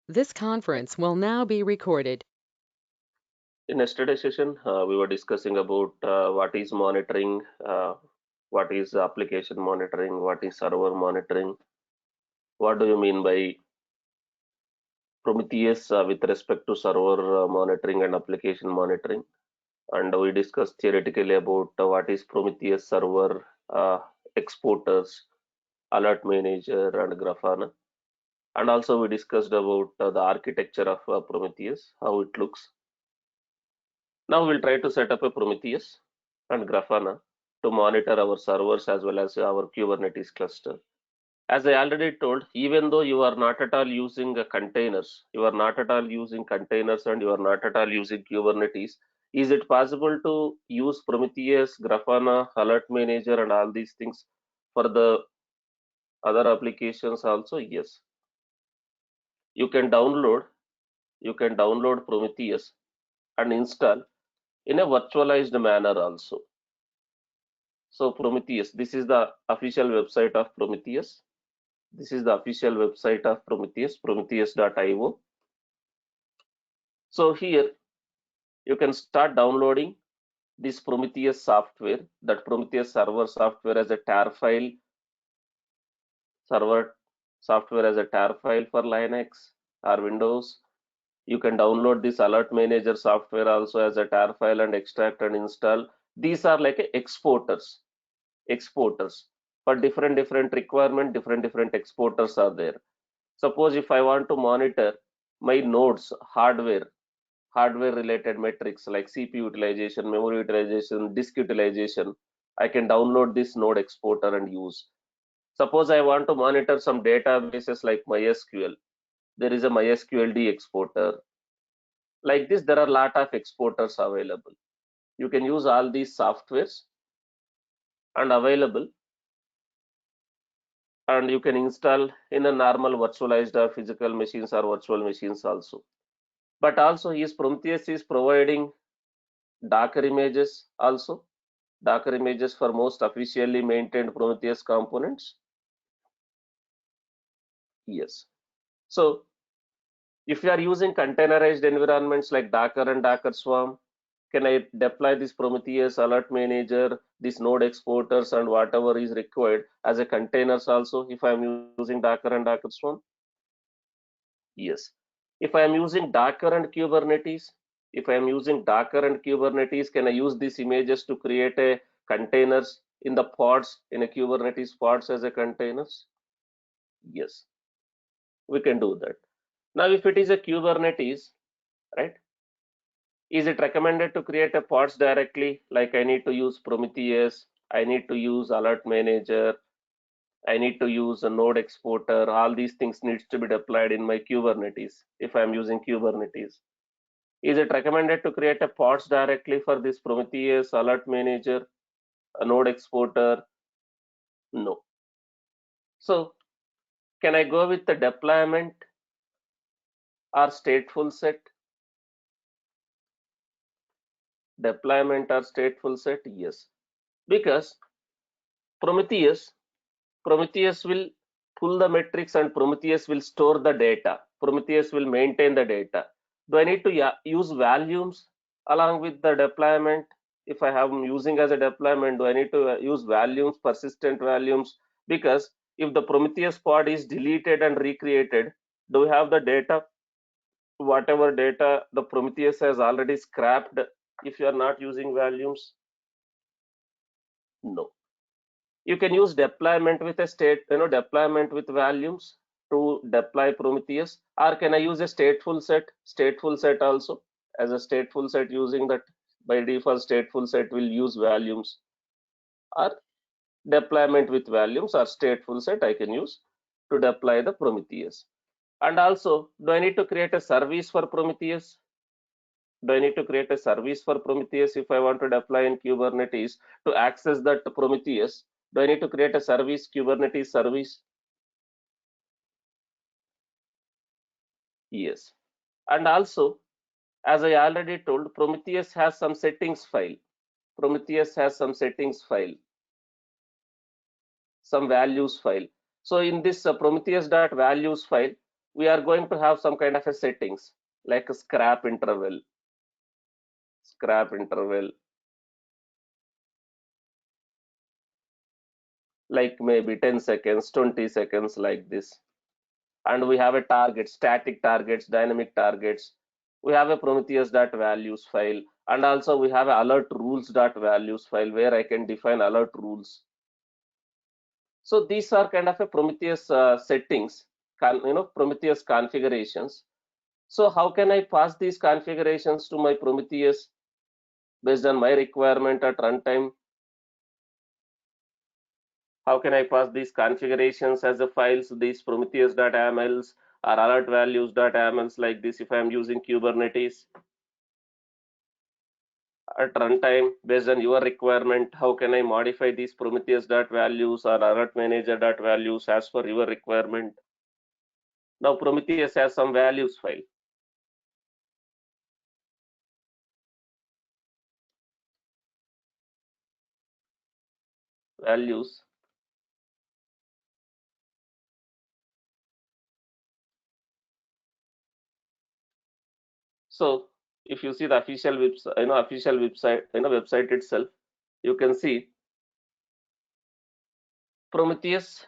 This conference will now be recorded. In yesterday's session, we were discussing about what is monitoring, what is application monitoring, what is server monitoring, what do you mean by Prometheus with respect to server monitoring and application monitoring. And we discussed theoretically about what is Prometheus server, exporters, alert manager, and Grafana. And also we discussed about the architecture of Prometheus, how it looks. Now we'll try to set up a Prometheus and Grafana to monitor our servers as well as our Kubernetes cluster. As I already told, even though you are not at all using containers, you are not at all using containers and you are not at all using Kubernetes, is it possible to use Prometheus, Grafana, Alert Manager and all these things for the other applications also? Yes. You can download, you can download Prometheus and install in a virtualized manner also. So Prometheus, this is the official website of Prometheus. This is the official website of Prometheus, prometheus.io. So here you can start downloading this Prometheus software, that Prometheus server software as a tar file, server software as a tar file for Linux or Windows. You can download this alert manager software also as a tar file and extract and install. These are like exporters for different requirement, different exporters are there. Suppose if I want to monitor my nodes hardware related metrics like CPU utilization, memory utilization, disk utilization, I can download this node exporter and use. Suppose I want to monitor some databases like MySQL, there is a MySQLD exporter. Like this, there are a lot of exporters available. You can use all these softwares and available, and you can install in a normal virtualized or physical machines or virtual machines also. But also Prometheus is providing Docker images also. Docker images for most officially maintained Prometheus components. Yes. So if you are using containerized environments like Docker and Docker Swarm, can I deploy this Prometheus alert manager, this node exporters and whatever is required as a containers also if I'm using Docker and Docker Swarm? Yes. If I am using Docker and Kubernetes, can I use these images to create a containers in the pods, in a Kubernetes pods as a containers? Yes, we can do that. Now, if it is a Kubernetes, right? Is it recommended to create a pods directly? Like I need to use Prometheus, I need to use Alert Manager, I need to use a node exporter. All these things needs to be deployed in my Kubernetes if I'm using Kubernetes. Is it recommended to create a pods directly for this Prometheus, Alert Manager, a node exporter? No. So can I go with the deployment or stateful set? Deployment or stateful set? Yes. Because Prometheus, Prometheus will pull the metrics and Prometheus will store the data. Prometheus will maintain the data. Do I need to use volumes along with the deployment? If I have using as a deployment, do I need to use volumes, persistent volumes? Because if the Prometheus pod is deleted and recreated, do we have the data? Whatever data the Prometheus has already scrapped if you are not using volumes? No. You can use deployment with a deployment with volumes to deploy Prometheus, or can I use a stateful set also as a stateful set using that by default stateful set will use volumes, or deployment with volumes or stateful set I can use to deploy the Prometheus. And also, do I need to create a service for Prometheus? Do I need to create a service for Prometheus if I want to deploy in Kubernetes to access that Prometheus? Do I need to create a service, Kubernetes service? Yes. And also, as I already told, Prometheus has some settings file. Prometheus has some settings file, some values file. So in this Prometheus.values file, we are going to have some kind of a settings like a scrap interval, like maybe 10 seconds, 20 seconds, like this. And we have a target, static targets, dynamic targets. We have a prometheus.values file, and also we have a alert rules.values file where I can define alert rules. So these are kind of a Prometheus settings, Prometheus configurations. So how can I pass these configurations to my Prometheus based on my requirement at runtime? How can I pass these configurations as a files, these prometheus.amls or alert values.amls, like this, if I'm using Kubernetes at runtime based on your requirement? How can I modify these prometheus.values or alert manager.values as per your requirement? Now Prometheus has some values file. Values. So if you see the official website itself, you can see Prometheus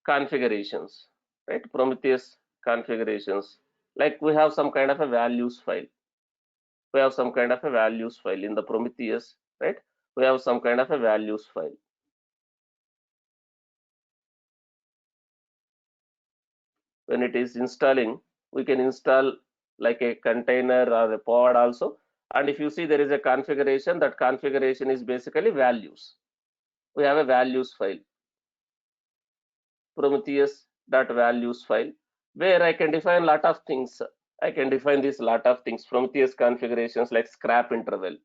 configurations, right? Prometheus configurations. Like we have some kind of a values file. We have some kind of a values file in the Prometheus, right? We have some kind of a values file. When it is installing, we can install like a container or a pod also. And if you see there is a configuration, that configuration is basically values. We have a values file, Prometheus.values file, where I can define a lot of things. I can define this lot of things, Prometheus configurations like scrap interval,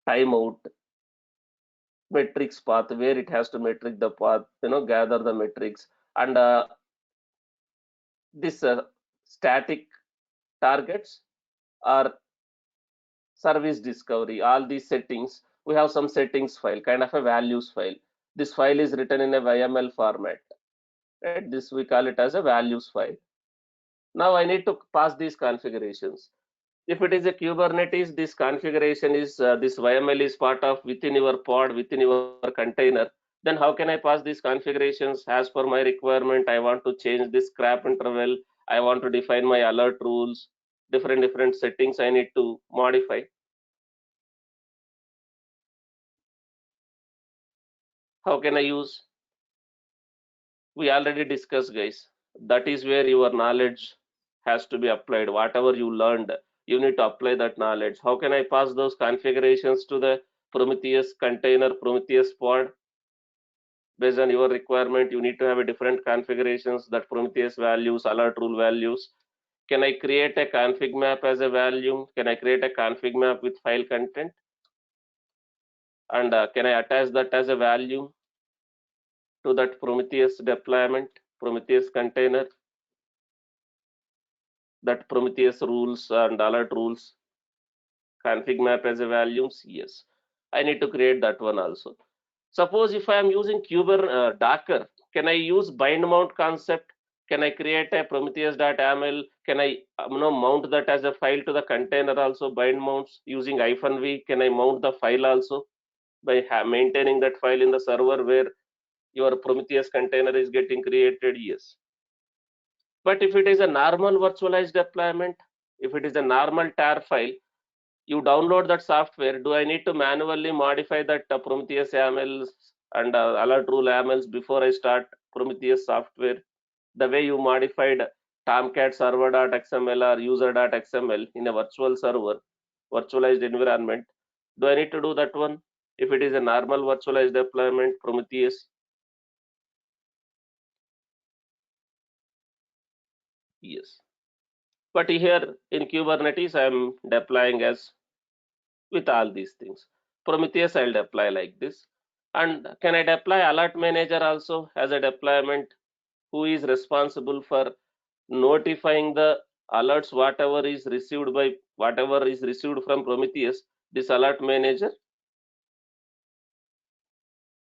timeout, metrics path, where it has to metric the path, gather the metrics, and this static targets or service discovery, all these settings. We have some settings file, kind of a values file. This file is written in a YML format, right? This we call it as a values file. Now I need to pass these configurations. If it is a Kubernetes, this configuration is this YML is part of within your pod, within your container. Then how can I pass these configurations as per my requirement? I want to change this scrap interval. I want to define my alert rules, different settings I need to modify. How can I use? We already discussed, guys. That is where your knowledge has to be applied. Whatever you learned, you need to apply that knowledge. How can I pass those configurations to the Prometheus container, Prometheus pod? Based on your requirement, you need to have a different configurations, that Prometheus values, alert rule values. Can I create a config map as a value? Can I create a config map with file content? And can I attach that as a value to that Prometheus deployment, Prometheus container, that Prometheus rules and alert rules config map as a values? Yes, I need to create that one also. Suppose if I am using Docker, can I use bind mount concept? Can I create a prometheus.aml? Can I mount that as a file to the container also? Bind mounts using -v. Can I mount the file also by maintaining that file in the server where your Prometheus container is getting created? Yes. But if it is a normal virtualized deployment, if it is a normal tar file, you download that software. Do I need to manually modify that Prometheus YAMLs and alert rule YAMLs before I start Prometheus software? The way you modified Tomcat server.xml or user.xml in a virtual server, virtualized environment, do I need to do that one if it is a normal virtualized deployment Prometheus? Yes. But here in Kubernetes, I am deploying as with all these things. Prometheus, I'll deploy like this. And can I deploy alert manager also as a deployment? Who is responsible for notifying the alerts, whatever is received from Prometheus, this alert manager?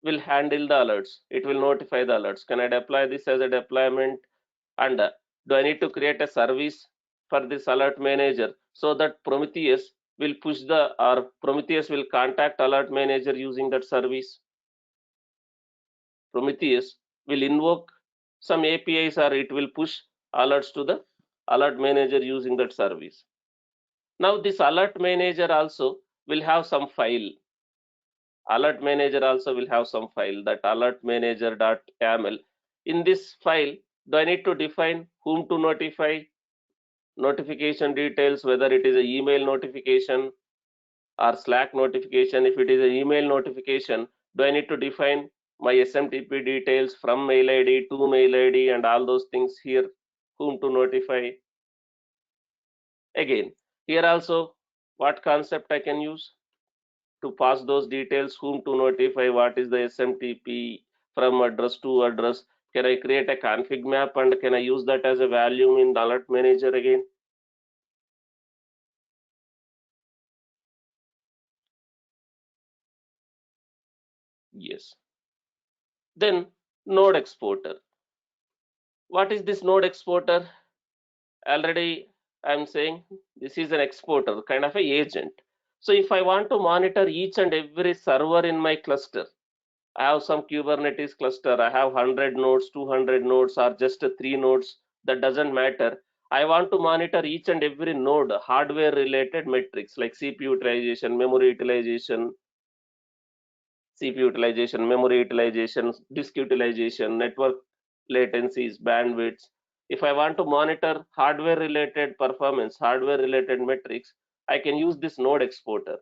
will handle the alerts. It will notify the alerts. Can I deploy this as a deployment? And do I need to create a service for this alert manager so that Prometheus will push the, or Prometheus will contact alert manager using that service? Prometheus will invoke some APIs or it will push alerts to the alert manager using that service. Now this alert manager also will have some file. Alert manager also will have some file, that alert manager.yaml. In this file, do I need to define whom to notify, notification details, whether it is an email notification or Slack notification? If it is an email notification, do I need to define my SMTP details from mail ID to mail ID and all those things here, whom to notify? Again, here also, what concept I can use to pass those details, whom to notify, what is the SMTP, from address to address? Can I create a config map and can I use that as a value in the alert manager again? Yes. Then node exporter. What is this node exporter? Already I'm saying this is an exporter, kind of a agent. So if I want to monitor each and every server in my cluster, I have some Kubernetes cluster, I have 100 nodes, 200 nodes, or just 3 nodes, that doesn't matter. I want to monitor each and every node hardware related metrics like CPU utilization, memory utilization, CPU utilization, memory utilization, disk utilization, network latencies, bandwidths. If I want to monitor hardware related performance, hardware related metrics, I can use this node exporter.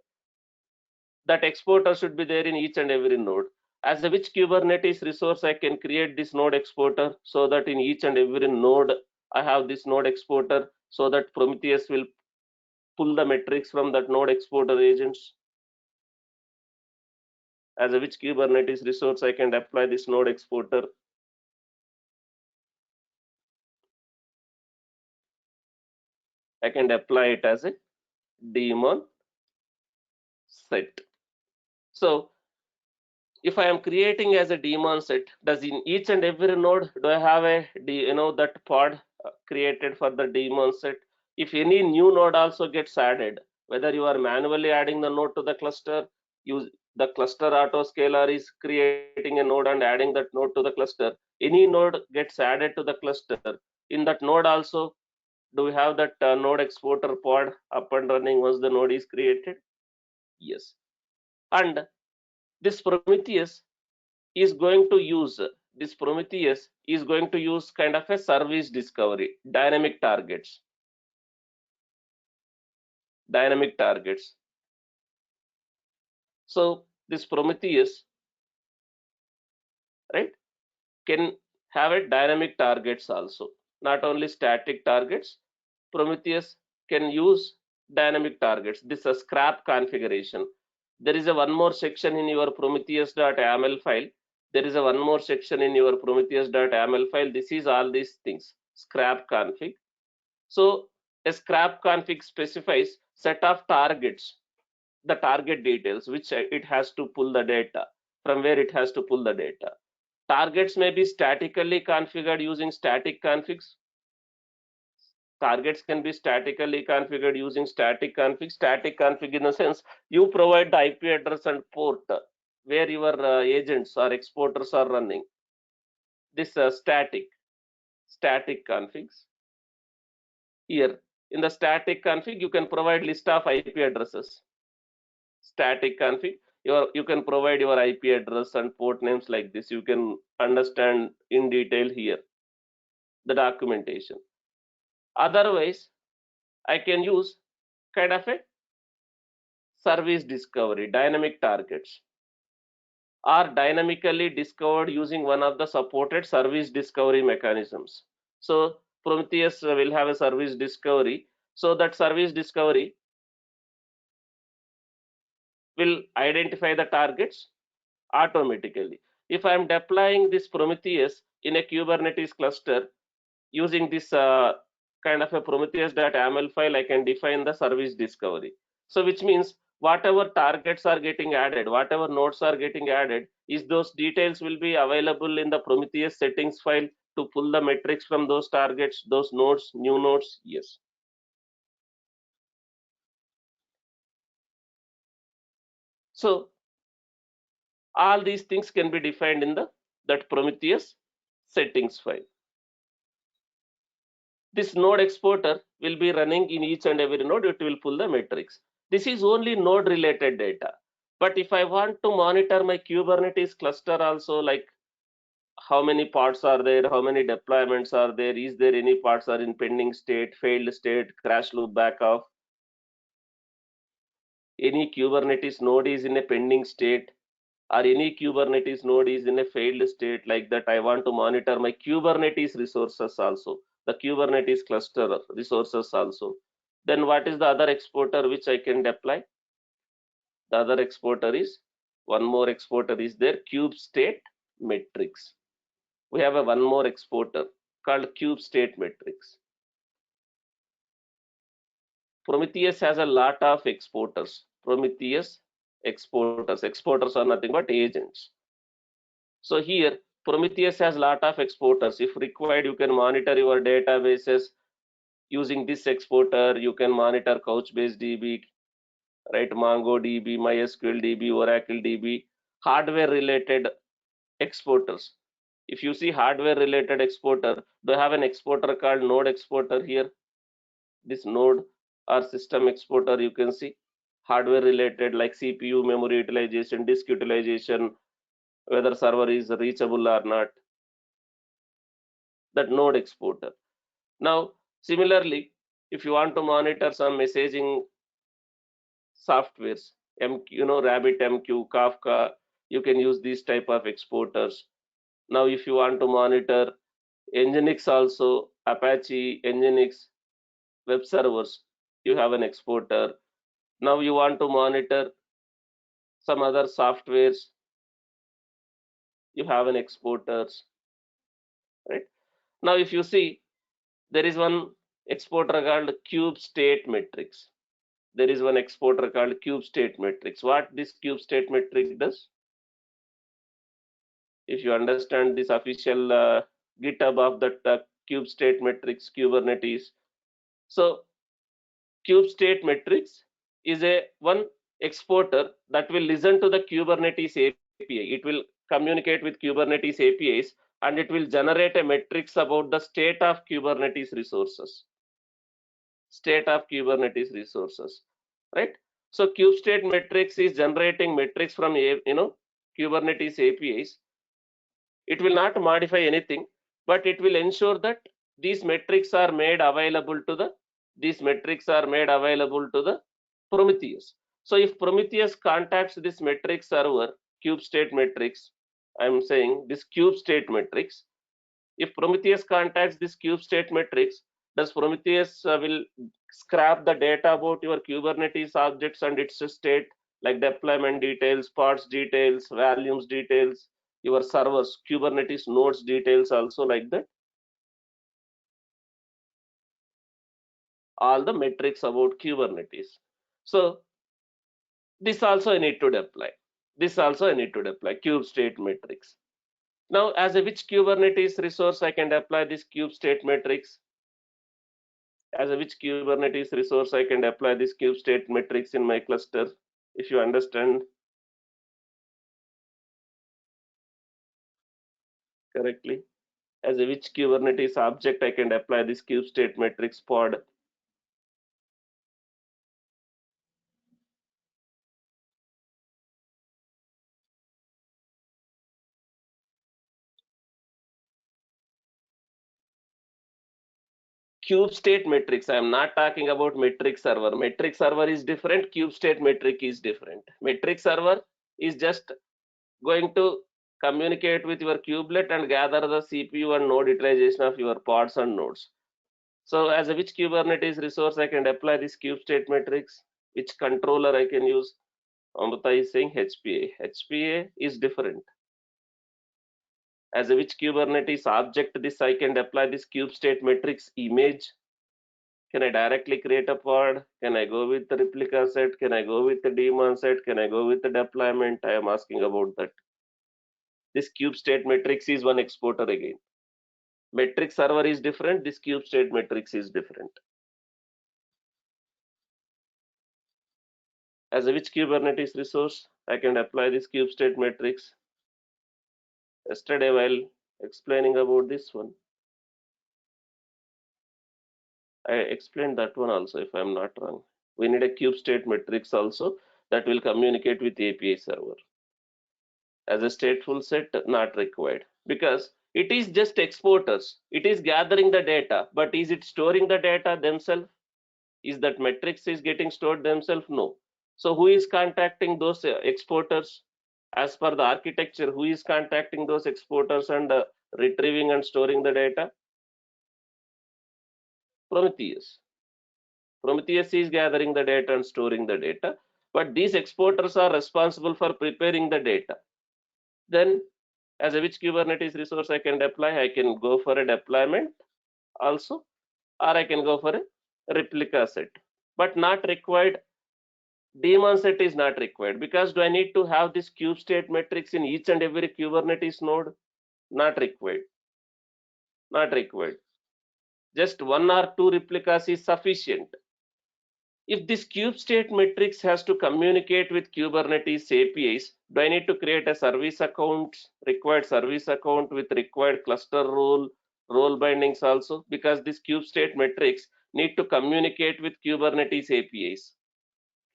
That exporter should be there in each and every node. As a which Kubernetes resource I can create this node exporter, so that in each and every node I have this node exporter, so that Prometheus will pull the metrics from that node exporter agents. As a which Kubernetes resource I can deploy this node exporter. I can deploy it as a daemon set. So if I am creating as a daemon set, does in each and every node do I have a that pod created for the daemon set? If any new node also gets added, whether you are manually adding the node to the cluster, use the cluster autoscaler is creating a node and adding that node to the cluster. Any node gets added to the cluster. In that node also, do we have that node exporter pod up and running once the node is created? Yes. And this Prometheus is going to use this Prometheus is going to use kind of a service discovery, dynamic targets. So this Prometheus, right, can have a dynamic targets also, not only static targets. Prometheus can use dynamic targets. This is a scrap configuration. There is a one more section in your prometheus.yaml file. There is a one more section in your prometheus.yaml file. This is all these things, scrap config. So a scrap config specifies set of targets, the target details, which it has to pull the data, from where it has to pull the data. Targets may be statically configured using static configs. Targets can be statically configured using static config. Static config in the sense you provide the IP address and port where your agents or exporters are running. This static configs. Here in the static config, you can provide list of IP addresses. Static config, you can provide your IP address and port names like this. You can understand in detail here the documentation. Otherwise, I can use kind of a service discovery, dynamic targets are dynamically discovered using one of the supported service discovery mechanisms. So Prometheus will have a service discovery. So that service discovery will identify the targets automatically. If I am deploying this Prometheus in a Kubernetes cluster using this kind of a prometheus.yaml file, I can define the service discovery. So which means whatever targets are getting added, whatever nodes are getting added, is those details will be available in the Prometheus settings file to pull the metrics from those targets, those nodes, new nodes? Yes. So all these things can be defined in the that Prometheus settings file. This node exporter will be running in each and every node. It will pull the metrics. This is only node related data. But if I want to monitor my Kubernetes cluster also, like how many parts are there, how many deployments are there, is there any parts are in pending state, failed state, crash loop backup, any Kubernetes node is in a pending state, or any Kubernetes node is in a failed state, like that I want to monitor my Kubernetes resources also, the Kubernetes cluster resources also. Then what is the other exporter which I can deploy? The other exporter is, one more exporter is there, kube state metrics. We have a one more exporter called kube state metrics. Prometheus has a lot of exporters. Prometheus exporters. Exporters are nothing but agents. So here, Prometheus has a lot of exporters. If required, you can monitor your databases using this exporter. You can monitor Couchbase DB, right? MongoDB, MySQL DB, Oracle DB, hardware related exporters. If you see hardware related exporter, they have an exporter called node exporter here. This node or system exporter, you can see hardware related like CPU, memory utilization, disk utilization, whether server is reachable or not, that node exporter. Now, similarly, if you want to monitor some messaging softwares, RabbitMQ, Kafka, you can use these type of exporters. Now, if you want to monitor Nginx also, Apache, Nginx, web servers, you have an exporter. Now you want to monitor some other softwares, you have an exporters, right? Now if you see, there is one exporter called kube state metrics. There is one exporter called kube state metrics. What this kube state metric does, if you understand this official GitHub of that kube state metrics Kubernetes. So kube state metrics is a one exporter that will listen to the Kubernetes API. It will communicate with Kubernetes APIs and it will generate a metrics about the state of Kubernetes resources. State of Kubernetes resources, right? So kube state metrics is generating metrics from Kubernetes APIs. It will not modify anything, but it will ensure that these metrics are made available to the Prometheus. So if Prometheus contacts this metric server, kube state metrics, I'm saying this kube state metrics, if Prometheus contacts this kube state metrics, does Prometheus will scrap the data about your Kubernetes objects and its state, like deployment details, parts details, volumes details, your servers, Kubernetes nodes details also, like that? All the metrics about Kubernetes. So this also I need to deploy. This also I need to deploy kube state metrics. Now, as a which Kubernetes resource I can deploy this kube state metrics? As a which Kubernetes resource I can deploy this kube state metrics in my cluster? If you understand correctly, as a which Kubernetes object I can deploy this kube state metrics pod? Cube state metrics, I am not talking about metric server. Metric server is different, cube state metric is different. Metric server is just going to communicate with your kubelet and gather the CPU and node utilization of your pods and nodes. So as a which Kubernetes resource I can deploy this kube state metrics, which controller I can use? Amrita is saying HPA. HPA is different. As a which Kubernetes object this I can deploy this kube state metrics image? Can I directly create a pod? Can I go with the replica set? Can I go with the daemon set? Can I go with the deployment? I am asking about that. This cube state matrix is one exporter again. Metric server is different. This cube state matrix is different. As a which Kubernetes resource, I can apply this cube state matrix. Yesterday, while explaining about this one, I explained that one also, if I'm not wrong. We need a cube state matrix also that will communicate with API server. As a stateful set, not required, because it is just exporters. It is gathering the data, but is it storing the data themselves? Is that metrics is getting stored themselves? No. So who is contacting those exporters? As per the architecture, who is contacting those exporters and retrieving and storing the data? Prometheus. Prometheus is gathering the data and storing the data, but these exporters are responsible for preparing the data. Then, as a which Kubernetes resource I can deploy? I can go for a deployment also, or I can go for a replica set, but not required. Daemon set is not required, because do I need to have this cube state matrix in each and every Kubernetes node? Not required. Not required. Just one or two replicas is sufficient. If this cube state matrix has to communicate with Kubernetes APIs, do I need to create a service account, required service account with required cluster role bindings also? Because this cube state matrix need to communicate with Kubernetes APIs.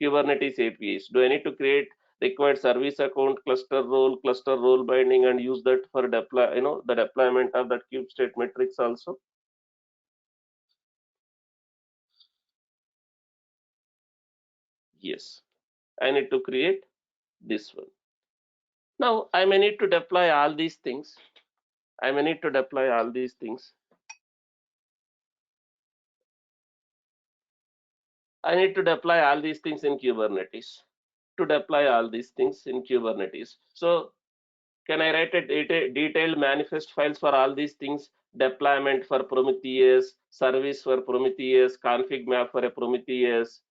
Kubernetes APIs. Do I need to create required service account, cluster role binding, and use that for the deployment of that cube state matrix also? Yes. I need to create this one. Now I may need to deploy all these things. I may need to deploy all these things. I need to deploy all these things in Kubernetes. To deploy all these things in Kubernetes. So can I write a detailed manifest files for all these things? Deployment for Prometheus, service for Prometheus, config map for a Prometheus,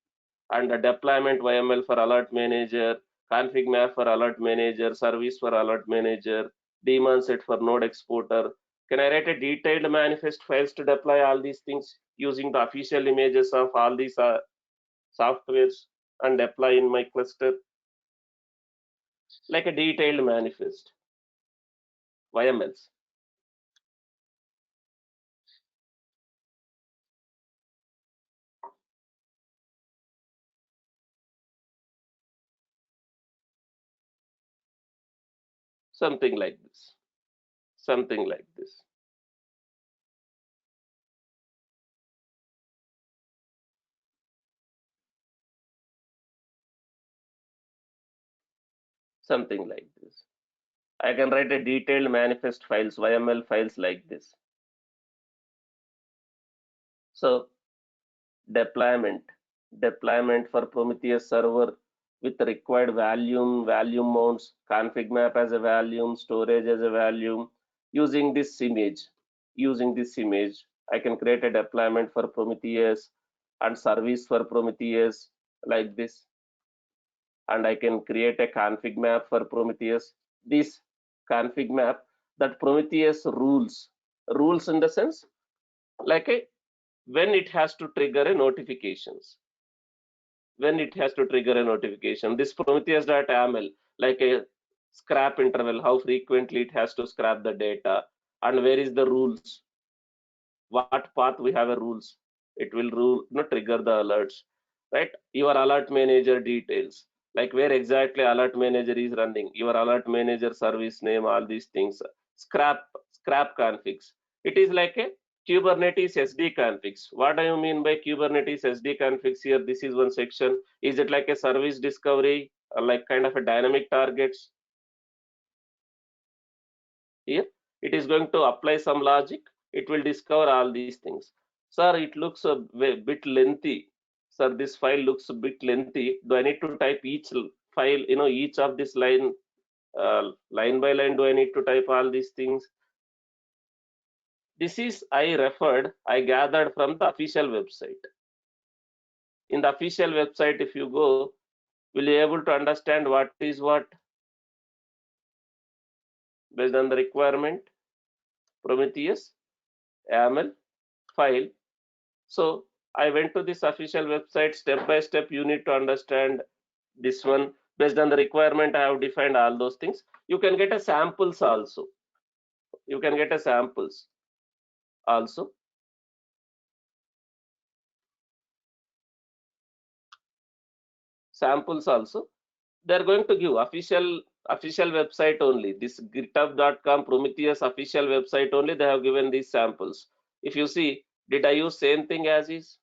and a deployment YML for alert manager, config map for alert manager, service for alert manager, daemon set for node exporter. Can I write a detailed manifest files to deploy all these things using the official images of all these softwares and deploy in my cluster? Like a detailed manifest, YMLs. Something like this. Something like this. Something like this. I can write a detailed manifest files, YML files like this. So deployment for Prometheus server with required volume mounts, config map as a volume, storage as a volume. Using this image, I can create a deployment for Prometheus and service for Prometheus like this, and I can create a config map for Prometheus. This config map, that Prometheus rules in the sense like a when it has to trigger a notifications. When it has to trigger a notification, this Prometheus.yaml, like a scrap interval, how frequently it has to scrap the data, and where is the rules, what path we have a rules, it will trigger the alerts, right? Your alert manager details, like where exactly alert manager is running, your alert manager service name, all these things. Scrap configs, it is like a Kubernetes SD configs. What do you mean by Kubernetes SD configs here? This is one section. Is it like a service discovery, or like kind of a dynamic targets? Here it is going to apply some logic, it will discover all these things. Sir, it looks a bit lengthy. Sir, this file looks a bit lengthy. Do I need to type each file, each of this line, line by line? Do I need to type all these things? This is I gathered from the official website. In the official website, if you go, will you able to understand what is what based on the requirement? Prometheus, YAML, file. So I went to this official website step by step. You need to understand this one based on the requirement. I have defined all those things. You can get a samples also. You can get a samples also. Samples also. They're going to give official website only. This github.com Prometheus official website only. They have given these samples. If you see, did I use same thing as is?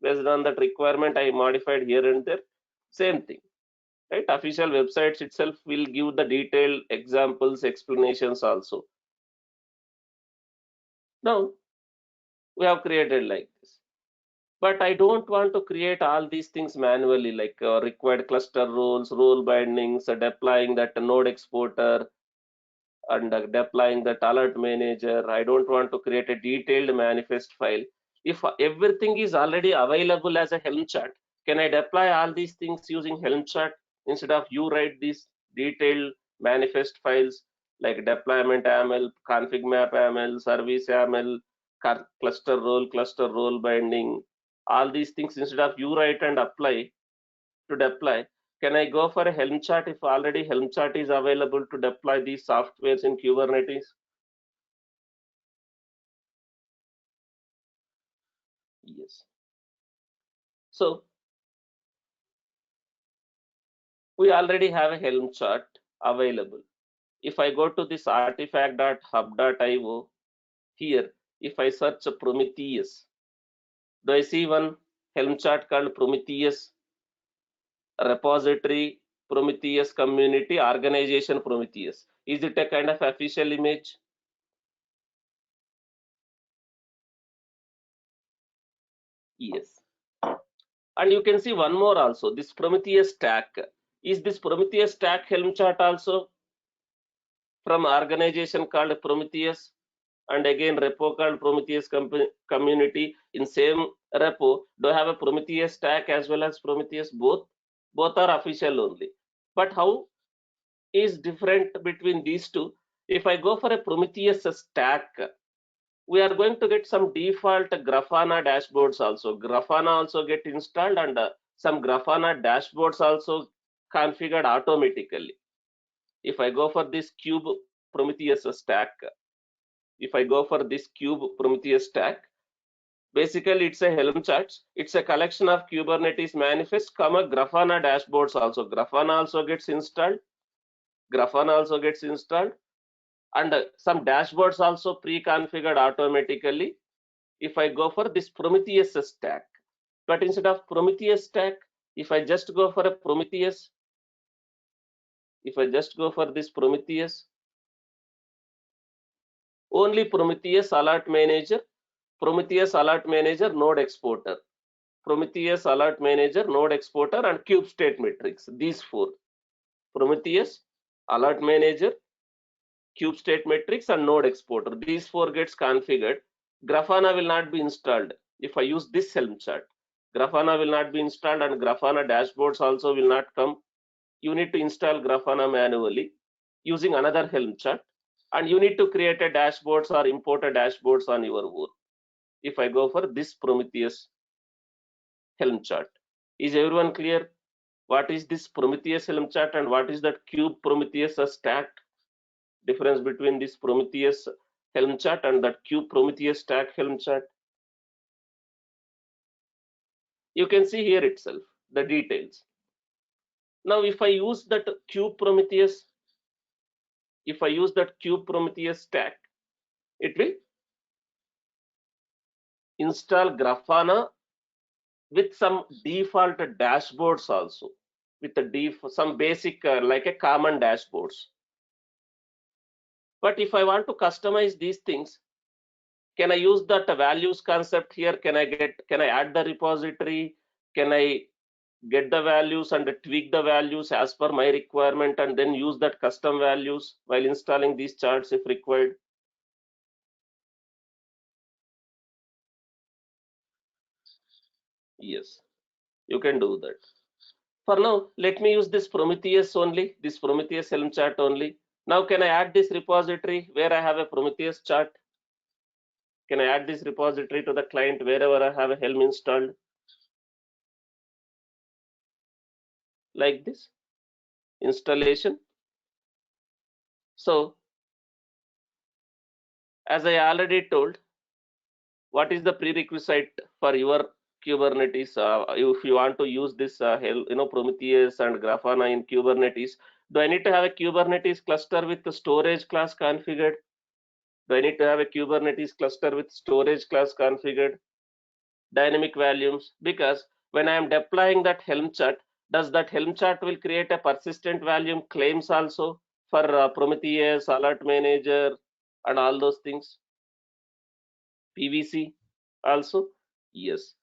Based on that requirement, I modified here and there. Same thing. Right? Official websites itself will give the detailed examples, explanations also. Now we have created like this, but I don't want to create all these things manually, like required cluster roles, role bindings, deploying that node exporter, and deploying that alert manager. I don't want to create a detailed manifest file. If everything is already available as a Helm chart, can I deploy all these things using Helm chart instead of you write these detailed manifest files like deployment YAML, config map YAML, service YAML, cluster role binding, all these things instead of you write and apply to deploy? Can I go for a Helm chart if already Helm chart is available to deploy these softwares in Kubernetes? Yes. So we already have a Helm chart available. If I go to this artifact.hub.io here, if I search Prometheus, do I see one Helm chart called Prometheus repository, Prometheus community, organization Prometheus? Is it a kind of official image? Yes. And you can see one more also, this Prometheus stack. Is this Prometheus stack Helm chart also from organization called Prometheus? And again, repo called Prometheus community. In same repo, do I have a Prometheus stack as well as Prometheus? Both are official only. But how is different between these two? If I go for a Prometheus stack, we are going to get some default Grafana dashboards also. Grafana also get installed, and some Grafana dashboards also configured automatically. If I go for this cube Prometheus stack, if I go for this cube Prometheus stack, basically it's a Helm charts. It's a collection of Kubernetes manifests, Grafana dashboards also. Grafana also gets installed. Grafana also gets installed, and some dashboards also pre-configured automatically. If I go for this Prometheus stack, but instead of Prometheus stack, if I just go for a Prometheus, if I just go for this Prometheus, only Prometheus alert manager, Prometheus alert manager node exporter, Prometheus alert manager node exporter, and cube state metrics. These four: Prometheus, alert manager, cube state metrics, and node exporter. These four gets configured. Grafana will not be installed if I use this Helm chart. Grafana will not be installed, and Grafana dashboards also will not come. You need to install Grafana manually using another Helm chart, and you need to create a dashboards or import a dashboards on your own. If I go for this Prometheus Helm chart, is everyone clear? What is this Prometheus Helm chart and what is that cube Prometheus stack? Difference between this Prometheus Helm chart and that cube Prometheus stack Helm chart. You can see here itself the details. Now, if I use that cube Prometheus, if I use that cube Prometheus stack, it will install Grafana with some default dashboards also, with some basic like a common dashboards. But if I want to customize these things, can I use that values concept here? Can I add the repository? Can I get the values and tweak the values as per my requirement and then use that custom values while installing these charts if required? Yes, you can do that. For now, let me use this Prometheus only, this Prometheus Helm chart only. Now, can I add this repository where I have a Prometheus chart? Can I add this repository to the client wherever I have a Helm installed? Like this, installation. So, as I already told, what is the prerequisite for your Kubernetes? If you want to use this Prometheus and Grafana in Kubernetes, do I need to have a Kubernetes cluster with the storage class configured? Do I need to have a Kubernetes cluster with storage class configured? Dynamic values? Because when I am deploying that Helm chart, does that Helm chart will create a persistent volume claims also for Prometheus, Alert Manager, and all those things? PVC also? Yes.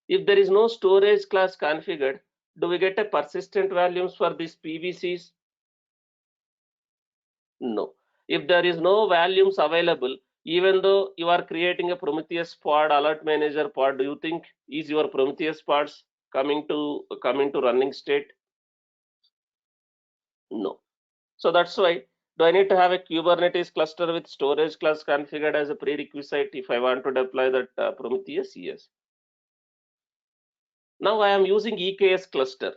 If there is no storage class configured, do we get a persistent values for these PVCs? No. If there is no values available, even though you are creating a Prometheus pod, alert manager pod, do you think is your Prometheus pods coming to running state? No. So that's why, do I need to have a Kubernetes cluster with storage class configured as a prerequisite if I want to deploy that Prometheus? Yes. Now I am using EKS cluster.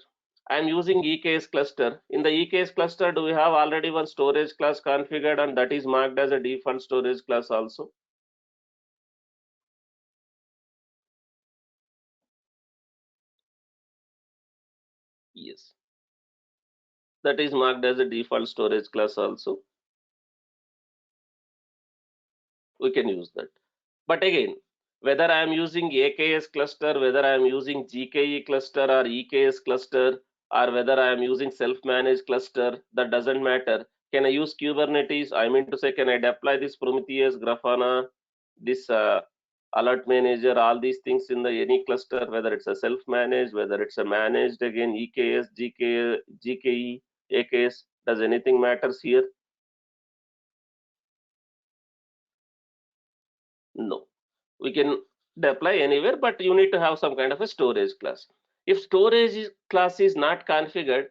I am using EKS cluster. In the EKS cluster, do we have already one storage class configured and that is marked as a default storage class also? Yes. That is marked as a default storage class also. We can use that. But again, whether I am using AKS cluster, whether I am using GKE cluster or EKS cluster, or whether I am using self-managed cluster, that doesn't matter. Can I use Kubernetes? I mean to say, can I deploy this Prometheus, Grafana, this alert manager, all these things in the any cluster, whether it's a self-managed, whether it's a managed, again, EKS, GKE, AKS, does anything matters here? No. We can deploy anywhere, but you need to have some kind of a storage class. If class is not configured,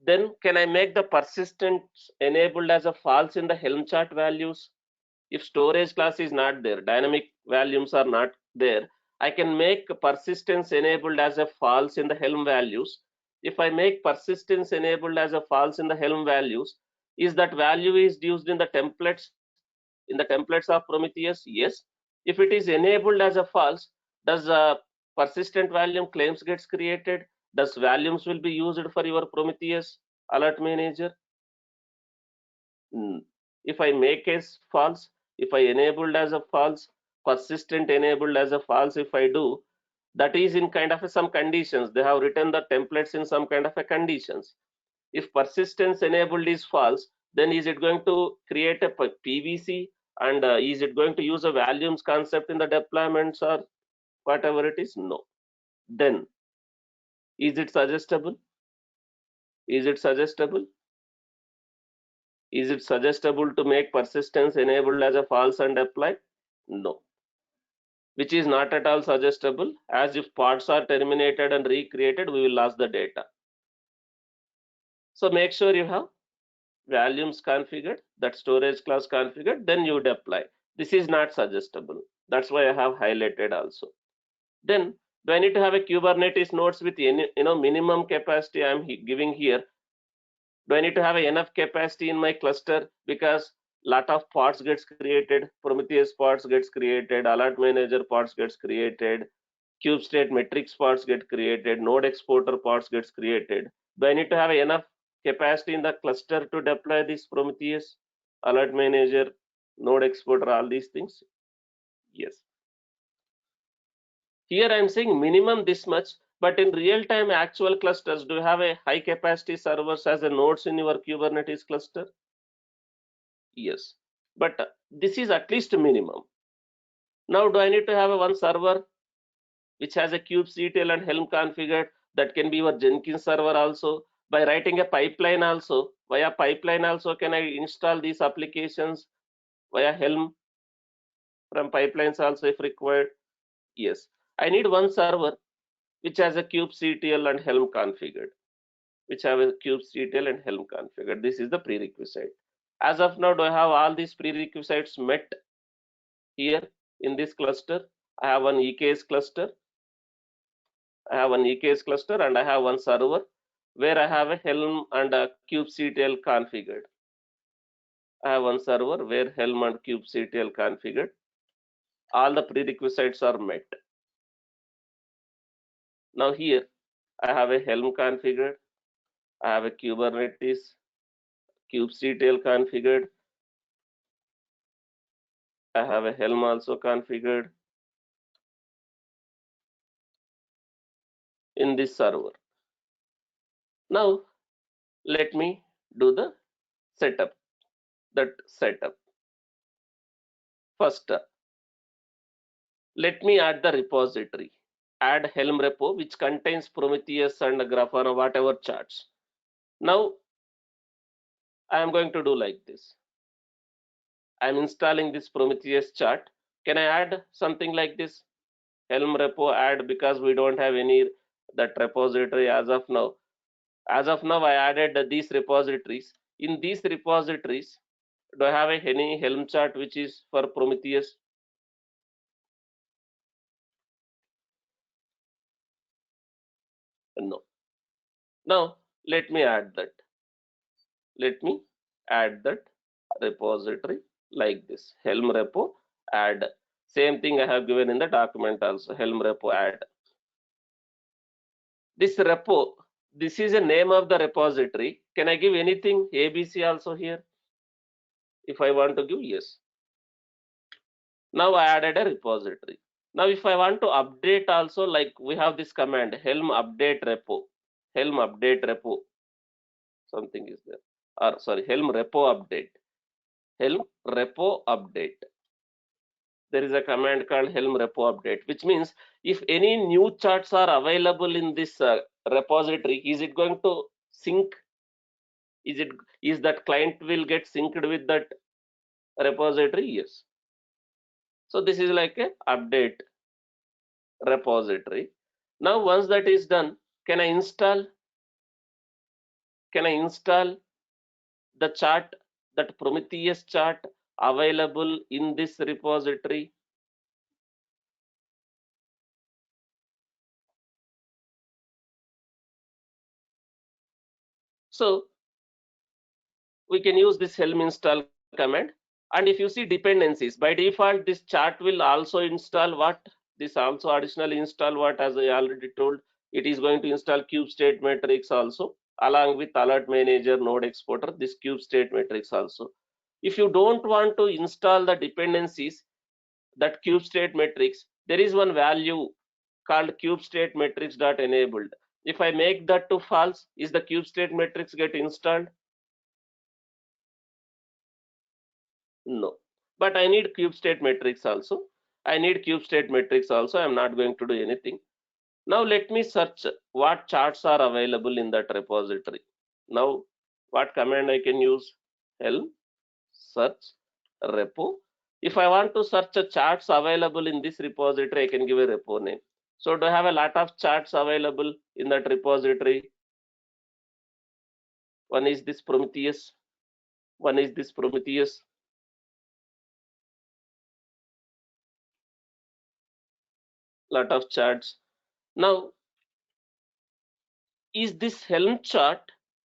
then can I make the persistence enabled as a false in the Helm chart values? If storage class is not there, dynamic values are not there, I can make persistence enabled as a false in the Helm values. If I make persistence enabled as a false in the Helm values, is that value is used in the templates of Prometheus? Yes. If it is enabled as a false, does persistent volume claims gets created? Does volumes will be used for your Prometheus alert manager? If I make as false, if I enabled as a false, persistent enabled as a false, if I do, that is in kind of some conditions. They have written the templates in some kind of a conditions. If persistence enabled is false, then is it going to create a PVC, and is it going to use a volumes concept in the deployments or whatever it is? No. Then is it suggestible? Is it suggestible? Is it suggestible to make persistence enabled as a false and apply? No. Which is not at all suggestible, as if parts are terminated and recreated, we will lose the data. So make sure you have volumes configured, that storage class configured, then you deploy. This is not suggestible. That's why I have highlighted also. Then do I need to have a Kubernetes nodes with any, minimum capacity I'm giving here? Do I need to have enough capacity in my cluster? Because lot of pods gets created, Prometheus pods gets created, alert manager pods gets created, cube state metrics pods get created, node exporter pods gets created. Do I need to have enough capacity in the cluster to deploy this Prometheus, alert manager, node exporter, all these things? Yes. Here I'm saying minimum this much, but in real time actual clusters, do you have a high capacity servers as a nodes in your Kubernetes cluster? Yes. But this is at least minimum. Now, do I need to have a one server which has a kubectl and Helm configured? That can be your Jenkins server also. By writing a pipeline also, via pipeline also, can I install these applications via Helm from pipelines also if required? Yes. I need one server which has a kubectl and Helm configured, which have a kubectl and Helm configured. This is the prerequisite. As of now, do I have all these prerequisites met here in this cluster? I have one EKS cluster, I have one EKS cluster, and I have one server where I have a Helm and a kubectl configured. I have one server where Helm and kubectl configured. All the prerequisites are met. Now here I have a Helm configured, I have a Kubernetes kubectl configured, I have a Helm also configured in this server. Now let me do the setup. First, let me add the repository. Add Helm repo which contains Prometheus and Grafana, whatever charts. Now I am going to do like this. I am installing this Prometheus chart. Can I add something like this? Helm repo add, because we don't have any that repository as of now. As of now, I added these repositories. In these repositories, do I have any Helm chart which is for Prometheus? No. Now let me add that. Let me add that repository like this. Helm repo add. Same thing I have given in the document also. Helm repo add. This repo, this is a name of the repository. Can I give anything ABC also here? If I want to give, yes. Now I added a repository. Now if I want to update also, like we have this command Helm update repo. Helm update repo. Something is there. Or sorry, Helm repo update. Helm repo update. There is a command called Helm repo update, which means if any new charts are available in this repository, is it going to sync? Is that client will get synced with that repository? Yes. So this is like a update repository. Now once that is done, can I install the chart, that Prometheus chart available in this repository? So we can use this Helm install command. And if you see dependencies, by default this chart will also install what? This also additionally install what? As I already told, it is going to install kube state matrix also, along with alert manager, node exporter, this kube state matrix also. If you don't want to install the dependencies, that kube state matrix, there is one value called kube state matrix dot enabled. If I make that to false, is the kube state matrix get installed? No. But I need cube state matrix also. I need cube state matrix also. I'm not going to do anything. Now let me search what charts are available in that repository. Now what command I can use? Helm search repo. If I want to search the charts available in this repository, I can give a repo name. So do I have a lot of charts available in that repository? One is this Prometheus. One is this Prometheus. Lot of charts. Now is this Helm chart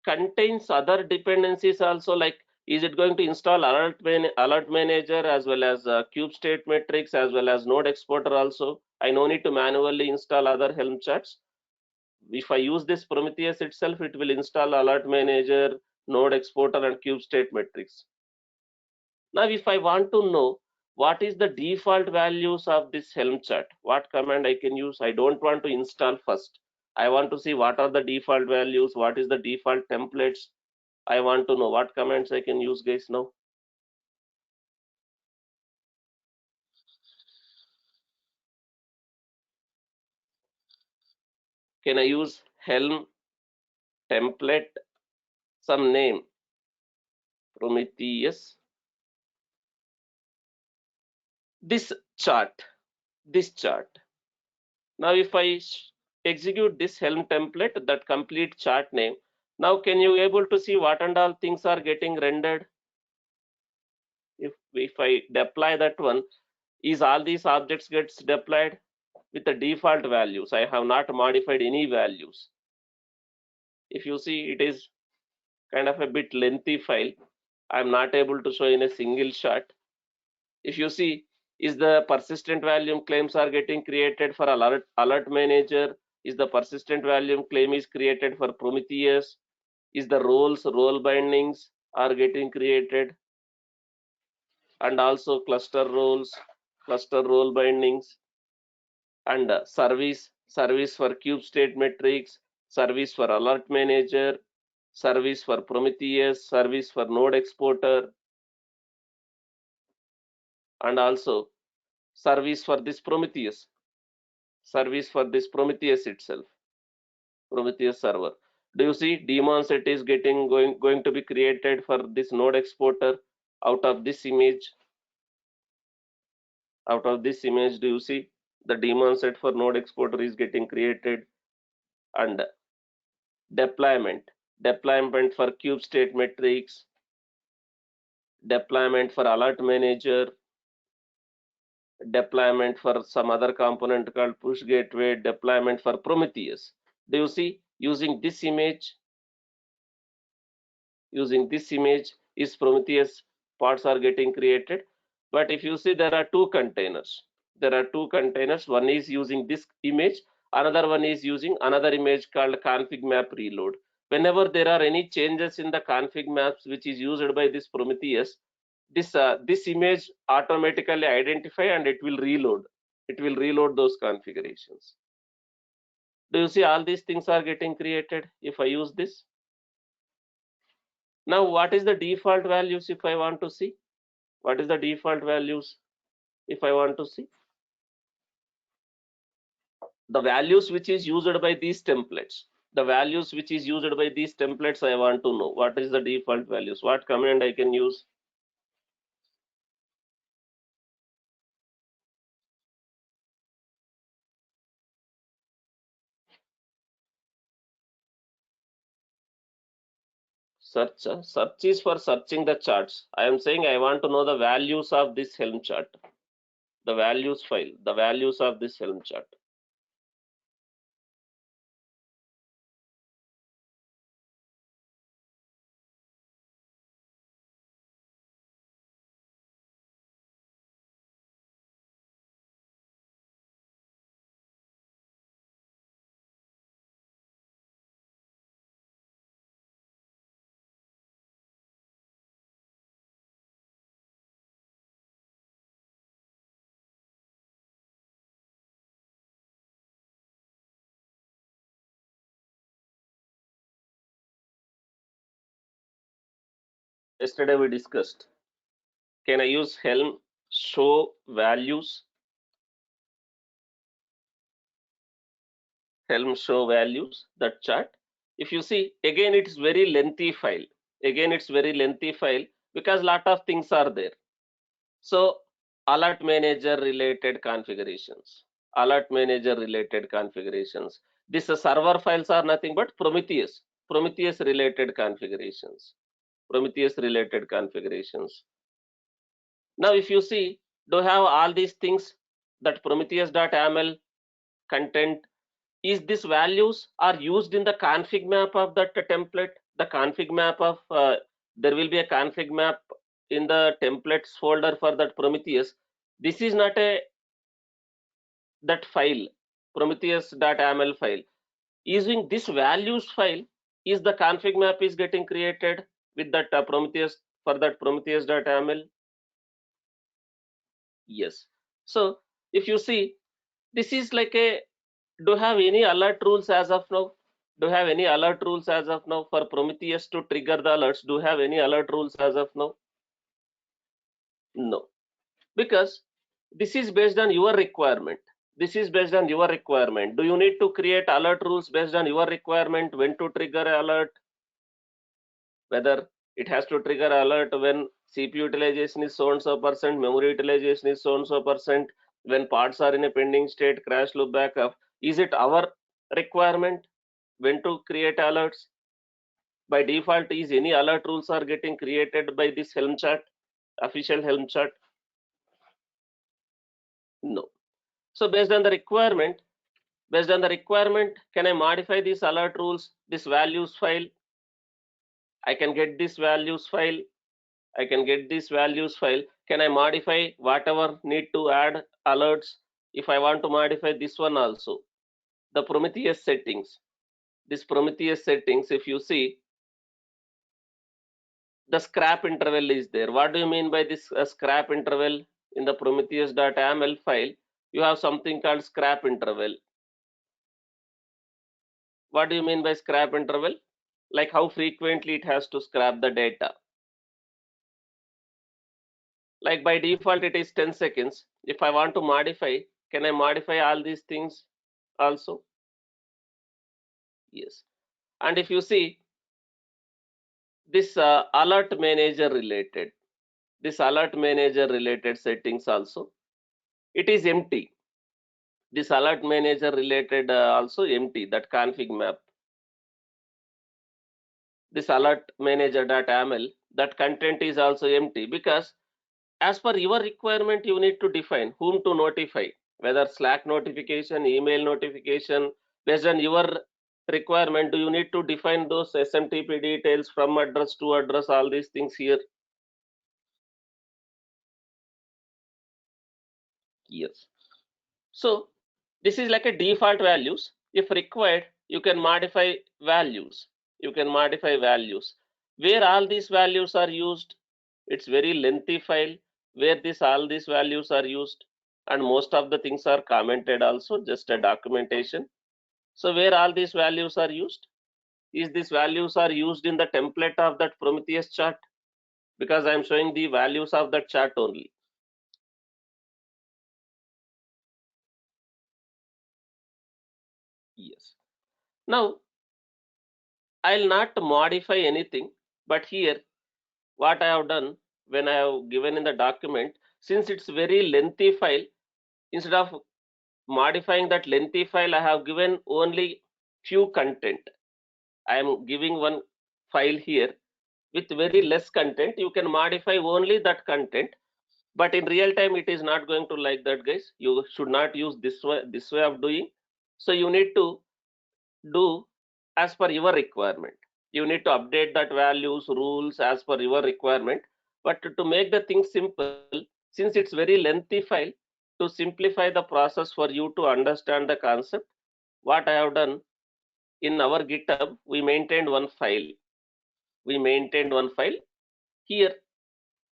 contains other dependencies also, like is it going to install alert manager as well as kube state matrix as well as node exporter also? I no need to manually install other Helm charts. If I use this Prometheus itself, it will install alert manager, node exporter and kube state matrix. Now if I want to know what is the default values of this Helm chart, what command I can use? I don't want to install first. I want to see what are the default values, what is the default templates. I want to know what commands I can use, guys. Now can I use Helm template, some name, Prometheus, this chart, this chart. Now if I execute this Helm template, that complete chart name. Now can you able to see what and all things are getting rendered? If I deploy that one, is all these objects gets deployed with the default values. I have not modified any values. If you see, it is kind of a bit lengthy file. I'm not able to show in a single shot. If you see, is the persistent volume claims are getting created for alert manager? Is the persistent volume claim is created for Prometheus? Is the role bindings are getting created? And also cluster role bindings, and service for kube state metrics, service for alert manager, service for Prometheus, service for node exporter, and also service for this Prometheus, service for this Prometheus itself, Prometheus server. Do you see daemon set is going to be created for this node exporter out of this image? Out of this image, do you see the daemon set for node exporter is getting created? And deployment for kube state metrics, deployment for alert manager, deployment for some other component called push gateway, deployment for Prometheus. Do you see, using this image is Prometheus parts are getting created. But if you see, there are two containers. One is using this image, another one is using another image called config map reload. Whenever there are any changes in the config maps which is used by this Prometheus, this image automatically identify and it will reload those configurations. Do you see all these things are getting created if I use this? Now what is the default values if I want to see? What is the default values if I want to see? The values which is used by these templates. The values which is used by these templates, I want to know what is the default values. What command I can use? Search is for searching the charts. I am saying I want to know the values of this Helm chart. The values file, the values of this Helm chart. Yesterday we discussed, can I use Helm show values? Helm show values, that chart. If you see, again it's very lengthy file. Because lot of things are there. So alert manager related configurations. This server files are nothing but Prometheus related configurations. Now if you see, do have all these things, that Prometheus.yaml content, is this values are used in the config map of that template? The config map of there will be a config map in the templates folder for that Prometheus. This is not that file, Prometheus.yaml file. Using this values file, is the config map is getting created with that Prometheus, for that Prometheus.yaml? Yes. So if you see, this is like a, do have any alert rules as of now? For Prometheus to trigger the alerts? Do have any alert rules as of now? No, because this is based on your requirement. Do you need to create alert rules based on your requirement when to trigger alert? Whether it has to trigger alert when CPU utilization is so and so percent, memory utilization is so and so percent, when parts are in a pending state, crash loop backup. Is it our requirement, when to create alerts. By default, is any alert rules are getting created by this Helm chart, official Helm chart? No. So based on the requirement, can I modify these alert rules, this values file? I can get this values file. I can get this values file. Can I modify whatever need to add alerts? If I want to modify this one also, the Prometheus settings. This Prometheus settings, if you see, the scrap interval is there. What do you mean by this scrap interval? In the prometheus.aml file, you have something called scrap interval. What do you mean by scrap interval? Like how frequently it has to scrap the data. Like by default, it is 10 seconds. If I want to modify, can I modify all these things also? Yes. And if you see this alert manager related, settings also, it is empty. This alert manager related also empty, that config map. This alert manager.aml, that content is also empty, because as per your requirement, you need to define whom to notify, whether Slack notification, email notification. Based on your requirement, do you need to define those SMTP details, from address to address, all these things here? Yes. So this is like a default values. If required, you can modify values. Where all these values are used, it's very lengthy file where all these values are used, and most of the things are commented also, just a documentation. So where all these values are used, is these values are used in the template of that Prometheus chart, because I'm showing the values of that chart only. Yes. Now I'll not modify anything, but here what I have done, when I have given in the document, since it's very lengthy file, instead of modifying that lengthy file, I have given only few content. I am giving one file here with very less content. You can modify only that content, but in real time it is not going to like that, guys. You should not use this way of doing. So you need to do as per your requirement. You need to update that values, rules as per your requirement. But to make the thing simple, since it's very lengthy file, to simplify the process for you to understand the concept, what I have done, in our GitHub, we maintained one file. Here,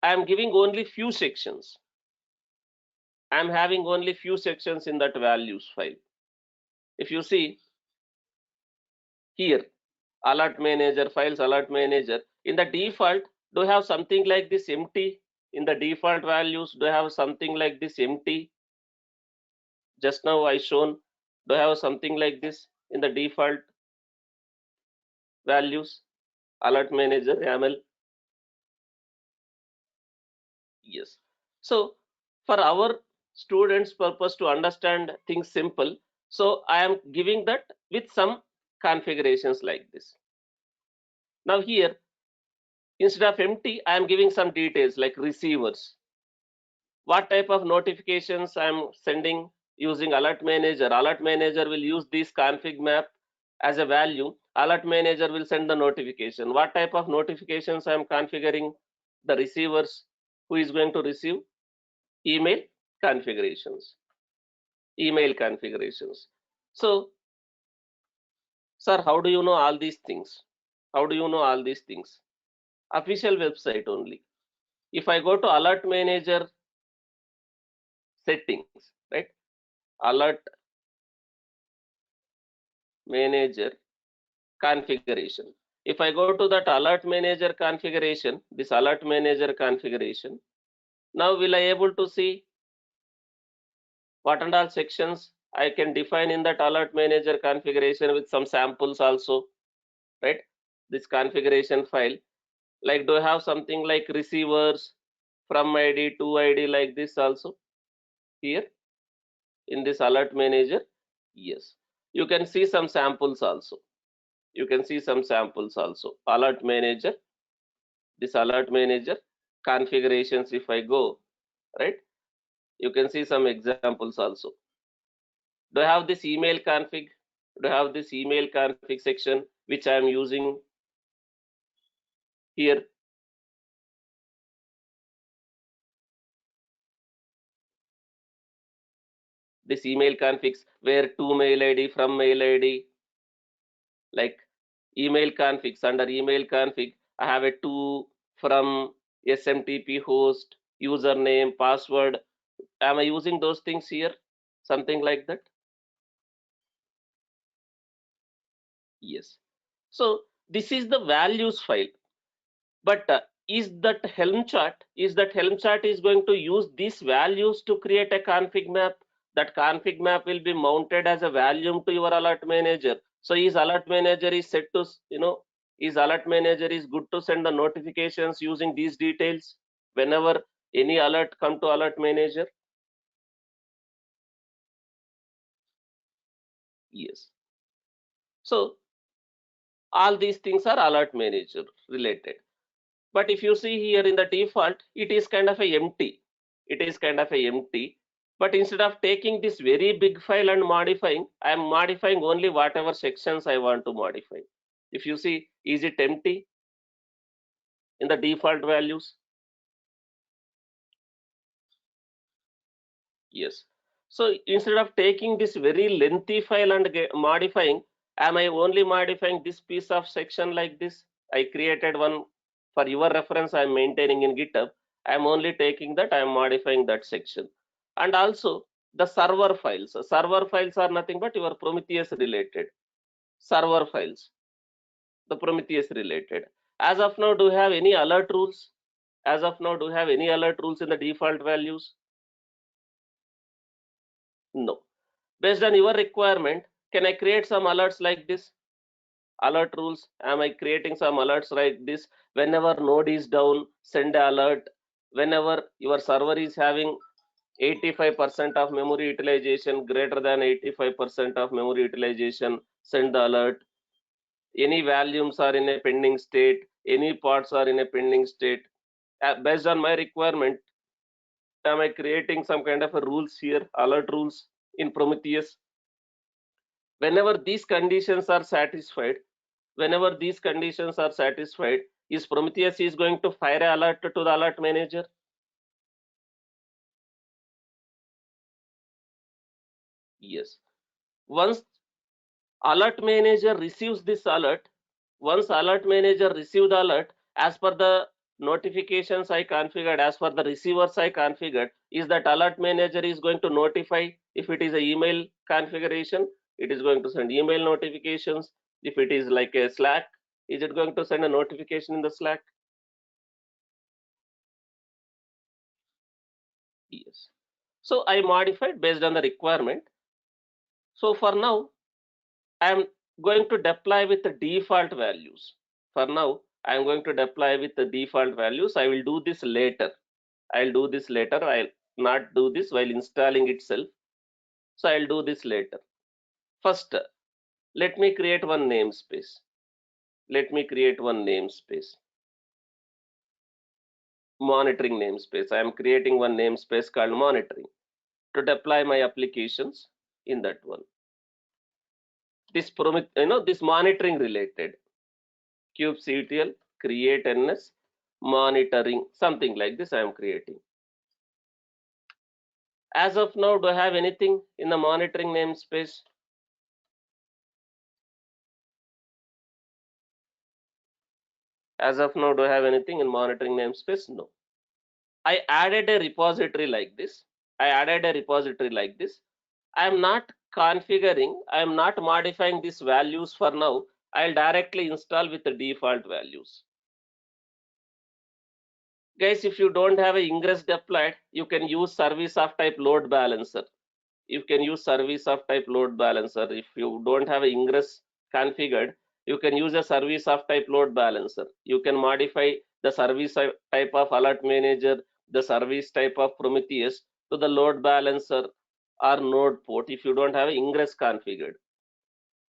I am giving only few sections. I am having only few sections in that values file. If you see here, alert manager, files alert manager, in the default, do you have something like this empty? In the default values, do you have something like this empty? Just now I shown, do you have something like this in the default values, alert manager YAML? Yes. So for our students purpose to understand things simple, so I am giving that with some configurations like this. Now here, instead of empty, I am giving some details like receivers. What type of notifications I'm sending using alert manager. Alert manager will use this config map as a value. Alert manager will send the notification. What type of notifications I'm configuring? The receivers, who is going to receive? Email configurations. So, sir, how do you know all these things? Official website only. If I go to alert manager settings, right? Alert manager configuration. If I go to that alert manager configuration, now will I able to see what and all sections I can define in that alert manager configuration with some samples also, right? This configuration file, like do I have something like receivers, from ID to ID, like this also here in this alert manager? Yes. You can see some samples also. You can see some samples also. Alert manager, this alert manager configurations, if I go, right, you can see some examples also. Do I have this email config? Do I have this email config section which I am using here? This email configs where to mail ID, from mail ID, like email configs. Under email config, I have a to, from, SMTP host, username, password. Am I using those things here? Something like that? Yes. So this is the values file. But is that Helm chart is going to use these values to create a config map? That config map will be mounted as a value to your alert manager. So is alert manager is set to, is alert manager is good to send the notifications using these details whenever any alert come to alert manager? Yes. So all these things are alert manager related. But if you see here in the default, it is kind of a empty. It is kind of a empty. But instead of taking this very big file and modifying, I am modifying only whatever sections I want to modify. If you see, is it empty in the default values? Yes. So instead of taking this very lengthy file and modifying, am I only modifying this piece of section like this? I created one for your reference. I'm maintaining in GitHub. I'm only taking that. I'm modifying that section. And also the server files. Server files are nothing but your Prometheus related server files. The Prometheus related. As of now, do you have any alert rules? As of now, do you have any alert rules in the default values? No. Based on your requirement, can I create some alerts like this? Alert rules, am I creating some alerts like this? Whenever node is down, send an alert. Whenever your server is having 85% of memory utilization, greater than 85% of memory utilization, send the alert. Any volumes are in a pending state, any parts are in a pending state. Based on my requirement, am I creating some kind of a rules here, alert rules in Prometheus? Whenever these conditions are satisfied, is Prometheus is going to fire an alert to the alert manager? Yes. Once alert manager receives this alert, once alert manager receive the alert, as per the notifications I configured, as per the receivers I configured, is that alert manager is going to notify. If it is a email configuration, it is going to send email notifications. If it is like a Slack, is it going to send a notification in the Slack? Yes. So I modified based on the requirement. So for now, I am going to deploy with the default values. For now, I am going to deploy with the default values. I will do this later. I'll do this later. I'll not do this while installing itself. So I'll do this later. First, let me create one namespace. Let me create one namespace. Monitoring namespace. I am creating one namespace called monitoring to deploy my applications in that one. This monitoring related kubectl create ns monitoring, something like this I am creating. As of now, do I have anything in the monitoring namespace? As of now, do I have anything in monitoring namespace? No. I added a repository like this. I am not configuring, I am not modifying these values for now. I'll directly install with the default values. Guys, if you don't have a ingress deployed, you can use service of type load balancer. You can use service of type load balancer. If you don't have an ingress configured, you can use a service of type load balancer. You can modify the service type of alert manager, the service type of Prometheus to the load balancer or node port if you don't have ingress configured.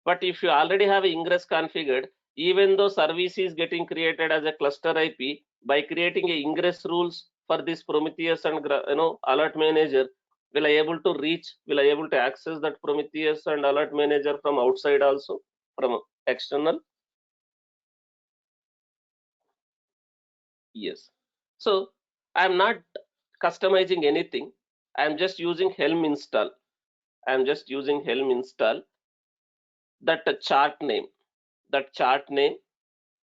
But if you already have ingress configured, even though service is getting created as a cluster IP, by creating a ingress rules for this Prometheus and alert manager, will I able to reach, will I able to access that Prometheus and alert manager from outside also, from external? Yes. So I'm not customizing anything. I'm just using Helm install. I'm just using Helm install, that chart name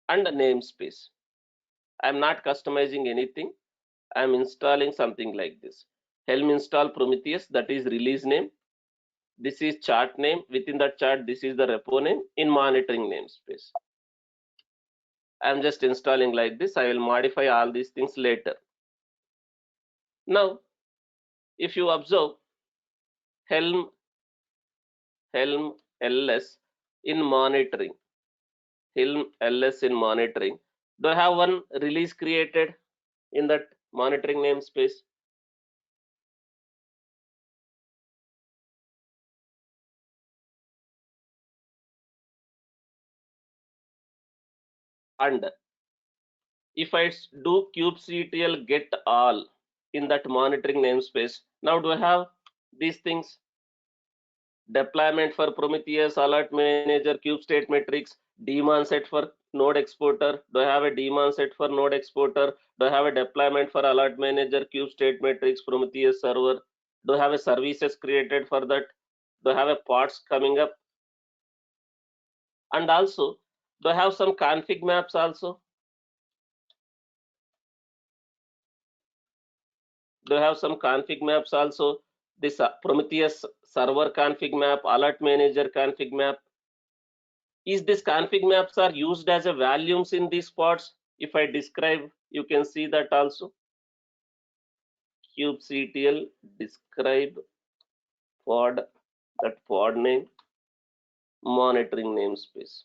and the namespace. I'm not customizing anything. I'm installing something like this. Helm install Prometheus, that is release name. This is chart name. Within that chart, this is the repo name in monitoring namespace. I'm just installing like this. I will modify all these things later. Now, if you observe Helm ls in monitoring, Helm ls in monitoring, do I have one release created in that monitoring namespace? And if I do kubectl get all in that monitoring namespace, now do I have these things? Deployment for Prometheus, alert manager, kube state metrics, daemon set for node exporter. Do I have a daemon set for node exporter? Do I have a deployment for alert manager, kube state metrics, Prometheus server? Do I have a services created for that? Do I have a pods coming up? And also, do I have some config maps also? Do I have some config maps also? This Prometheus server config map, alert manager config map. Is this config maps are used as a values in these pods? If I describe, you can see that also. kubectl describe pod, that pod name, monitoring namespace.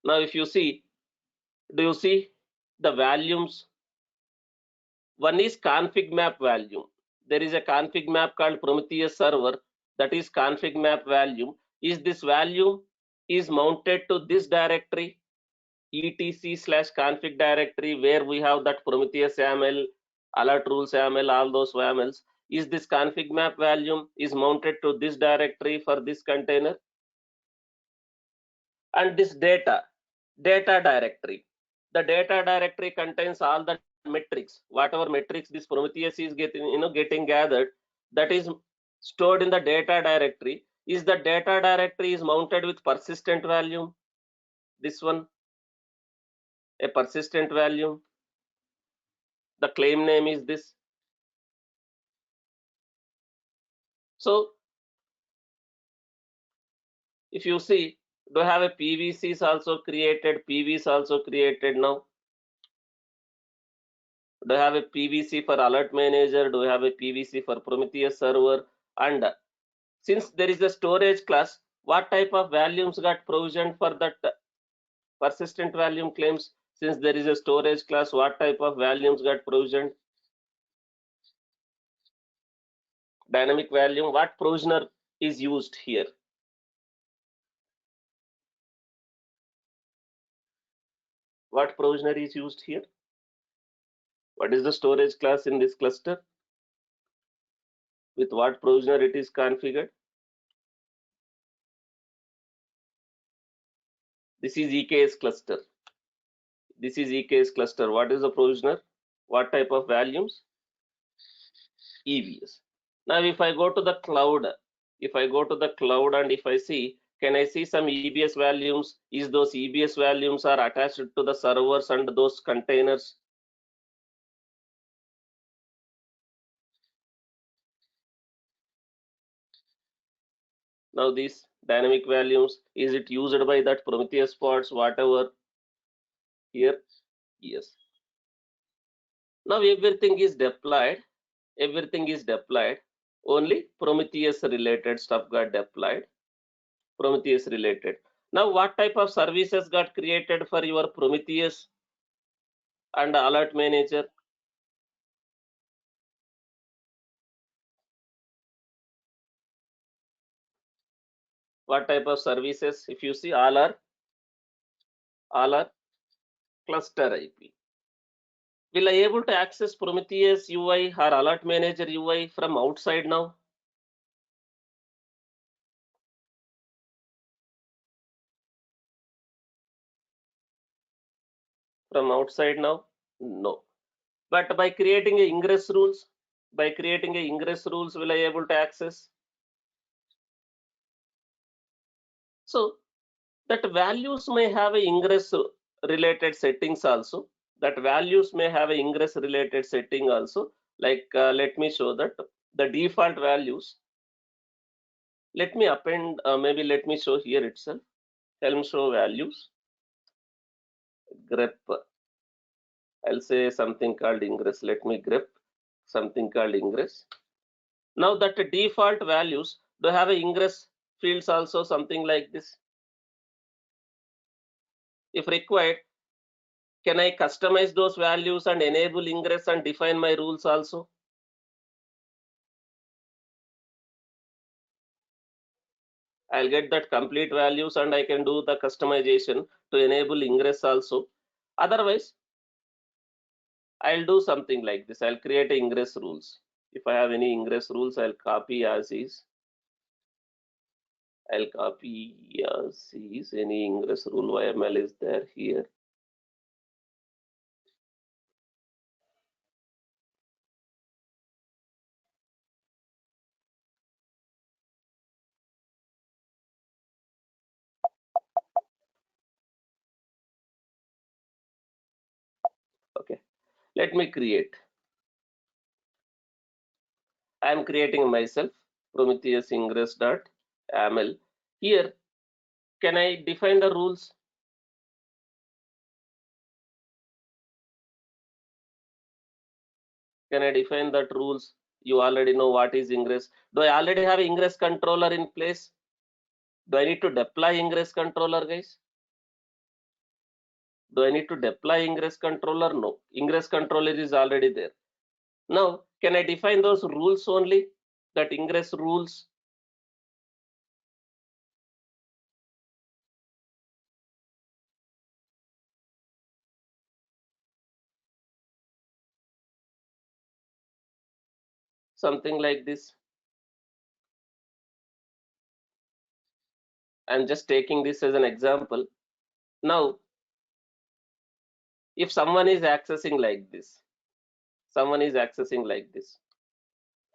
Now if you see, do you see the values? One is config map value. There is a config map called Prometheus server, that is config map value. Is this value is mounted to this directory, etc/config directory, where we have that Prometheus YAML, alert rules YAML, all those YAMLs. Is this config map value is mounted to this directory for this container? And this data directory. The data directory contains all the metrics, whatever metrics this Prometheus is getting gathered, that is stored in the data directory. Is the data directory is mounted with persistent value? This one, a persistent value. The claim name is this. So if you see, do I have a PVCs also created? PVs also created now. Do I have a PVC for alert manager? Do I have a PVC for Prometheus server? And since there is a storage class, what type of values got provisioned for that persistent value claims? Since there is a storage class, what type of values got provisioned? Dynamic value. What provisioner is used here? What provisioner is used here? What is the storage class in this cluster? With what provisioner it is configured? This is EKS cluster. This is EKS cluster. What is the provisioner? What type of values? EVS. Now if I go to the cloud, and if I see, can I see some EBS values? Is those EBS values are attached to the servers and those containers? Now these dynamic values, is it used by that Prometheus pods, whatever here? Yes. Now everything is deployed. Only Prometheus related stuff got deployed. Prometheus related. Now what type of services got created for your Prometheus and alert manager? What type of services? If you see, all are cluster IP. Will I able to access Prometheus UI or Alert Manager UI from outside now? From outside now? No. But by creating a ingress rules, will I able to access? So that values may have a ingress related settings also. That values may have a ingress related setting also. Like let me show that the default values. Let me append, maybe let me show here itself. Helm show values, grep. I'll say something called ingress. Let me grep something called ingress. Now that default values do have a ingress fields also, something like this. If required, can I customize those values and enable ingress and define my rules also? I'll get that complete values and I can do the customization to enable ingress also. Otherwise, I'll do something like this. I'll create a ingress rules. If I have any ingress rules, I'll copy as is. I'll copy as is. Any ingress rule YML is there here. Okay, let me create. I'm creating myself Prometheus ingress.yaml. Here, can I define the rules? Can I define that rules? You already know what is ingress. Do I already have ingress controller in place? Do I need to deploy ingress controller, guys? Do I need to deploy ingress controller? No. Ingress controller is already there. Now, can I define those rules only? That ingress rules? Something like this. I'm just taking this as an example. Now, if someone is accessing like this,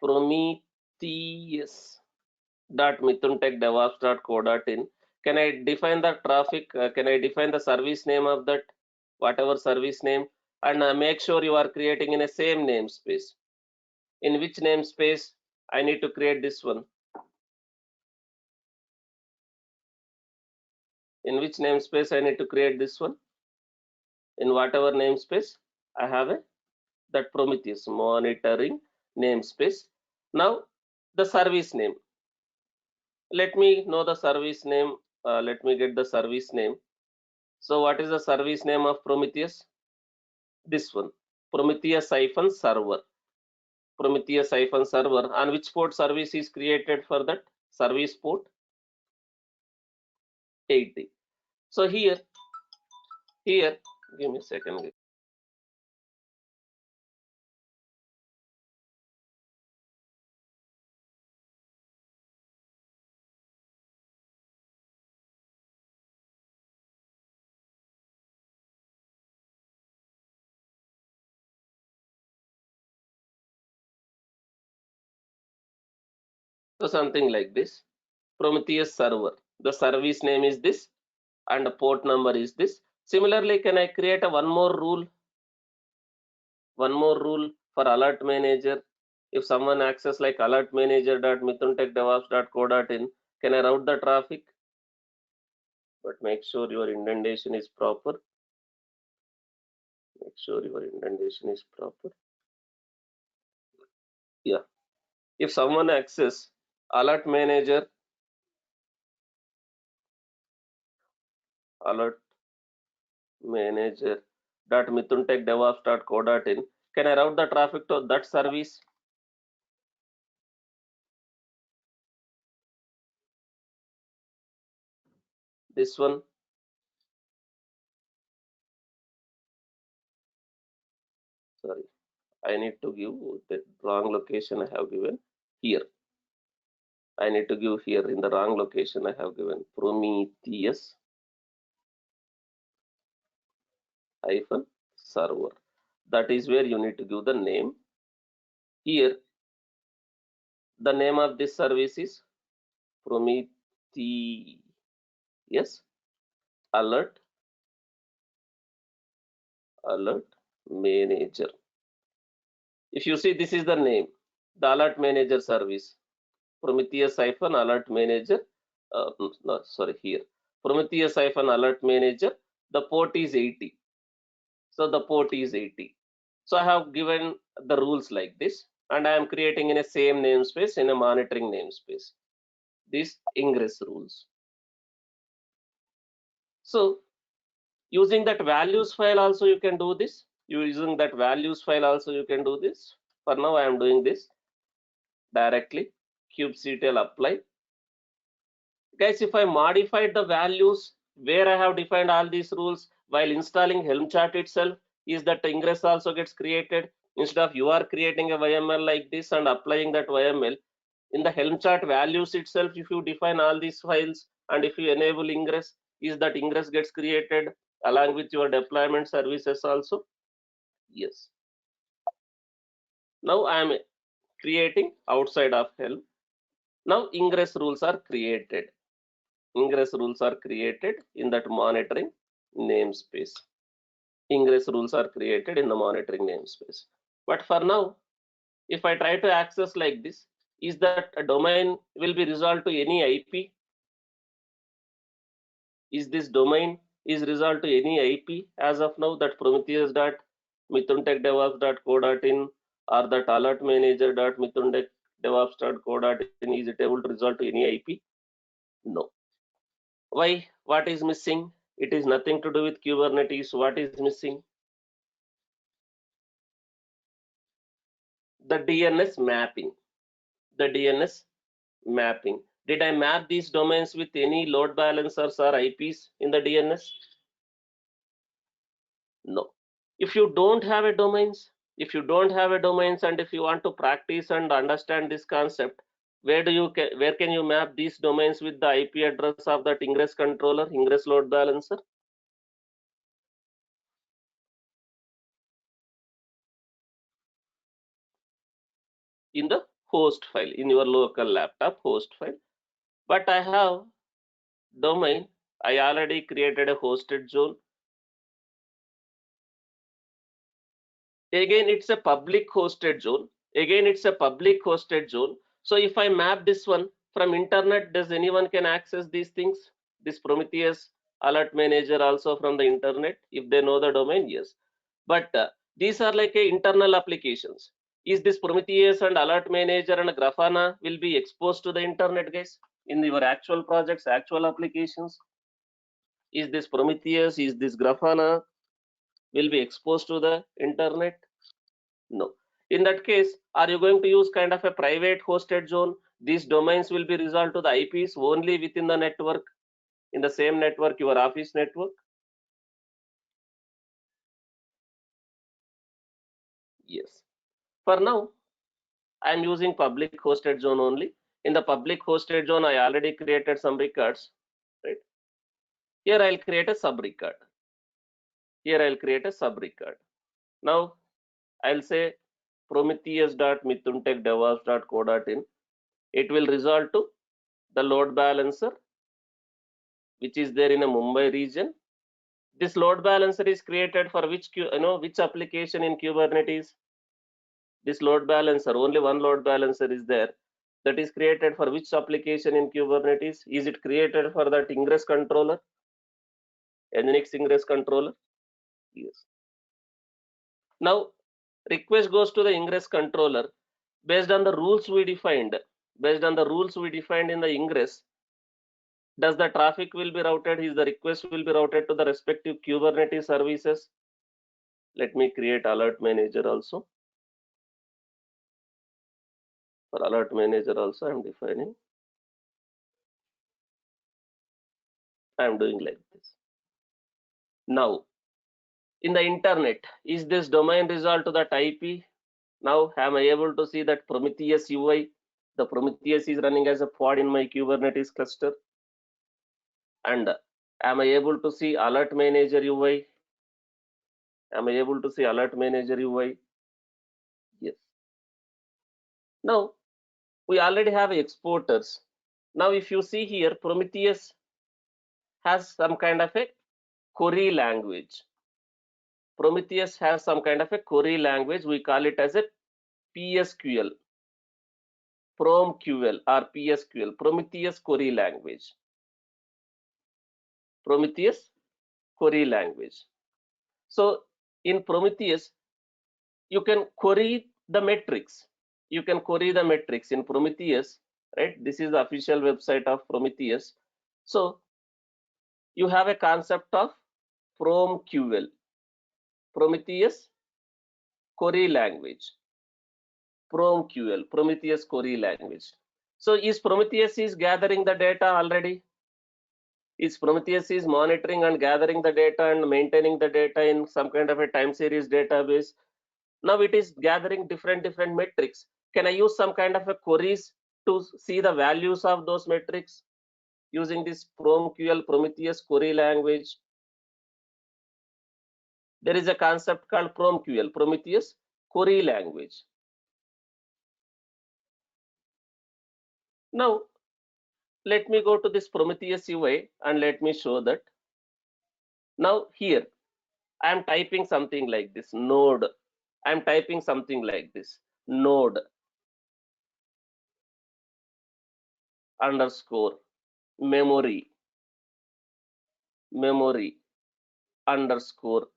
Prometheus.mithuntechdevops.co.in. Can I define the traffic? Can I define the service name of that, whatever service name, and make sure you are creating in a same namespace. In which namespace I need to create this one? In which namespace I need to create this one? In whatever namespace I have that Prometheus monitoring namespace. Now the service name. Let me know the service name. Let me get the service name. So what is the service name of Prometheus? This one, Prometheus-server. Prometheus-server. On which port service is created for that? Service port 80. So here, give me a second. So something like this. Prometheus server. The service name is this and the port number is this. Similarly, can I create a one more rule for alert manager? If someone access like alert manager.mithuntechdevops.co.in, can I route the traffic? But make sure your indentation is proper. Yeah. If someone access alert manager, alert manager.mithuntechdevops.co.in, can I route the traffic to that service? This one, sorry, I need to give the wrong location I have given here. I need to give here in the wrong location I have given Prometheus hyphen server. That is where you need to give the name. Here, the name of this service is Prometheus alert alert manager. If you see, this is the name, the alert manager service, Prometheus hyphen alert manager. No, sorry, here Prometheus hyphen alert manager. The port is 80. So the port is 80. So I have given the rules like this, and I am creating in a same namespace, in a monitoring namespace, these ingress rules. So using that values file also you can do this. Using that values file also you can do this. For now I am doing this directly. kubectl apply. Guys, if I modified the values where I have defined all these rules while installing Helm chart itself, is that ingress also gets created. Instead of you are creating a YML like this and applying that YML in the Helm chart values itself, if you define all these files and if you enable ingress, is that ingress gets created along with your deployment services also? Yes. Now I am creating outside of Helm. Now ingress rules are created. Ingress rules are created in that monitoring namespace. Ingress rules are created in the monitoring namespace. But for now, if I try to access like this, is that a domain will be resolved to any IP? Is this domain is resolved to any IP as of now, that prometheus.mithuntechdevops.co.in or that alertmanager.mithuntechdevops.co.in, is it able to resolve to any IP? No. Why? What is missing? It is nothing to do with Kubernetes. What is missing? The DNS mapping. The DNS mapping. Did I map these domains with any load balancers or IPs in the DNS? No. If you don't have a domains, and if you want to practice and understand this concept, where can you map these domains with the IP address of that ingress controller, ingress load balancer? In the host file, in your local laptop host file. But I have domain. I already created a hosted zone. Again, it's a public hosted zone. So if I map this one from internet, does anyone can access these things? This Prometheus alert manager also from the internet, if they know the domain, yes. But these are like a internal applications. Is this Prometheus and alert manager and Grafana will be exposed to the internet, guys, in your actual projects, actual applications? Is this Prometheus, is this Grafana will be exposed to the internet? No. In that case, are you going to use kind of a private hosted zone? These domains will be resolved to the IPs only within the network, in the same network, your office network? Yes. For now, I am using public hosted zone only. In the public hosted zone, I already created some records, right? Here I'll create a sub record. Now I'll say prometheus.mithuntechdevops.co.in. It will resolve to the load balancer, which is there in a Mumbai region. This load balancer is created for which application in Kubernetes? This load balancer, only one load balancer is there. That is created for which application in Kubernetes? Is it created for that ingress controller? Nginx ingress controller? Yes. Now request goes to the ingress controller based on the rules we defined. In the ingress, does the traffic will be routed? Is the request will be routed to the respective Kubernetes services? Let me create alert manager also. For alert manager also, I'm defining I am doing like this. Now, in the internet, is this domain resolved to that IP? Now, am I able to see that Prometheus UI? The Prometheus is running as a pod in my Kubernetes cluster. And am I able to see Alert Manager UI? Am I able to see Alert Manager UI? Yes. Now, we already have exporters. Now, if you see here, Prometheus has some kind of a query language. Prometheus has some kind of a query language. We call it as a PSQL, PromQL or PSQL, Prometheus query language. Prometheus query language. So in Prometheus, you can query the metrics. You can query the metrics in Prometheus, right? This is the official website of Prometheus. So you have a concept of PromQL, Prometheus query language, PromQL, Prometheus query language. So is Prometheus is gathering the data already? Is Prometheus is monitoring and gathering the data and maintaining the data in some kind of a time series database? Now it is gathering different metrics. Can I use some kind of a queries to see the values of those metrics using this PromQL, Prometheus query language? There is a concept called PromQL, Prometheus query language. Now let me go to this Prometheus UI and let me show that. Now here I am typing something like this node. I am typing something like this node underscore memory underscore.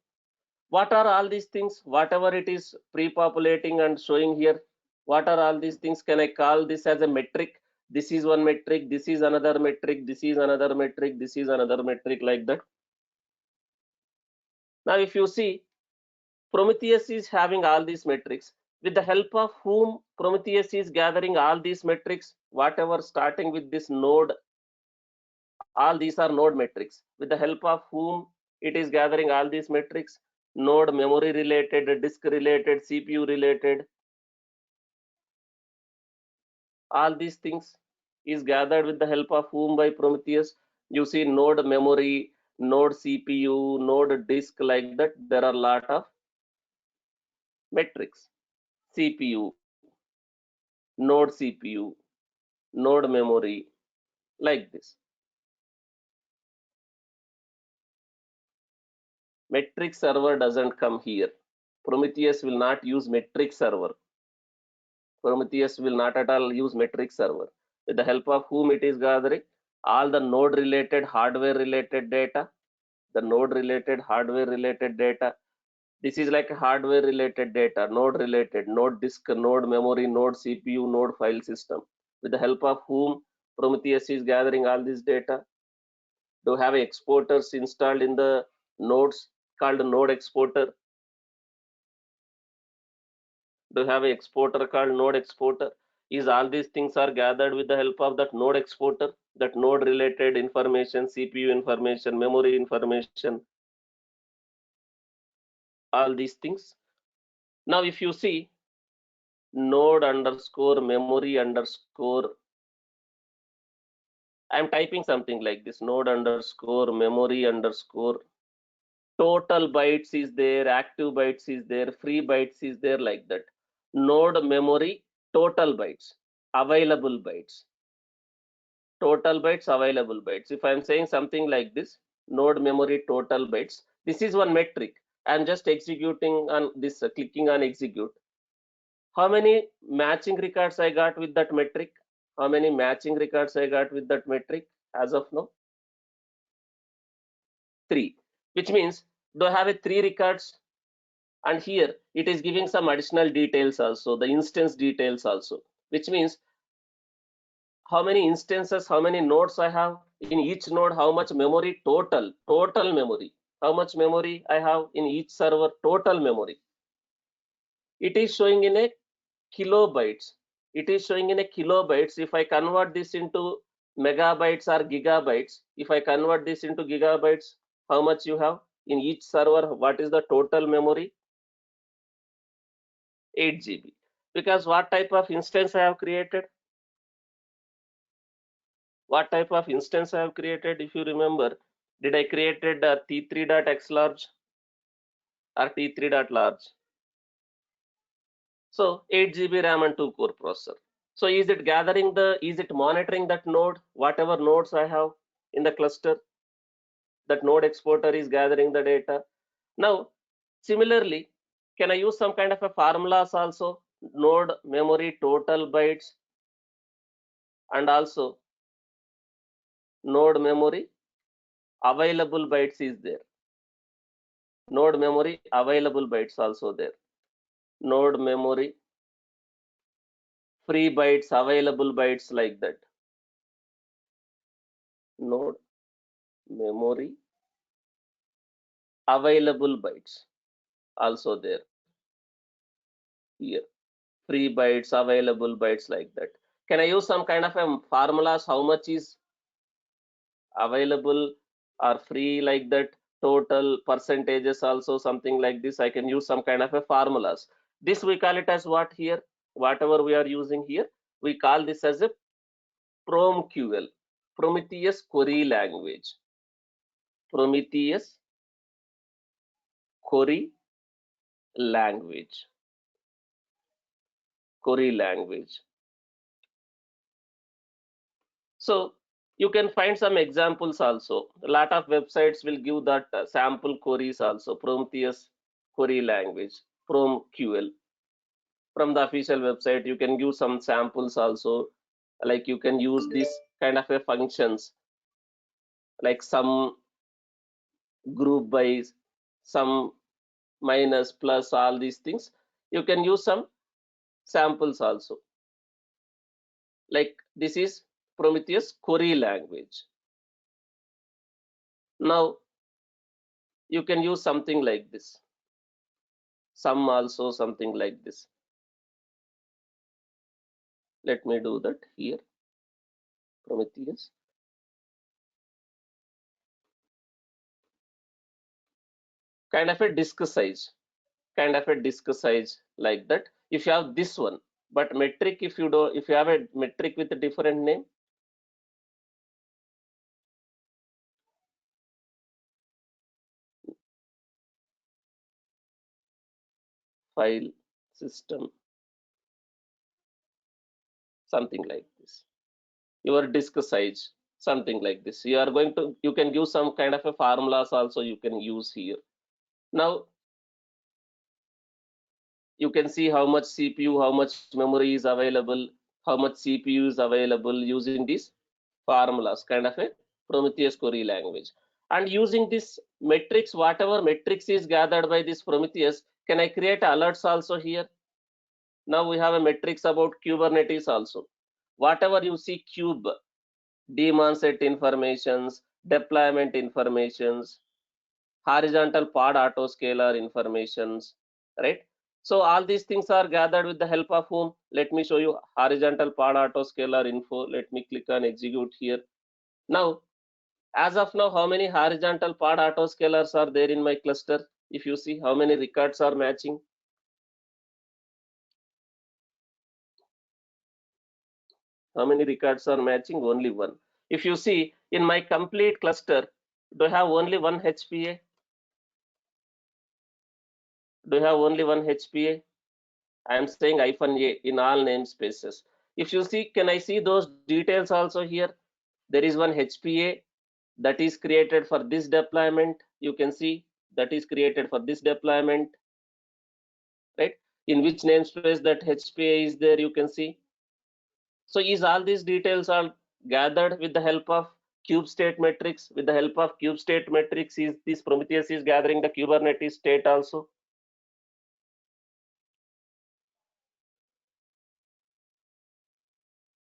What are all these things? Whatever it is pre-populating and showing here, what are all these things? Can I call this as a metric? This is one metric, this is another metric, this is another metric, this is another metric, like that. Now if you see, Prometheus is having all these metrics. With the help of whom Prometheus is gathering all these metrics, whatever starting with this node, all these are node metrics. With the help of whom it is gathering all these metrics, node memory related, disk related, CPU related, all these things is gathered with the help of whom by Prometheus. You see node memory, node CPU, node disk, like that. There are a lot of metrics. CPU, node CPU, node memory, like this. Metric server doesn't come here. Prometheus will not use metric server. Prometheus will not at all use metric server. With the help of whom it is gathering all the node related, hardware related data, the node related, hardware related data. This is like hardware related data, node related, node disk, node memory, node CPU, node file system. With the help of whom Prometheus is gathering all this data. To have exporters installed in the nodes called node exporter. To have an exporter called node exporter. Is all these things are gathered with the help of that node exporter, that node related information, CPU information, memory information, all these things. Now if you see node underscore memory underscore, I'm typing something like this node underscore memory underscore, total bytes is there, active bytes is there, free bytes is there, like that. Node memory total bytes, available bytes, total bytes, available bytes. If I'm saying something like this, node memory total bytes, this is one metric. I'm just executing on this, clicking on execute. How many matching records I got with that metric? How many matching records I got with that metric as of now? 3, which means do I have a 3 records? And here it is giving some additional details also, the instance details also, which means how many instances, how many nodes I have in each node, how much memory total memory, how much memory I have in each server, total memory. It is showing in a kilobytes. It is showing in a kilobytes. If I convert this into megabytes or gigabytes. If I convert this into gigabytes, how much you have in each server? What is the total memory? 8 GB. Because what type of instance I have created? What type of instance I have created? If you remember, did I created T3.x large or T3.large? So 8 GB RAM and 2 core processor. So is it monitoring that node, whatever nodes I have in the cluster, that node exporter is gathering the data. Now, similarly, can I use some kind of a formulas also? Node memory total bytes and also node memory available bytes is there. Node memory available bytes also there. Node memory free bytes available bytes like that. Node memory available bytes also there here. Free bytes available bytes like that. Can I use some kind of a formulas how much is available or free like that, total percentages also, something like this? I can use some kind of a formulas. This we call it as what here, whatever we are using here, we call this as a PromQL, Prometheus query language. Prometheus query language. Query language. So you can find some examples also. A lot of websites will give that sample queries also. Prometheus query language, PromQL. From the official website, you can give some samples also. Like you can use this kind of a functions, like some group by, some minus, plus, all these things. You can use some samples also. Like this is Prometheus query language. Now you can use something like this. Some also something like this. Let me do that here. Prometheus. Kind of a disk size. Kind of a disk size like that. If you have this one, but metric, if you have a metric with a different name, file system, something like this. Your disk size, something like this. You can give some kind of a formulas also you can use here. Now you can see how much CPU, how much memory is available, how much CPU is available using these formulas, kind of a Prometheus query language. And using this metrics, whatever metrics is gathered by this Prometheus, can I create alerts also here? Now we have a metrics about Kubernetes also. Whatever you see cube, daemon set informations, deployment informations, horizontal pod autoscaler informations, right? So all these things are gathered with the help of whom? Let me show you horizontal pod autoscaler info. Let me click on execute here. Now, as of now, how many horizontal pod autoscalers are there in my cluster? If you see how many records are matching, how many records are matching? Only one. If you see in my complete cluster, do I have only one HPA? Do you have only one HPA? I am saying -A in all namespaces. If you see, can I see those details also here? There is one HPA that is created for this deployment. You can see that is created for this deployment, right? In which namespace that HPA is there, you can see. So is all these details are gathered with the help of cube state metrics? With the help of cube state metrics, is this Prometheus is gathering the Kubernetes state also?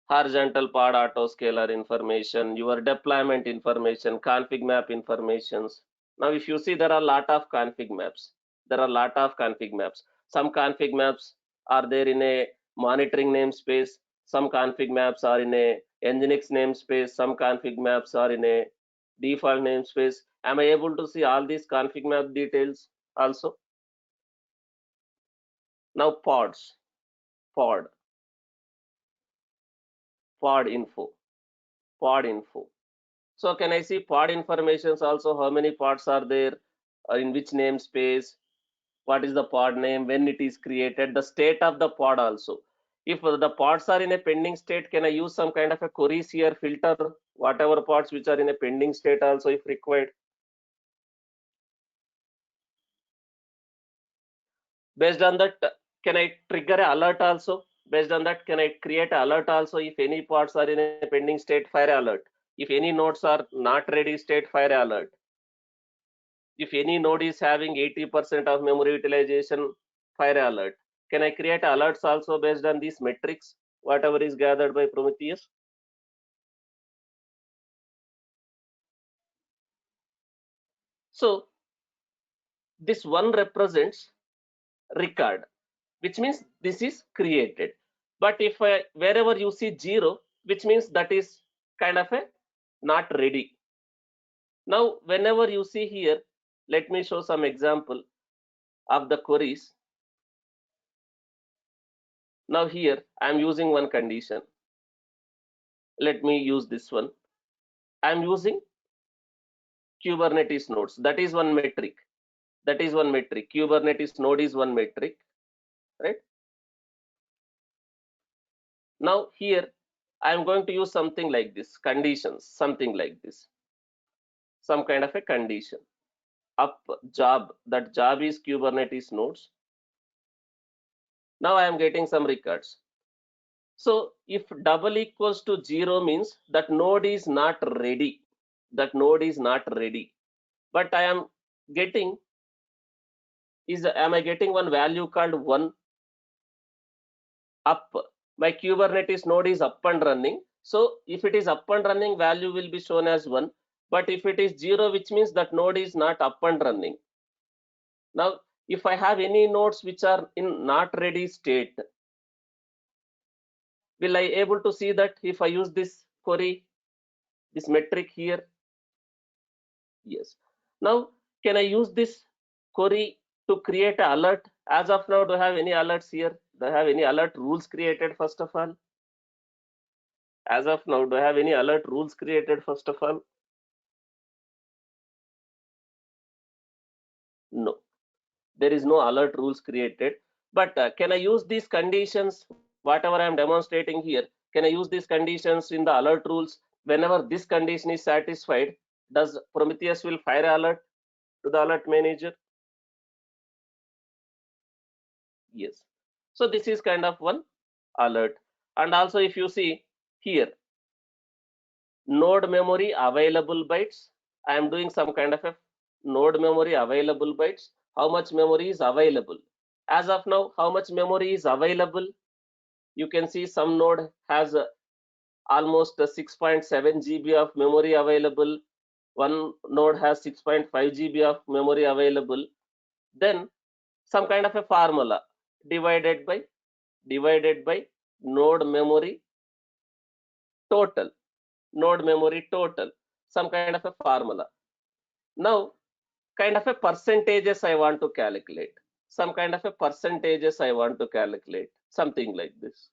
Horizontal pod autoscaler information, your deployment information, config map informations. Now, if you see, there are a lot of config maps. There are a lot of config maps. Some config maps are there in a monitoring namespace. Some config maps are in a Nginx namespace, some config maps are in a default namespace. Am I able to see all these config map details also? Now pods, pod, pod info, pod info. So can I see pod informations also? How many pods are there? In which namespace? What is the pod name? When it is created? The state of the pod also. If the pods are in a pending state, can I use some kind of a queries here, filter whatever pods which are in a pending state also if required? Based on that, can I trigger an alert also? Based on that, can I create an alert also? If any pods are in a pending state, fire alert. If any nodes are not ready state, fire alert. If any node is having 80% of memory utilization, fire alert. Can I create alerts also based on these metrics, whatever is gathered by Prometheus? So this one represents record, which means this is created. But if wherever you see 0, which means that is kind of a not ready. Now whenever you see here, let me show some example of the queries. Now here I am using one condition. Let me use this one. I am using Kubernetes nodes. That is one metric. That is one metric. Kubernetes node is one metric, right? Now here I am going to use something like this, conditions, something like this, some kind of a condition. Up job, that job is Kubernetes nodes. Now I am getting some records. So if double equals to 0 means that node is not ready. That node is not ready. But I am getting am I getting one value called 1 up? My Kubernetes node is up and running. So if it is up and running, value will be shown as 1. But if it is 0, which means that node is not up and running. Now, if I have any nodes which are in not ready state, will I able to see that if I use this query, this metric here? Yes. Now, can I use this query to create an alert? As of now, do I have any alerts here? Do I have any alert rules created first of all? As of now, do I have any alert rules created first of all? No, there is no alert rules created. But can I use these conditions, whatever I am demonstrating here, can I use these conditions in the alert rules? Whenever this condition is satisfied, does Prometheus will fire alert to the alert manager? Yes. So this is kind of one alert. And also if you see here, node memory available bytes, I am doing some kind of a node memory available bytes. How much memory is available? As of now, how much memory is available? You can see some node has almost 6.7 GB of memory available. One node has 6.5 GB of memory available. Then some kind of a formula divided by node memory total, node memory total, some kind of a formula. Now kind of a percentages I want to calculate, some kind of a percentages I want to calculate, something like this.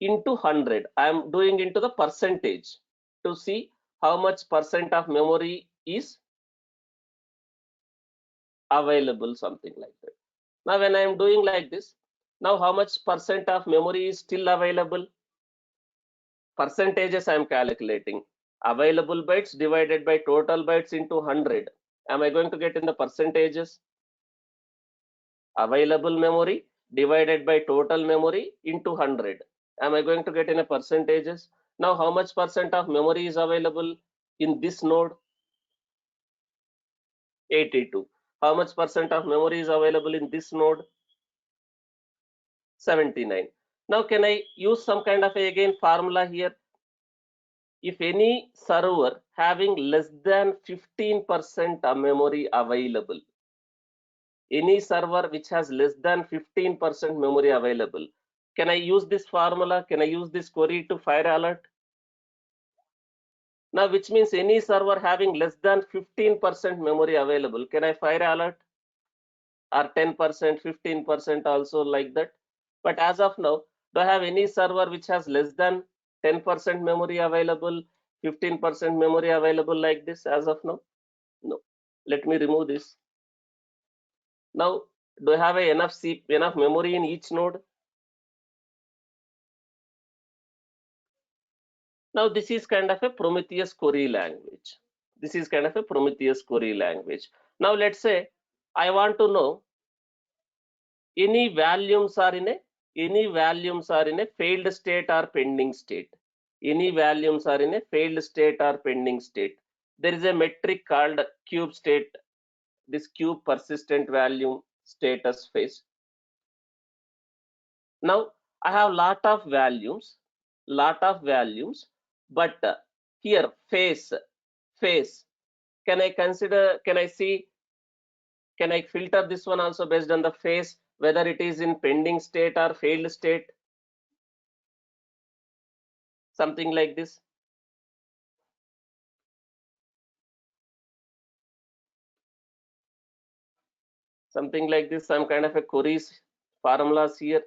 Into 100, I am doing into the percentage to see how much percent of memory is available, something like that. Now when I am doing like this, now how much percent of memory is still available? Percentages I am calculating. Available bytes divided by total bytes into 100. Am I going to get in the percentages? Available memory divided by total memory into 100. Am I going to get in a percentages? Now how much percent of memory is available in this node? 82. How much percent of memory is available in this node? 79. Now can I use some kind of a, again formula here? If any server having less than 15% of memory available, any server which has less than 15% memory available, Can I use this formula? Can I use this query to fire alert? Now, which means any server having less than 15% memory available, can I fire alert? Or 10%, 15% also like that? But as of now, do I have any server which has less than 10% memory available, 15% memory available like this as of now? No. Let me remove this. Now, do I have enough memory in each node? Now, this is kind of a Prometheus query language. This is kind of a Prometheus query language. Now, let's say I want to know any volumes are in a failed state or pending state. Any volumes are in a failed state or pending state. There is a metric called cube state. This cube persistent volume status phase. Now I have lot of values, but here phase. Can I consider? Can I see? Can I filter this one also based on the phase, whether it is in pending state or failed state? Something like this. Something like this. Some kind of a queries formulas here.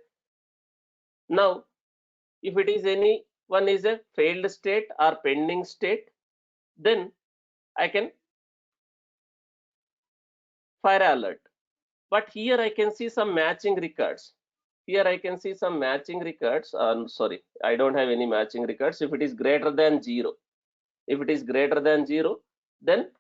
Now, if it is any one is a failed state or pending state, then I can fire alert. But here I can see some matching records. Here I can see some matching records. Sorry, I don't have any matching records. If it is greater than 0, then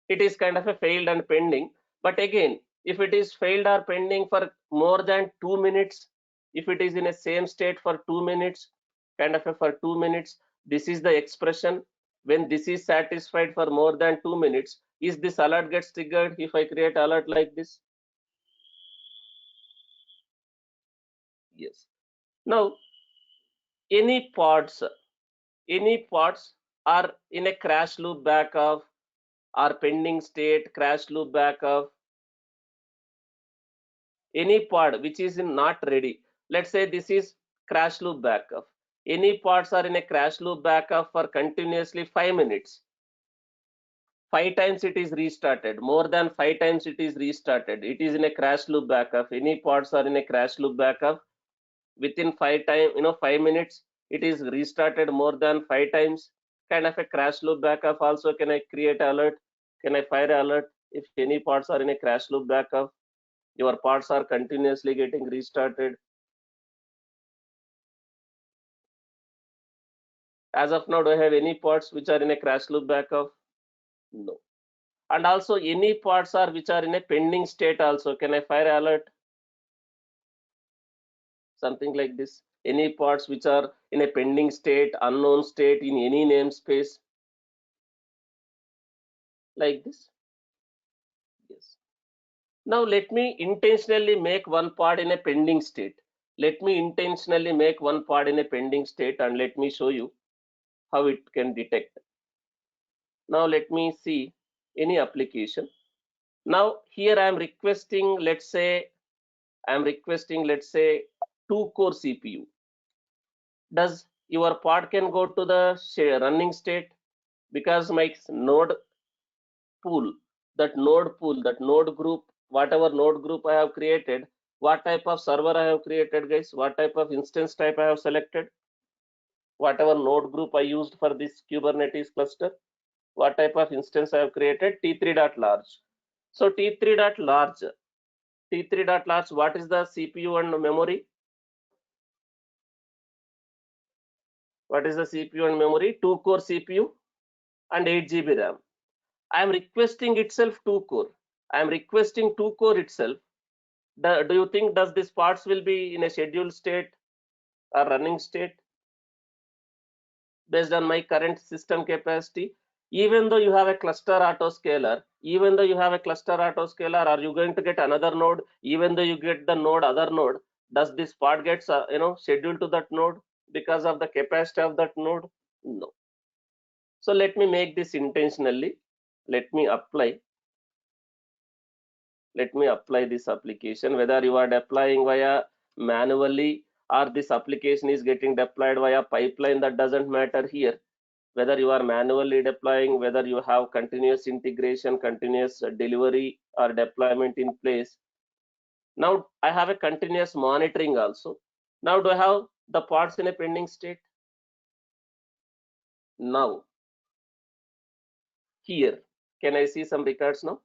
it is kind of a failed and pending. But again, if it is failed or pending for more than 2 minutes, if it is in a same state for 2 minutes, for 2 minutes, this is the expression. When this is satisfied for more than 2 minutes, is this alert gets triggered if I create alert like this? Yes. Now, any pods are in a crash loop backup or pending state crash loop backup. Any pod which is not ready, let's say this is crash loop backup. Any pods are in a crash loop backup for continuously 5 minutes. 5 times it is restarted, more than 5 times it is restarted. It is in a crash loop backup. Any pods are in a crash loop backup. Within 5 minutes, it is restarted more than 5 times. Kind of a crash loop backup also. Can I create alert? Can I fire alert if any pods are in a crash loop backup? Your pods are continuously getting restarted. As of now, do I have any pods which are in a crash loop backup? No. And also any pods are which are in a pending state also. Can I fire alert? Something like this. Any pods which are in a pending state, unknown state in any namespace, like this. Yes. Now let me intentionally make one pod in a pending state. Let me intentionally make one pod in a pending state and let me show you how it can detect. Now let me see any application. Now here I am requesting, let's say 2-core CPU. Does your pod can go to the running state? Because my node pool, that node group, whatever node group I have created, what type of server I have created, guys, what type of instance type I have selected, whatever node group I used for this Kubernetes cluster, what type of instance I have created, T3.large. So T3.large, what is the CPU and memory? What is the CPU and memory? 2-core CPU and 8 GB RAM. I am requesting itself 2-core. I am requesting 2-core itself. Do you think does this parts will be in a scheduled state or running state based on my current system capacity? Even though you have a cluster autoscaler, are you going to get another node? Even though you get the other node, does this part gets scheduled to that node because of the capacity of that node? No. So let me make this intentionally. Let me apply this application, whether you are deploying via manually or this application is getting deployed via pipeline, that doesn't matter here. Whether you are manually deploying, whether you have continuous integration, continuous delivery or deployment in place. Now I have a continuous monitoring also. Now do I have the pods in a pending state? Now here, can I see some records now?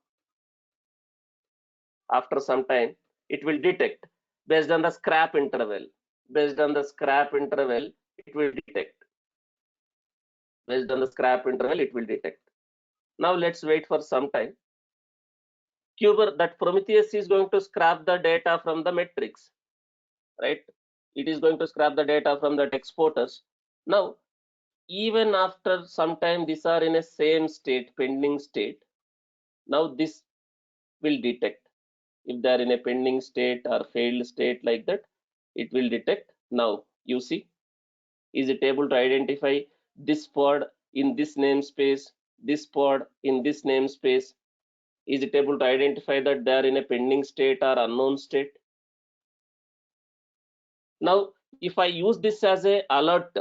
After some time, it will detect based on the scrap interval. Based on the scrap interval, it will detect. Based on the scrap interval, it will detect. Now let's wait for some time. That Prometheus is going to scrap the data from the metrics, right? It is going to scrap the data from the exporters. Now, even after some time, these are in a same state, pending state. Now this will detect. If they are in a pending state or failed state like that, it will detect. Now you see, is it able to identify this pod in this namespace, this pod in this namespace? Is it able to identify that they are in a pending state or unknown state? Now, if I use this as a alert,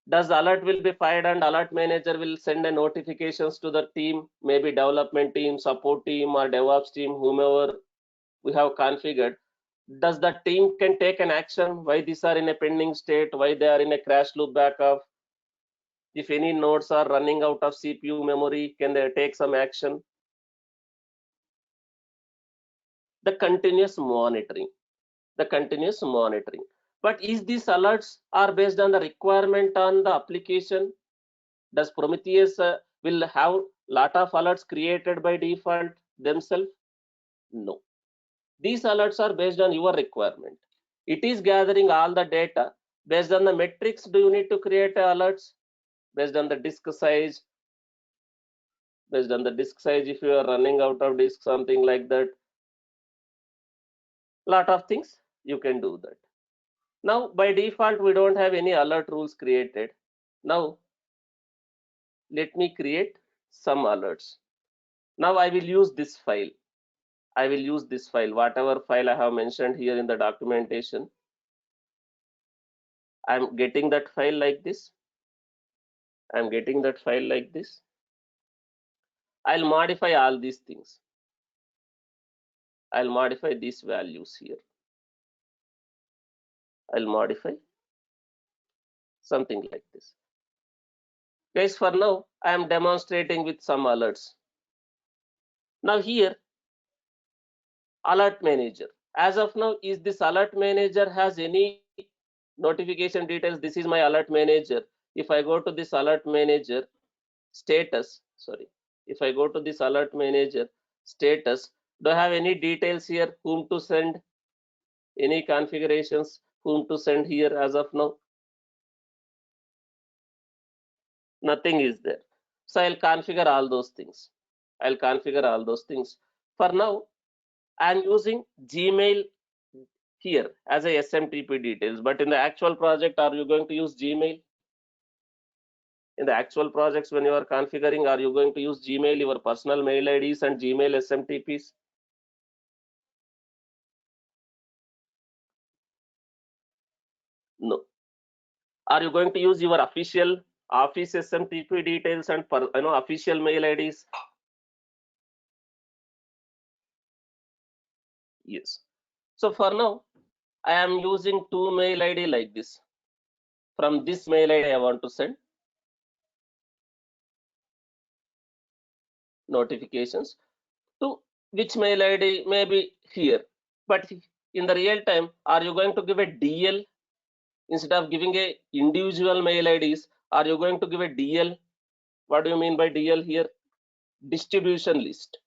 does alert will be fired and alert manager will send a notifications to the team, maybe development team, support team, or DevOps team, whomever we have configured. Does the team can take an action? Why these are in a pending state? Why they are in a crash loop backup? If any nodes are running out of CPU memory, can they take some action? The continuous monitoring. The continuous monitoring. But is these alerts are based on the requirement on the application? Does Prometheus will have lot of alerts created by default themselves? No. These alerts are based on your requirement. It is gathering all the data based on the metrics. Do you need to create alerts based on the disk size? Based on the disk size, if you are running out of disk, something like that, lot of things you can do that. Now by default, we don't have any alert rules created. Now let me create some alerts. Now I will use this file. I will use this file, whatever file I have mentioned here in the documentation. I'm getting that file like this. I'm getting that file like this. I'll modify all these things. I'll modify these values here. I'll modify something like this. Guys, for now, I am demonstrating with some alerts. Now here, alert manager. As of now, is this alert manager has any notification details? This is my alert manager. If I go to this alert manager status, sorry, if I go to this alert manager status, do I have any details here? Whom to send? Any configurations? Whom to send here as of now? Nothing is there. So I'll configure all those things. I'll configure all those things. For now, I'm using Gmail here as a SMTP details, but in the actual project, are you going to use Gmail? In the actual projects, when you are configuring, are you going to use Gmail, your personal mail IDs and Gmail SMTPs? No. Are you going to use your official office SMTP details and official mail IDs? Yes. So for now, I am using two mail ID like this. From this mail ID, I want to send notifications to which mail ID may be here. But in the real time, are you going to give a DL instead of giving a individual mail IDs? Are you going to give a DL? What do you mean by DL here? Distribution list.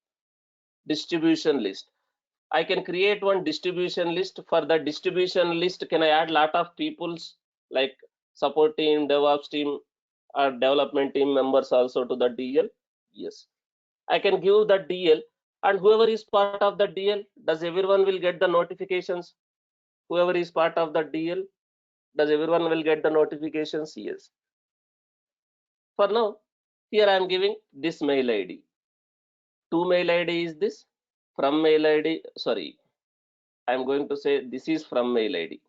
Distribution list. I can create one distribution list. For the distribution list, can I add lot of people's like support team, DevOps team, or development team members also to the DL? Yes. I can give the DL, and whoever is part of the DL, does everyone will get the notifications? Whoever is part of the DL, does everyone will get the notifications? Yes. For now, here I am giving this mail ID. To mail ID is this, from mail ID, sorry, I'm going to say this is from mail ID.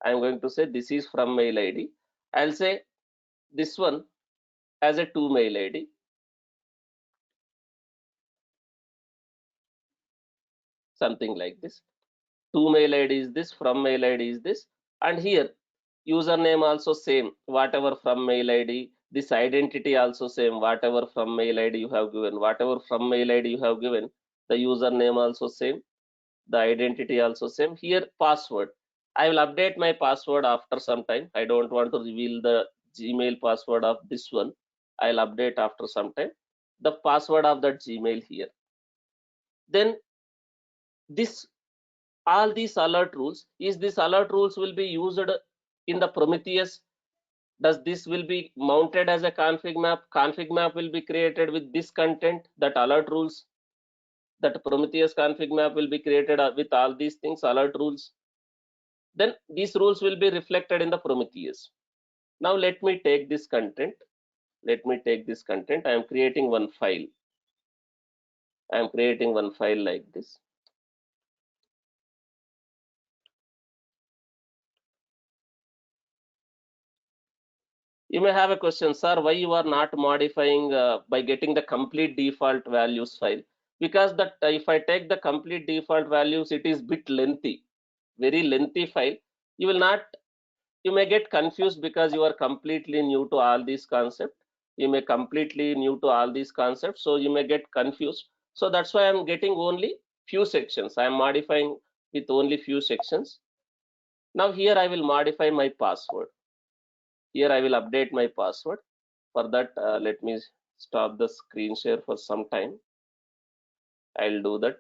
I'm going to say this is from mail ID. I'll say this one as a to mail ID, something like this. To mail ID is this, from mail ID is this, and here username also same, whatever from mail ID. This identity also same, whatever from mail ID you have given, whatever from mail ID you have given. The username also same, the identity also same. Here password, I will update my password after some time. I don't want to reveal the Gmail password of this one. I'll update after some time the password of that Gmail here. Then this, all these alert rules, is this alert rules will be used in the Prometheus. Does this will be mounted as a config map? Config map will be created with this content, that alert rules, that Prometheus config map will be created with all these things, alert rules. Then these rules will be reflected in the Prometheus. Now let me take this content. Let me take this content. I am creating one file. I am creating one file like this. You may have a question, sir, why you are not modifying by getting the complete default values file? Because that if I take the complete default values, it is bit lengthy, very lengthy file. You will not, you may get confused because you are completely new to all these concepts. You may completely new to all these concepts, so you may get confused. So that's why I'm getting only few sections. I am modifying with only few sections. Now here I will modify my password. Here I will update my password. For that, let me stop the screen share for some time. I'll do that.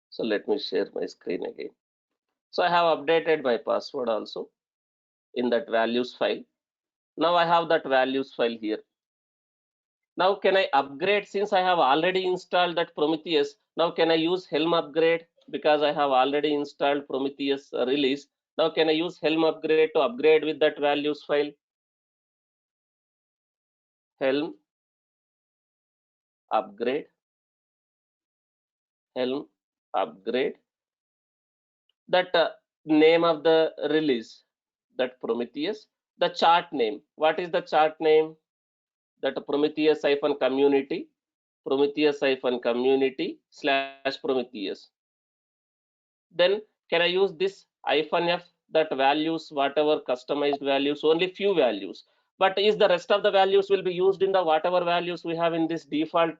So let me share my screen again. So I have updated my password also in that values file. Now I have that values file here. Now can I upgrade, since I have already installed that Prometheus? Now can I use Helm upgrade because I have already installed Prometheus release? Now can I use Helm upgrade to upgrade with that values file? Helm upgrade, Helm upgrade. That name of the release, that Prometheus. The chart name, what is the chart name? That Prometheus-community, Prometheus-community/Prometheus. Then can I use this -f, that values, whatever customized values, only few values, but is the rest of the values will be used in the whatever values we have in this default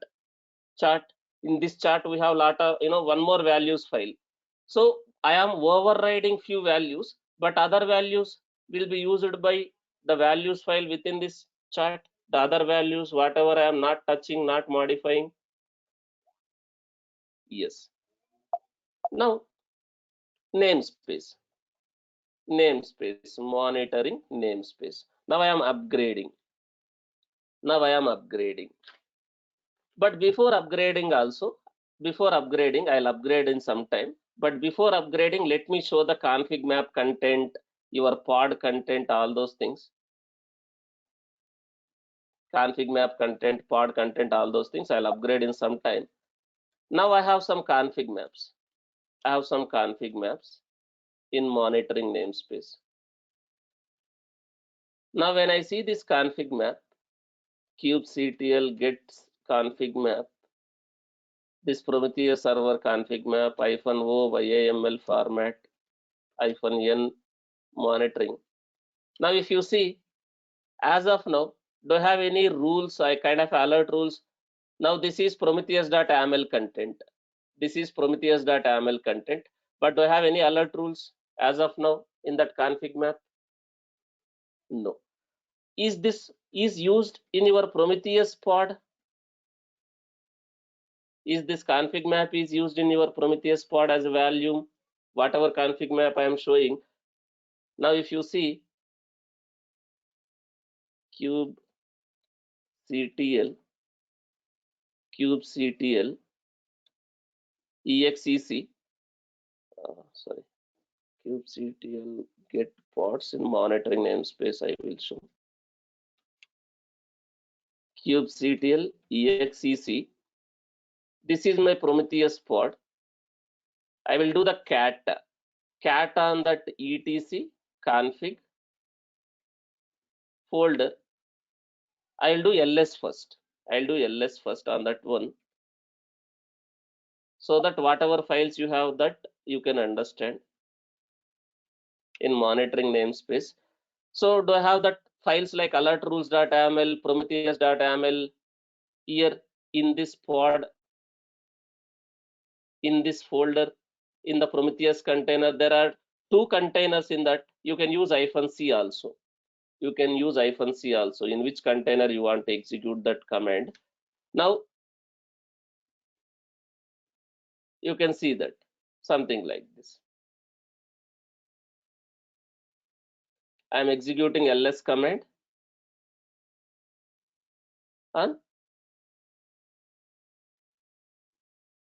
chart? In this chart we have lot of, one more values file. So I am overriding few values, but other values will be used by the values file within this chart. The other values, whatever I am not touching, not modifying. Yes. Now namespace, monitoring namespace. Now I am upgrading. Now I am upgrading. But before upgrading also, before upgrading, I'll upgrade in some time. But before upgrading, let me show the config map content, your pod content, all those things. Config map content, pod content, all those things. I'll upgrade in some time. Now I have some config maps. I have some config maps in monitoring namespace. Now when I see this config map, kubectl gets config map, this Prometheus server config map -o YAML format -n monitoring. Now if you see, as of now, do I have any rules? I kind of alert rules. Now this is Prometheus.aml content. This is Prometheus.aml content. But do I have any alert rules as of now in that config map? No. Is this is used in your Prometheus pod? Is this config map is used in your Prometheus pod as a value? Whatever config map I am showing. Now if you see kubectl kubectl exec sorry, kubectl get pods in monitoring namespace. I will show kubectl exec. This is my Prometheus pod. I will do the cat on that etc config folder. I'll do ls first. I'll do ls first on that one, so that whatever files you have, that you can understand in monitoring namespace. So do I have that files like alert rules.aml, prometheus.aml here in this pod, in this folder, in the Prometheus container? There are two containers in that. You can use -c also. You can use -c also, in which container you want to execute that command. Now you can see that something like this. I'm executing ls command on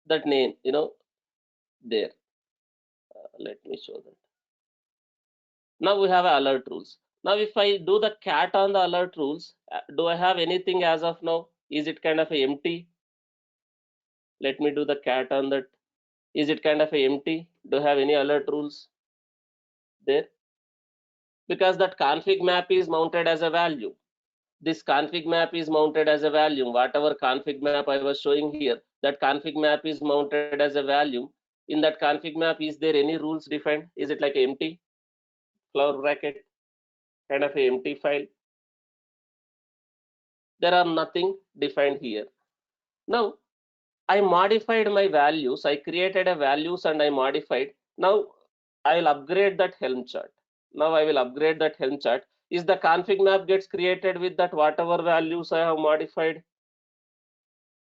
that name, there. Let me show that. Now we have alert rules. Now if I do the cat on the alert rules, do I have anything as of now? Is it kind of a empty? Let me do the cat on that. Is it kind of a empty? Do I have any alert rules there? Because that config map is mounted as a value. This config map is mounted as a value. Whatever config map I was showing here, that config map is mounted as a value. In that config map, is there any rules defined? Is it like empty flower bracket, kind of a empty file? There are nothing defined here. Now I modified my values. I created a values and I modified. Now I'll upgrade that Helm chart. Now I will upgrade that Helm chart. Is the config map gets created with that whatever values I have modified?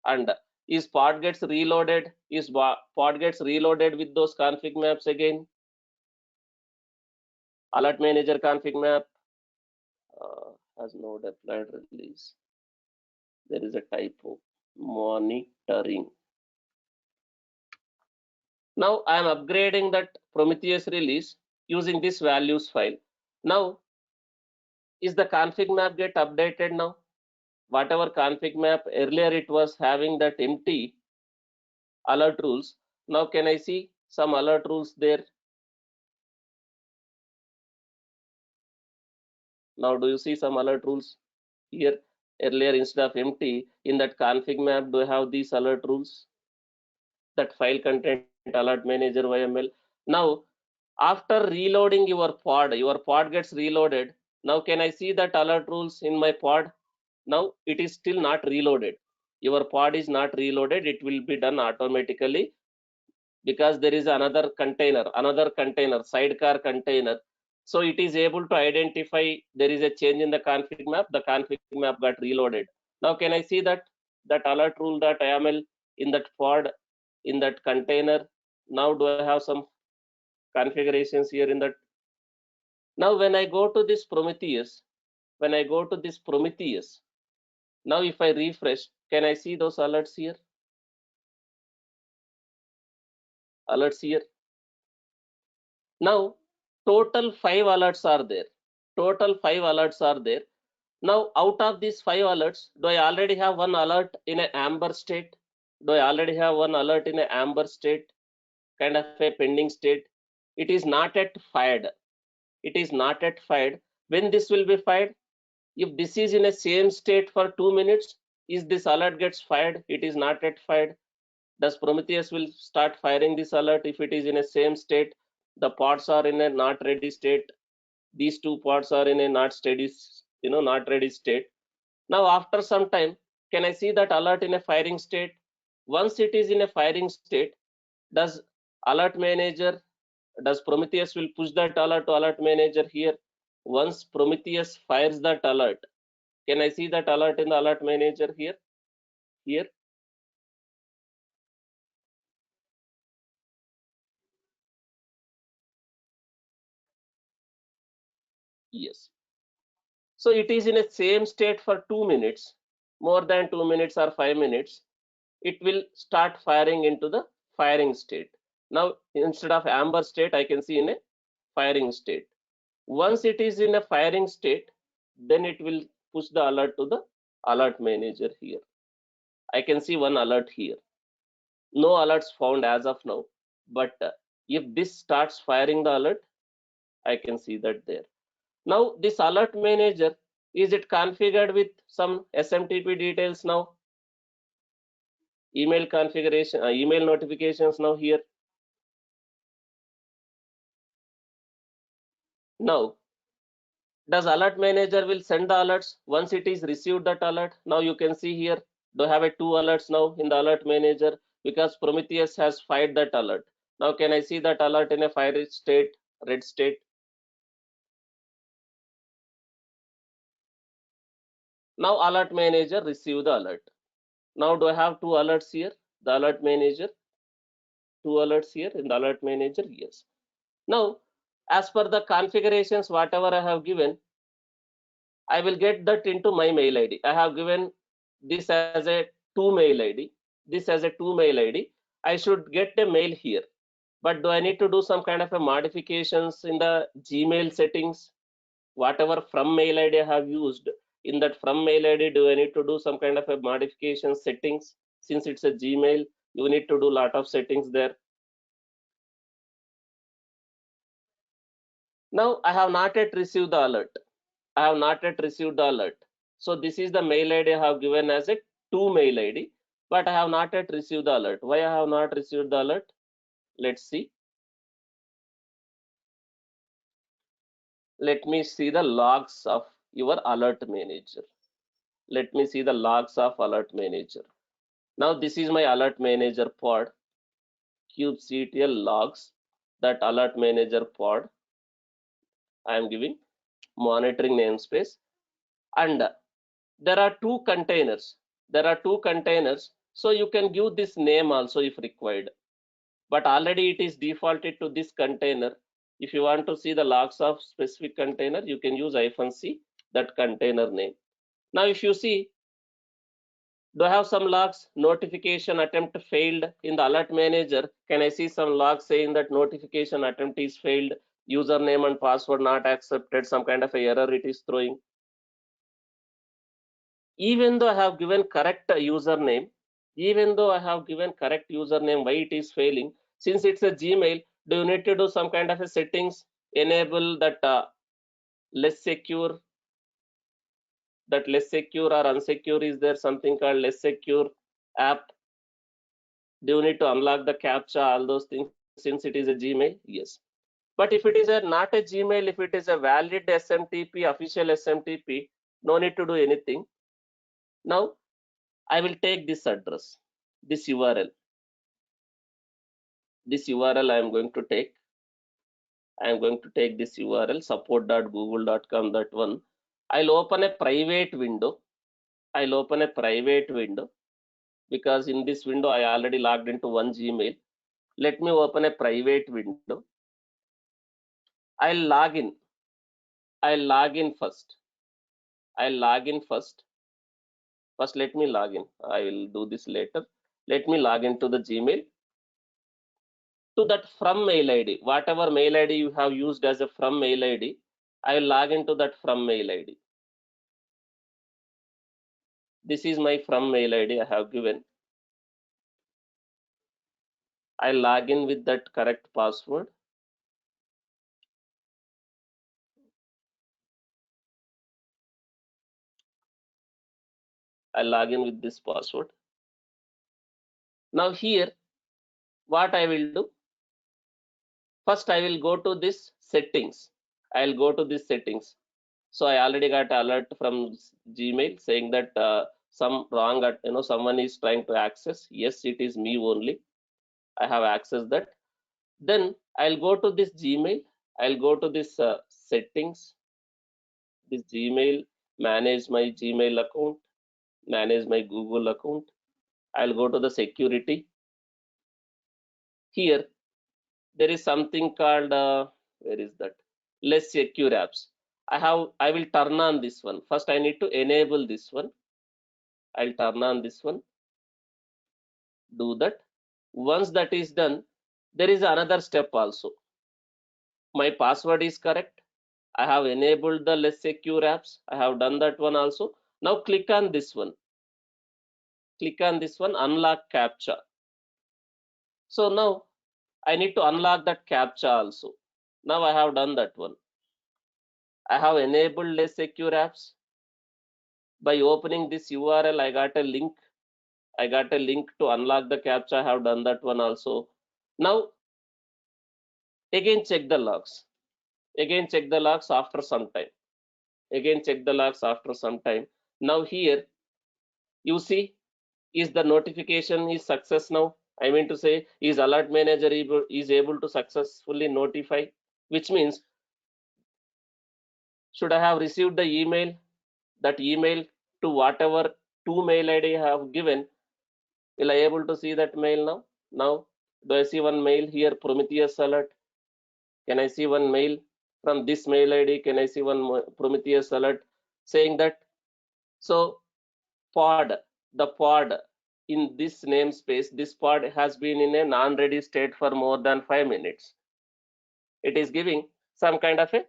And is pod gets reloaded? Is pod gets reloaded with those config maps again? Alert manager config map has no applied release. There is a typo. Monitoring. Now I am upgrading that Prometheus release using this values file. Now is the config map get updated now? Whatever config map earlier it was having that empty alert rules. Now can I see some alert rules there? Now do you see some alert rules here? Earlier, instead of empty, in that config map, do I have these alert rules? That file content alert manager YML. Now after reloading your pod gets reloaded. Now can I see that alert rules in my pod? Now it is still not reloaded. Your pod is not reloaded. It will be done automatically, because there is another container, sidecar container. So it is able to identify there is a change in the config map. The config map got reloaded. Now can I see that alert rule.yaml in that pod, in that container? Now do I have some configurations here in that? Now when I go to this Prometheus, now if I refresh, can I see those alerts here? Alerts here. Now total 5 alerts are there. Now out of these 5 alerts, do I already have one alert in an amber state? Kind of a pending state? It is not yet fired. When this will be fired? If this is in a same state for 2 minutes, is this alert gets fired? It is not yet fired. Does Prometheus will start firing this alert if it is in a same state? The pods are in a not ready state. These two pods are in a not ready state. Now after some time, can I see that alert in a firing state? Once it is in a firing state, does Prometheus will push that alert to alert manager here? Once Prometheus fires that alert, can I see that alert in the alert manager here? Yes. So it is in a same state for 2 minutes, more than 2 minutes or 5 minutes. it will start firing into the firing state. Now instead of amber state, I can see in a firing state. Once it is in a firing state, then it will push the alert to the alert manager here. I can see one alert here. No alerts found as of now, but if this starts firing the alert, I can see that there. Now this alert manager, is it configured with some SMTP details now? Email configuration, email notifications now here. Now, does alert manager will send the alerts once it is received that alert? Now you can see here, do I have a 2 alerts now in the alert manager because Prometheus has fired that alert. Now can I see that alert in a fire state, red state? Now alert manager receive the alert. Now do I have 2 alerts here? The alert manager, 2 alerts here in the alert manager, yes. Now, as per the configurations, whatever I have given, I will get that into my mail ID. I have given this as a 2 mail ID, this as a 2 mail ID. I should get a mail here. But do I need to do some kind of a modifications in the Gmail settings? Whatever from mail ID I have used, in that from mail ID, do I need to do some kind of a modification settings? Since it's a Gmail, you need to do a lot of settings there. Now I have not yet received the alert. I have not yet received the alert. So this is the mail ID I have given as a 2 mail ID, but I have not yet received the alert. Why I have not received the alert? Let's see. Let me see the logs of your alert manager. Let me see the logs of alert manager. Now this is my alert manager pod, kubectl logs, that alert manager pod. I am giving monitoring namespace, and there are 2 containers. There are 2 containers, so you can give this name also if required. But already it is defaulted to this container. If you want to see the logs of specific container, you can use -c, that container name. Now if you see, do I have some logs? Notification attempt failed in the alert manager. Can I see some logs saying that notification attempt is failed, username and password not accepted, some kind of a error it is throwing? Even though I have given correct username, even though I have given correct username, why it is failing? Since it's a Gmail, do you need to do some kind of a settings, enable that less secure, that less secure or unsecure? Is there something called less secure app? Do you need to unlock the captcha, all those things, since it is a Gmail? Yes. But if it is not a Gmail, if it is a valid SMTP, official SMTP, no need to do anything. Now I will take this address, this URL. This URL I am going to take. I am going to take this URL, support.google.com, that one. I'll open a private window. I'll open a private window because in this window I already logged into one Gmail. Let me open a private window. I'll log in. I'll log in first. I'll log in first. First, let me log in. I will do this later. Let me log into the Gmail. To that from mail ID, whatever mail ID you have used as a from mail ID, I will log into that from mail ID. This is my from mail ID I have given. I log in with that correct password. I log in with this password. Now here, what I will do? First, I will go to this settings. I'll go to this settings. So I already got alert from Gmail saying that some wrong, someone is trying to access. Yes, it is me only. I have accessed that. Then I'll go to this Gmail. I'll go to this settings, this Gmail, manage my Gmail account, manage my Google account. I'll go to the security. Here, there is something called, where is that? Less secure apps. I will turn on this one. First, I need to enable this one. I'll turn on this one. do that. Once that is done, there is another step also. My password is correct. I have enabled the less secure apps. I have done that one also. Now click on this one. Click on this one, unlock captcha. So now I need to unlock that captcha also. Now I have done that one. I have enabled less secure apps. By opening this URL, I got a link. I got a link to unlock the captcha. I have done that one also. Now again check the logs. Again check the logs after some time. Again check the logs after some time. Now here you see, is the notification is success now? I mean to say, is alert manager able to successfully notify? Which means, should I have received the email? That email to whatever two mail ID I have given, will I able to see that mail now? Now, do I see one mail here, Prometheus alert? Can I see one mail from this mail ID? Can I see one Prometheus alert saying that? So pod, the pod in this namespace, this pod has been in a non-ready state for more than 5 minutes. It is giving some kind of a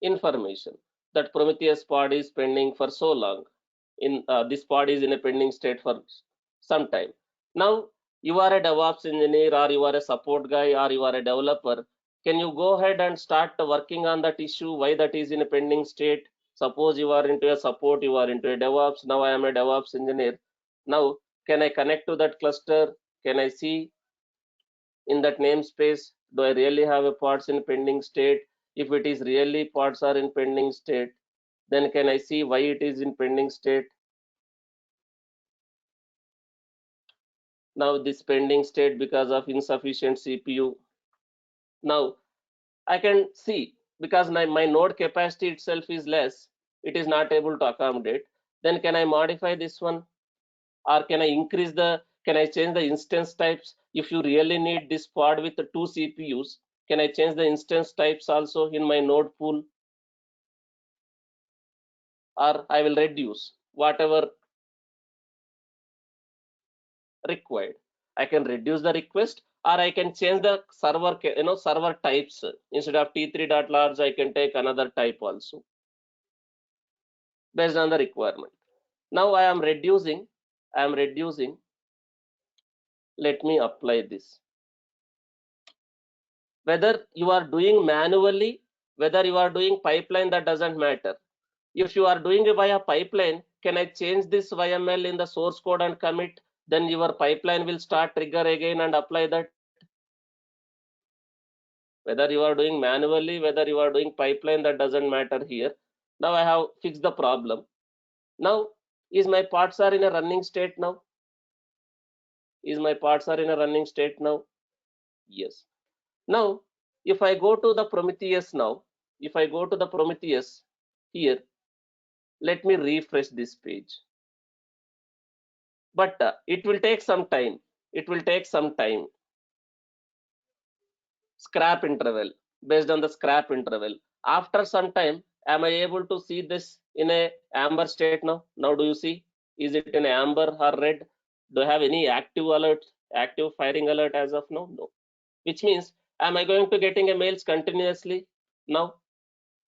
information that Prometheus pod is pending for so long. In this pod is in a pending state for some time. Now you are a DevOps engineer, or you are a support guy, or you are a developer. Can you go ahead and start working on that issue? Why that is in a pending state? Suppose you are into a support, you are into a DevOps. Now I am a DevOps engineer. Now can I connect to that cluster? Can I see in that namespace, do I really have a pods in pending state? If it is really pods are in pending state, then can I see why it is in pending state? Now this pending state because of insufficient CPU. Now I can see because my node capacity itself is less, it is not able to accommodate. Then can I modify this one? Or can I increase can I change the instance types? If you really need this pod with the two CPUs, can I change the instance types also in my node pool? Or I will reduce whatever required. I can reduce the request, or I can change the server, server types. Instead of t3.large, I can take another type also based on the requirement. Now I am reducing. Let me apply this. Whether you are doing manually, whether you are doing pipeline, that doesn't matter. If you are doing it via pipeline, can I change this YML in the source code and commit? Then your pipeline will start trigger again and apply that. Whether you are doing manually, whether you are doing pipeline, that doesn't matter here. Now I have fixed the problem. Now is my parts are in a running state now? Is my parts are in a running state now? Yes. Now if I go to the Prometheus now, if I go to the Prometheus here, let me refresh this page. But it will take some time. It will take some time. Scrap interval, based on the scrap interval. After some time, am I able to see this in a amber state now? Now do you see? Is it in amber or red? Do I have any active alert, active firing alert as of now? No. Which means, am I going to getting a mails continuously? Now,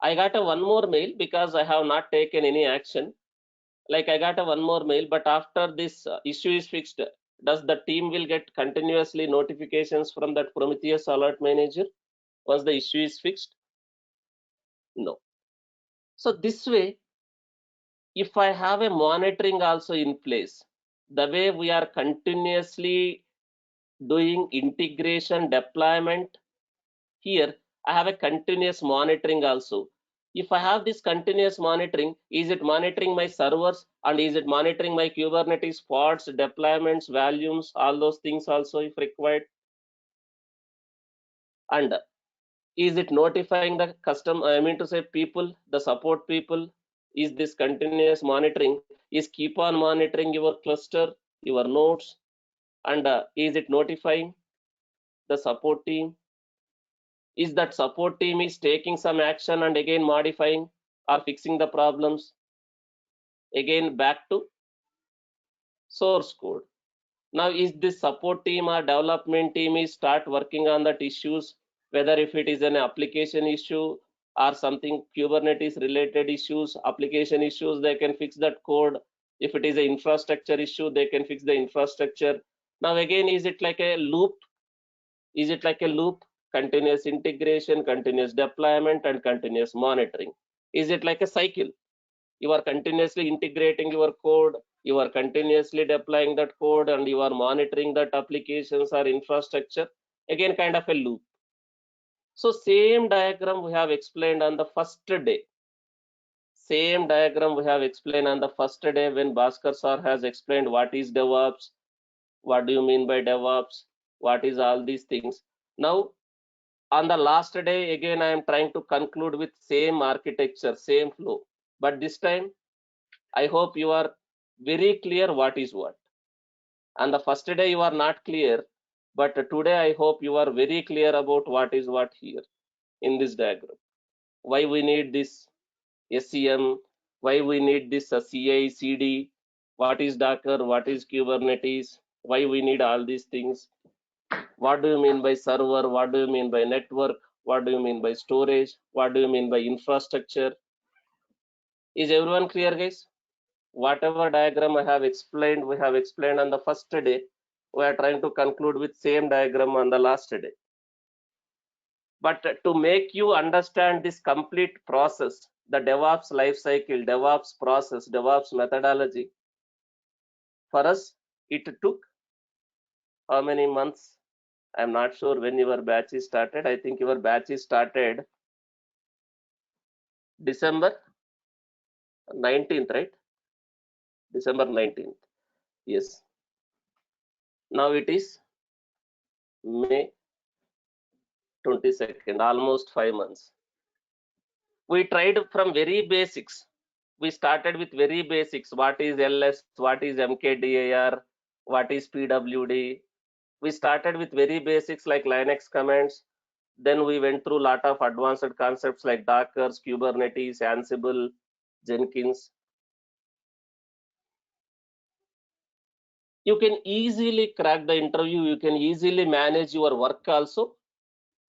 I got a one more mail because I have not taken any action. Like I got a one more mail, but after this issue is fixed, does the team will get continuously notifications from that Prometheus alert manager once the issue is fixed? No. So this way, if I have a monitoring also in place, the way we are continuously doing integration deployment, here I have a continuous monitoring also. If I have this continuous monitoring, is it monitoring my servers and is it monitoring my Kubernetes pods, deployments, volumes, all those things also if required? And is it notifying the I mean to say people, the support people? Is this continuous monitoring is keep on monitoring your cluster, your nodes, and is it notifying the support team? Is that support team is taking some action and again modifying or fixing the problems? Again back to source code. Now, is this support team or development team is start working on that issues, whether if it is an application issue or something Kubernetes related issues, application issues, they can fix that code. If it is an infrastructure issue, they can fix the infrastructure. Now again, is it like a loop? Is it like a loop? Continuous integration, continuous deployment, and continuous monitoring. Is it like a cycle? You are continuously integrating your code, you are continuously deploying that code, and you are monitoring that applications or infrastructure. Again, kind of a loop. So same diagram we have explained on the first day. Same diagram we have explained on the first day when Bhaskar sir has explained what is DevOps, what do you mean by DevOps, what is all these things. Now on the last day, again, I am trying to conclude with same architecture, same flow. But this time, I hope you are very clear what is what. And the first day you are not clear, but today I hope you are very clear about what is what here in this diagram. Why we need this SCM, why we need this CI, CD, what is Docker, what is Kubernetes, why we need all these things. What do you mean by server? What do you mean by network? What do you mean by storage? What do you mean by infrastructure? Is everyone clear, guys? Whatever diagram I have explained, we have explained on the first day. We are trying to conclude with same diagram on the last day. But to make you understand this complete process, the DevOps lifecycle, DevOps process, DevOps methodology, for us, it took how many months? I'm not sure when your batch is started. I think your batch is started December 19th, right? December 19th. Yes. Now it is May 22nd, almost 5 months. We tried from very basics. We started with very basics. What is LS? What is MKDIR? What is PWD? We started with very basics like Linux commands. Then we went through a lot of advanced concepts like Docker, Kubernetes, Ansible, Jenkins. You can easily crack the interview. You can easily manage your work also.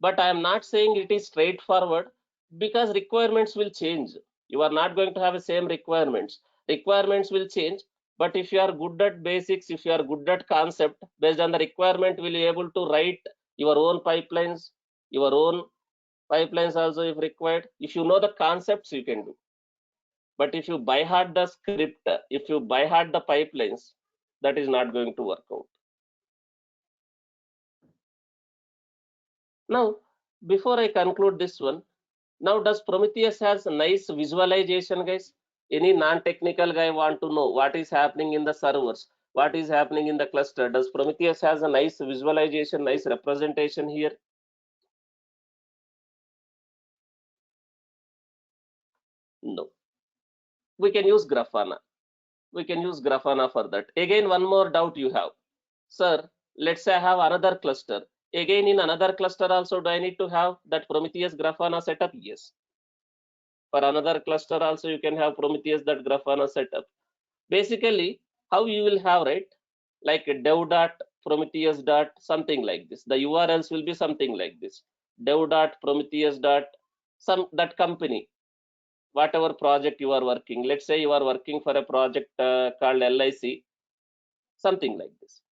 But I am not saying it is straightforward because requirements will change. You are not going to have the same requirements. Requirements will change. But if you are good at basics, if you are good at concept, based on the requirement, will be able to write your own pipelines, also if required. If you know the concepts, you can do. But if you by heart the script, if you by heart the pipelines, that is not going to work out. Now, before I conclude this one, now does Prometheus has a nice visualization, guys? Any non-technical guy want to know what is happening in the servers, what is happening in the cluster? Does Prometheus has a nice visualization, nice representation here? No. We can use Grafana. We can use Grafana for that. Again, one more doubt you have. Sir, let's say I have another cluster. Again, in another cluster also, do I need to have that Prometheus Grafana setup? Yes. For another cluster also, you can have Prometheus that Grafana setup. Basically, how you will have, right? Like dev dot Prometheus dot something like this. The URLs will be something like this. Dev dot Prometheus dot some that company, whatever project you are working. Let's say you are working for a project called LIC, something like this.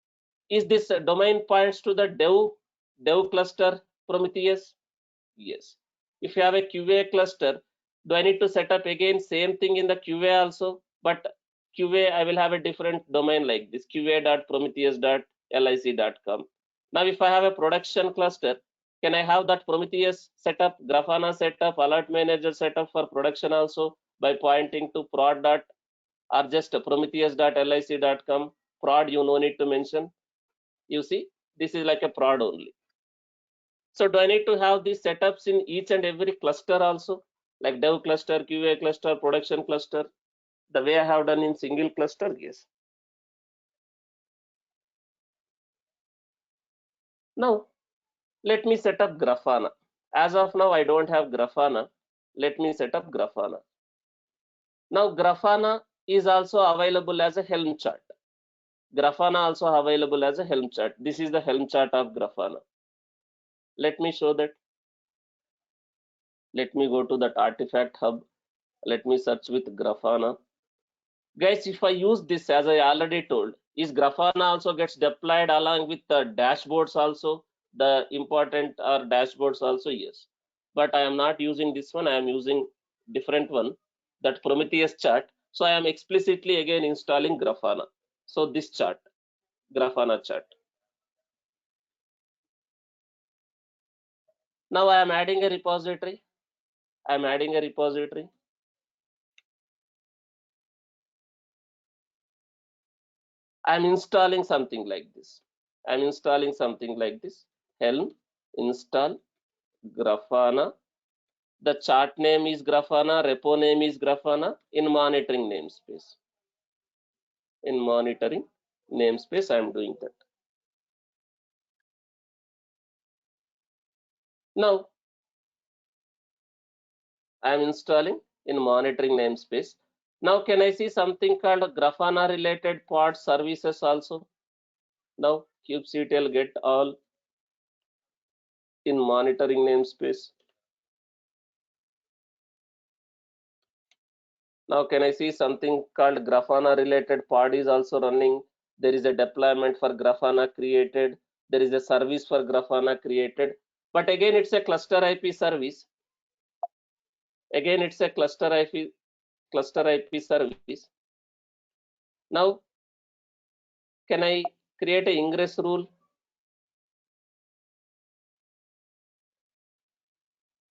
Is this domain points to the dev cluster Prometheus? Yes. If you have a QA cluster, do I need to set up again same thing in the QA also? But QA, I will have a different domain like this, qa.prometheus.lic.com. Now, if I have a production cluster, can I have that Prometheus setup, Grafana setup, alert manager setup for production also by pointing to prod dot or just prometheus.lic.com? Prod, you no need to mention. You see, this is like a prod only. So do I need to have these setups in each and every cluster also, like dev cluster, QA cluster, production cluster, the way I have done in single cluster? Yes. Now, let me set up Grafana. As of now, I don't have Grafana. Let me set up Grafana. Now, Grafana is also available as a Helm chart. Grafana also available as a Helm chart. This is the Helm chart of Grafana. Let me show that. Let me go to that artifact hub. Let me search with Grafana. Guys, if I use this, as I already told, is Grafana also gets deployed along with the dashboards also, the important or dashboards also? Yes. But I am not using this one. I am using different one, that Prometheus chart. So I am explicitly again installing Grafana. So this chart, Grafana chart. Now I am adding a repository. I am adding a repository. I am installing something like this. I am installing something like this. Helm install Grafana. The chart name is Grafana, repo name is Grafana. In monitoring namespace. In monitoring namespace, I am doing that. Now I am installing in monitoring namespace. Now can I see something called Grafana related pod services also? Now kubectl get all in monitoring namespace. Now can I see something called Grafana related pod is also running? There is a deployment for Grafana created. There is a service for Grafana created. But again, it's a cluster IP service. Again, it's a cluster IP service. Now, can I create a ingress rule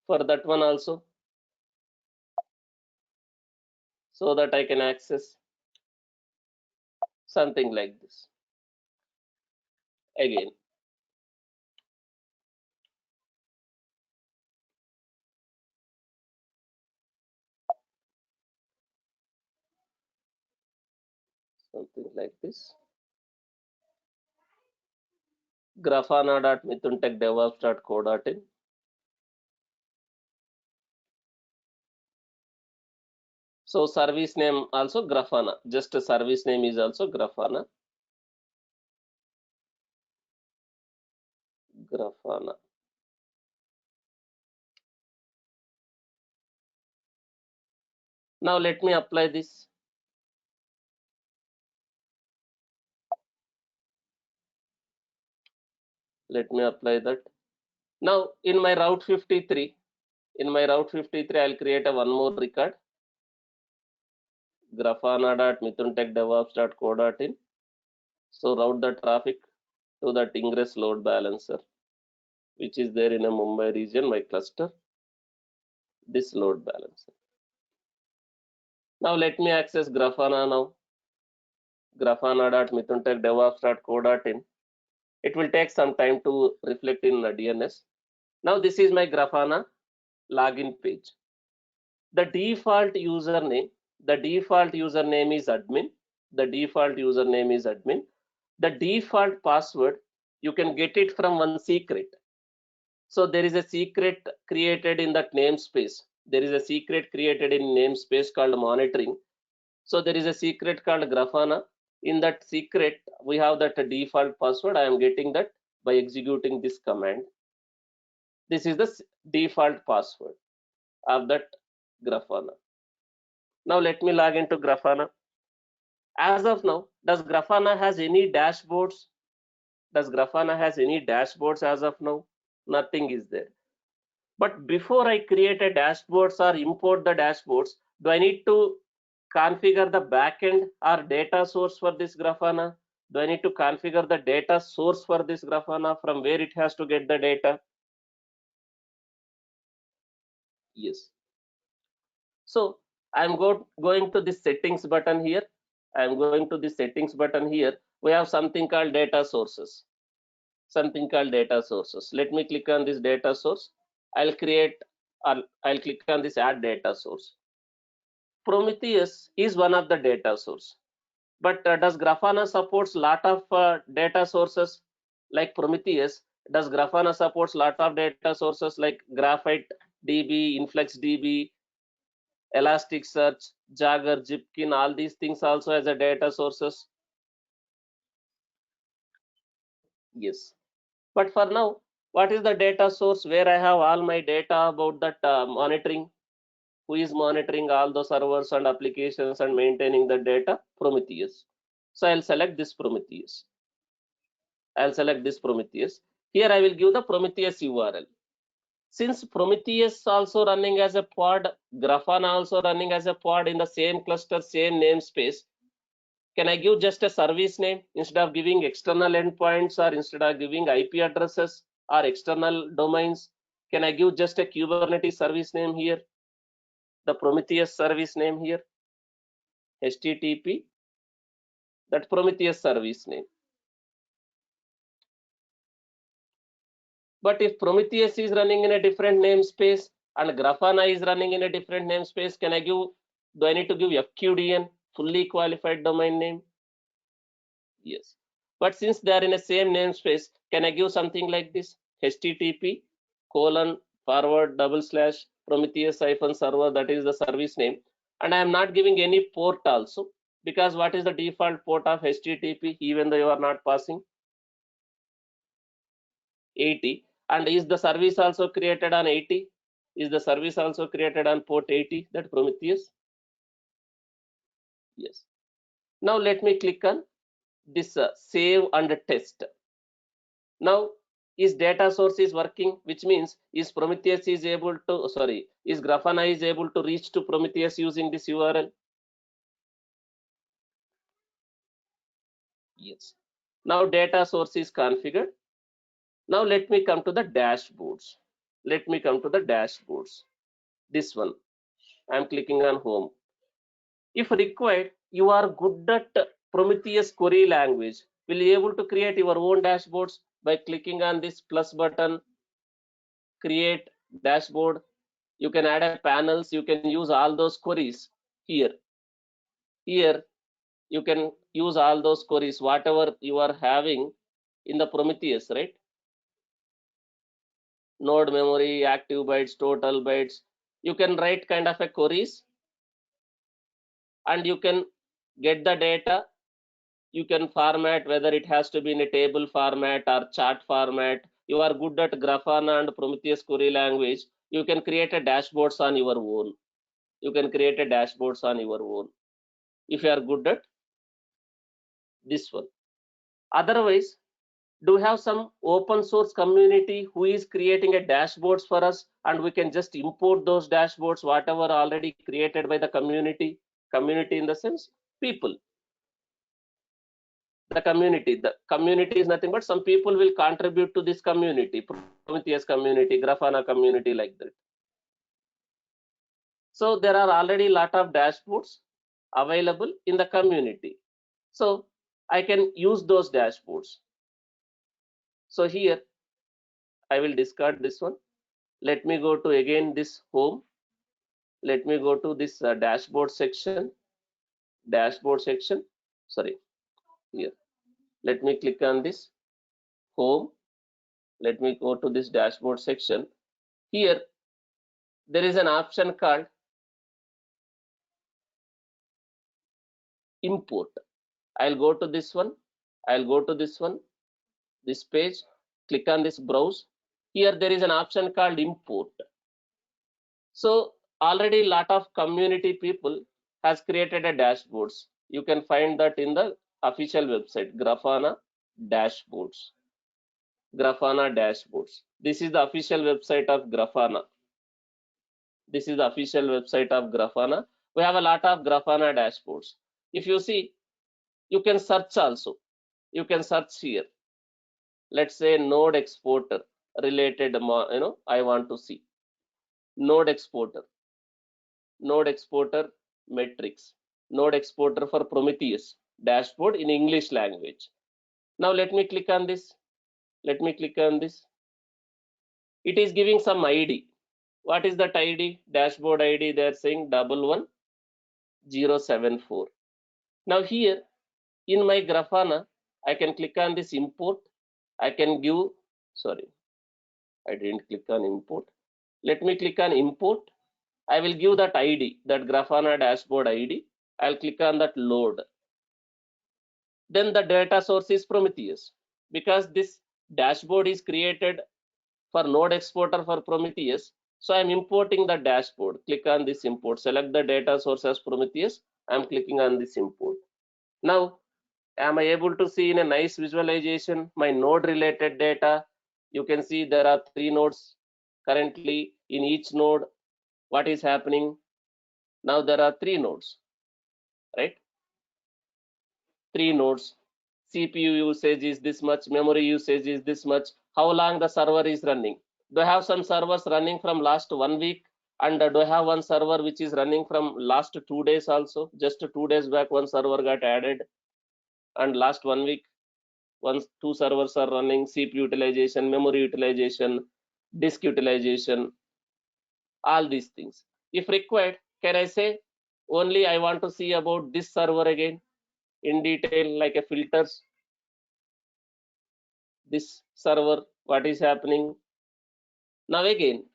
for that one also, so that I can access something like this? Again, something like this. Grafana.mithuntechdevops.co.in. So service name also Grafana. Just a service name is also Grafana. Grafana. Now let me apply this. Let me apply that. Now in my route 53, I'll create a one more record. Grafana.mithuntechdevops.co.in. So route the traffic to that ingress load balancer, which is there in a Mumbai region, my cluster, this load balancer. Now let me access Grafana now. Grafana.mithuntechdevops.co.in. It will take some time to reflect in the DNS. Now this is my Grafana login page. The default username is admin. The default username is admin. The default password, you can get it from one secret. So there is a secret created in that namespace. There is a secret created in namespace called monitoring. So there is a secret called Grafana. In that secret, we have that default password. I am getting that by executing this command. This is the default password of that Grafana. Now let me log into Grafana. As of now, does Grafana has any dashboards? Does Grafana has any dashboards as of now? Nothing is there. But before I create a dashboards or import the dashboards, do I need to configure the backend or data source for this Grafana? Do I need to configure the data source for this Grafana, from where it has to get the data? Yes. So I'm going to this settings button here. I'm going to this settings button here. We have something called data sources. Something called data sources. Let me click on this data source. I'll click on this add data source. Prometheus is one of the data source, but does Grafana supports lot of data sources like Prometheus? Does Grafana supports lot of data sources like Graphite DB, InfluxDB, Elasticsearch, Jagger, Zipkin, all these things also as a data sources? Yes. But for now, what is the data source where I have all my data about that monitoring? Who is monitoring all the servers and applications and maintaining the data? Prometheus. So I'll select this Prometheus. I'll select this Prometheus. Here I will give the Prometheus URL. Since Prometheus also running as a pod, Grafana also running as a pod in the same cluster, same namespace, can I give just a service name instead of giving external endpoints or instead of giving IP addresses or external domains? Can I give just a Kubernetes service name here? The Prometheus service name here, HTTP, that Prometheus service name. But if Prometheus is running in a different namespace and Grafana is running in a different namespace, can I give, do I need to give FQDN, fully qualified domain name? Yes. But since they are in the same namespace, can I give something like this? HTTP :/ Prometheus-server, that is the service name. And I am not giving any port also, because what is the default port of HTTP, even though you are not passing? 80. And is the service also created on 80? Is the service also created on port 80, that Prometheus? Yes. Now let me click on this save and test. Now is data source is working, which means is Prometheus is able to, sorry, is Grafana is able to reach to Prometheus using this URL? Yes. Now data source is configured. Now let me come to the dashboards. Let me come to the dashboards. This one, I'm clicking on home. If required, you are good at Prometheus query language, will you able to create your own dashboards by clicking on this plus button, create dashboard. You can add a panels, you can use all those queries here. Here you can use all those queries, whatever you are having in the Prometheus, right? Node memory, active bytes, total bytes. You can write kind of a queries and you can get the data. You can format whether it has to be in a table format or chart format. You are good at Grafana and Prometheus query language. You can create a dashboards on your own. You can create a dashboards on your own if you are good at this one. Otherwise, do we have some open source community who is creating a dashboards for us, and we can just import those dashboards, whatever already created by the community? Community in the sense people. The community is nothing but some people will contribute to this community, Prometheus community, Grafana community, like that. So there are already a lot of dashboards available in the community. So I can use those dashboards. So here I will discard this one. Let me go to again this home. Let me go to this dashboard section. Sorry, here. Let me click on this home. Let me go to this dashboard section. Here there is an option called import. I'll go to this one. I'll go to this one, this page, click on this browse. Here there is an option called import. So already a lot of community people has created a dashboards. You can find that in the official website, Grafana dashboards. Grafana dashboards. This is the official website of Grafana. This is the official website of Grafana. We have a lot of Grafana dashboards. If you see, you can search also. You can search here. Let's say node exporter related, I want to see node exporter metrics, node exporter for Prometheus dashboard in English language. Now let me click on this. Let me click on this. It is giving some ID. What is that ID? Dashboard ID, they are saying 11074. Now here in my Grafana, I can click on this import. I can give, sorry, I didn't click on import. Let me click on import. I will give that ID, that Grafana dashboard ID. I'll click on that load. Then the data source is Prometheus, because this dashboard is created for node exporter for Prometheus. So I'm importing the dashboard. Click on this import. Select the data source as Prometheus. I'm clicking on this import. Now, am I able to see in a nice visualization my node related data? You can see there are 3 nodes currently. In each node, what is happening? Now there are 3 nodes, right? 3 nodes. CPU usage is this much, memory usage is this much. How long the server is running? Do I have some servers running from last 1 week? And do I have one server which is running from last 2 days also? Just 2 days back, one server got added, and last 1 week, once 2 servers are running. CPU utilization, memory utilization, disk utilization, all these things. If required, can I say only I want to see about this server again in detail, like a filters? This server, what is happening? Now again,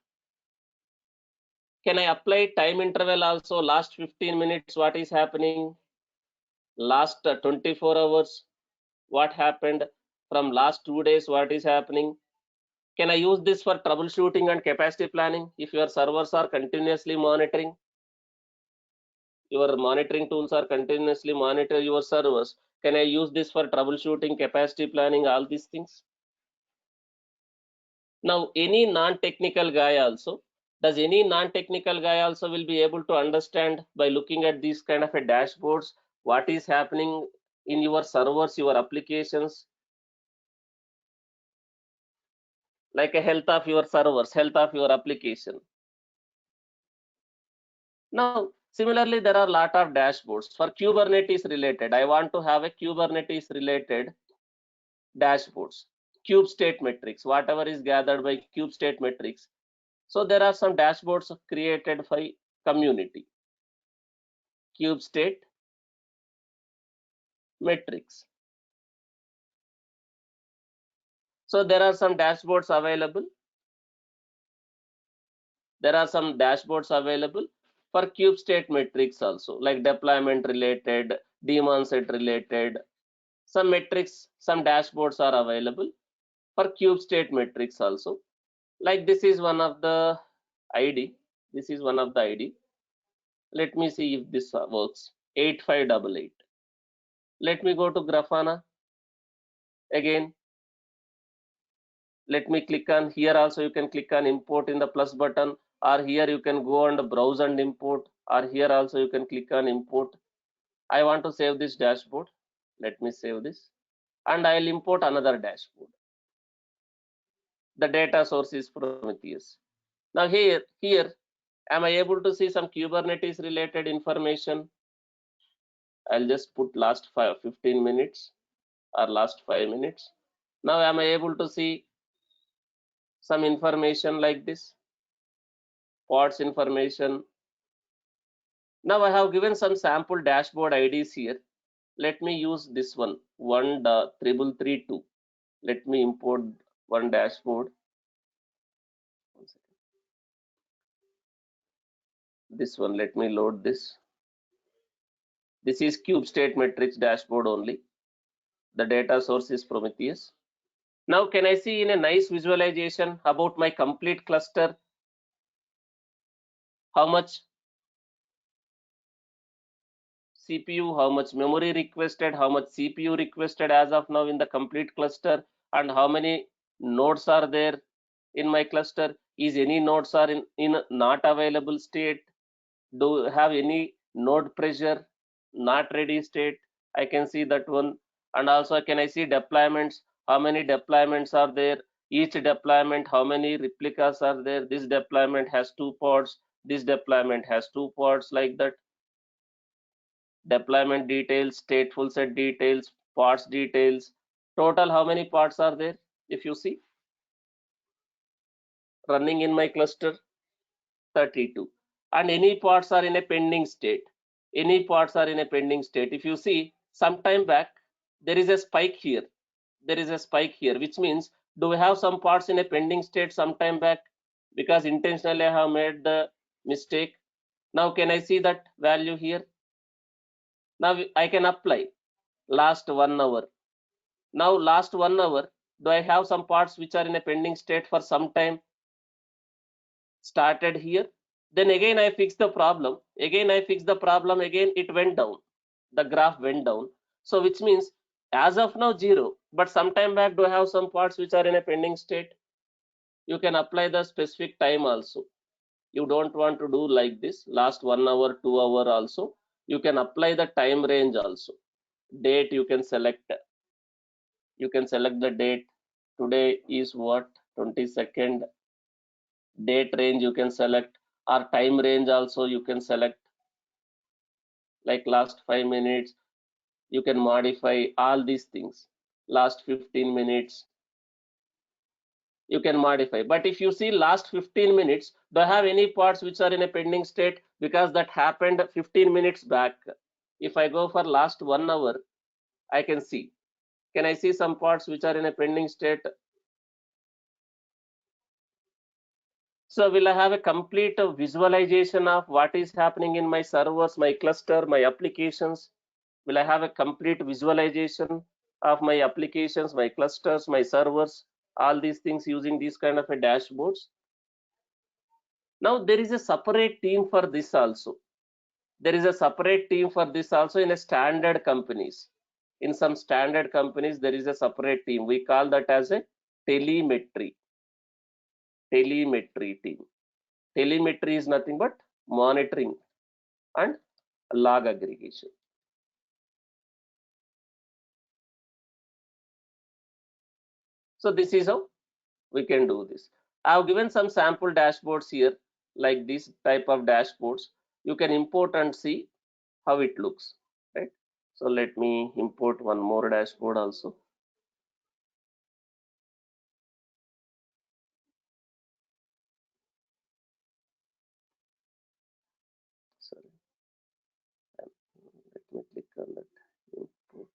can I apply time interval also? Last 15 minutes, what is happening? Last 24 hours, what happened? From last 2 days, what is happening? Can I use this for troubleshooting and capacity planning? If your servers are continuously monitoring, your monitoring tools are continuously monitor your servers, can I use this for troubleshooting, capacity planning, all these things? Now, any non-technical guy also, does any non-technical guy also will be able to understand by looking at these kind of a dashboards, what is happening in your servers, your applications, like a health of your servers, health of your application. Now, similarly, there are a lot of dashboards for Kubernetes related. I want to have a Kubernetes related dashboards, cube state metrics, whatever is gathered by cube state metrics. So there are some dashboards created by community, cube state metrics. So there are some dashboards available. There are some dashboards available for cube state metrics also, like deployment related, daemon set related. Some metrics, some dashboards are available for cube state metrics also. Like this is one of the ID. This is one of the ID. Let me see if this works. 8588. Let me go to Grafana again. Let me click on here also. You can click on import in the plus button, or here you can go and browse and import, or here also you can click on import. I want to save this dashboard. Let me save this, and I'll import another dashboard. The data source is Prometheus. Now here am I able to see some Kubernetes related information? I'll just put last 15 minutes or last 5 minutes. Now am I able to see some information like this? Pods information. Now I have given some sample dashboard IDs here. Let me use this one, 1.3332. Let me import one dashboard. This one, let me load this. This is cube state metrics dashboard only. The data source is Prometheus. Now can I see in a nice visualization about my complete cluster, how much CPU, how much memory requested, how much CPU requested as of now in the complete cluster, and how many nodes are there in my cluster? Is any nodes are in not available state? Do have any node pressure, not ready state? I can see that one. And also can I see deployments? How many deployments are there? Each deployment, how many replicas are there? This deployment has 2 pods. This deployment has 2 pods, like that. Deployment details, stateful set details, parts details. Total, how many parts are there? If you see, running in my cluster, 32. And any parts are in a pending state. Any parts are in a pending state. If you see, some time back, there is a spike here. There is a spike here, which means, do we have some parts in a pending state some time back? Because intentionally I have made the mistake. Now can I see that value here? Now I can apply last 1 hour. Now last 1 hour, Do I have some parts which are in a pending state for some time? Started here, then again I fix the problem, again it went down, the graph went down. So which means as of now 0, but sometime back do I have some parts which are in a pending state? You can apply the specific time also. You don't want to do like this last 1 hour 2 hour also, you can apply the time range also. Date you can select, the date. Today is what, 22nd. Date range you can select, or time range also you can select, like last 5 minutes. You can modify all these things. Last 15 minutes you can modify, but if you see last 15 minutes, do I have any parts which are in a pending state? Because that happened 15 minutes back. If I go for last 1 hour, I can see, can I see some parts which are in a pending state? So will I have a complete visualization of what is happening in my servers, my cluster, my applications? Will I have a complete visualization of my applications, my clusters, my servers, all these things using these kind of a dashboards? Now there is a separate team for this also. There is a separate team for this also in a standard companies. In some standard companies, there is a separate team. We call that as a telemetry team. Telemetry is nothing but monitoring and log aggregation. So this is how we can do this. I have given some sample dashboards here, like this type of dashboards. You can import and see how it looks, right? So let me import one more dashboard also. Sorry, let me click on that. Import.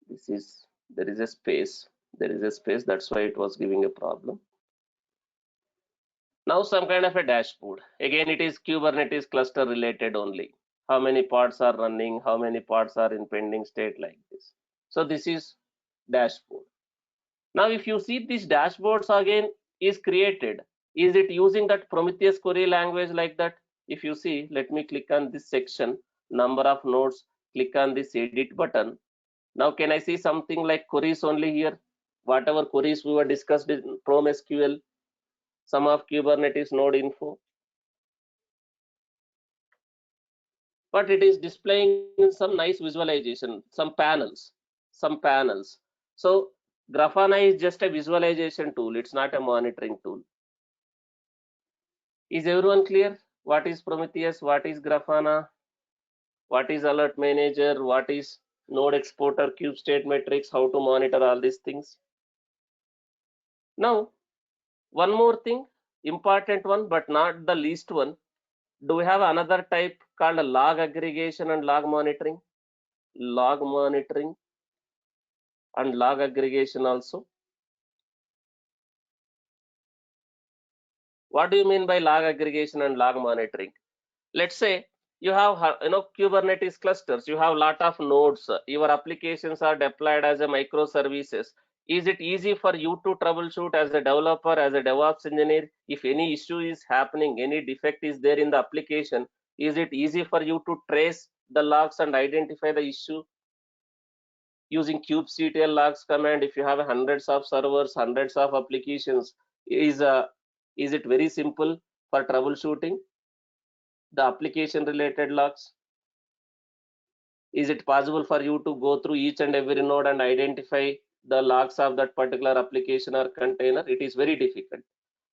This is, there is a space. There is a space. That's why it was giving a problem. Now some kind of a dashboard. Again, it is Kubernetes cluster related only. How many pods are running, how many pods are in pending state, like this. So this is dashboard. Now if you see these dashboards again is created, is it using that Prometheus query language like that? If you see, let me click on this section, number of nodes, click on this edit button. Now can I see something like queries only here? Whatever queries we were discussed in PromSQL, some of Kubernetes node info, but it is displaying some nice visualization, some panels. So Grafana is just a visualization tool, it's not a monitoring tool. Is everyone clear? What is Prometheus, what is Grafana, what is alert manager, what is node exporter, cube state metrics, how to monitor all these things? Now one more thing, important one but not the least one. Do we have another type called log aggregation and log monitoring? Log monitoring and log aggregation also. What do you mean by log aggregation and log monitoring? Let's say you have Kubernetes clusters, you have a lot of nodes, your applications are deployed as a microservices. Is it easy for you to troubleshoot as a developer, as a DevOps engineer? If any issue is happening, any defect is there in the application, is it easy for you to trace the logs and identify the issue using kubectl logs command? If you have hundreds of servers, hundreds of applications, is it very simple for troubleshooting the application related logs? Is it possible for you to go through each and every node and identify the logs of that particular application or container? It is very difficult.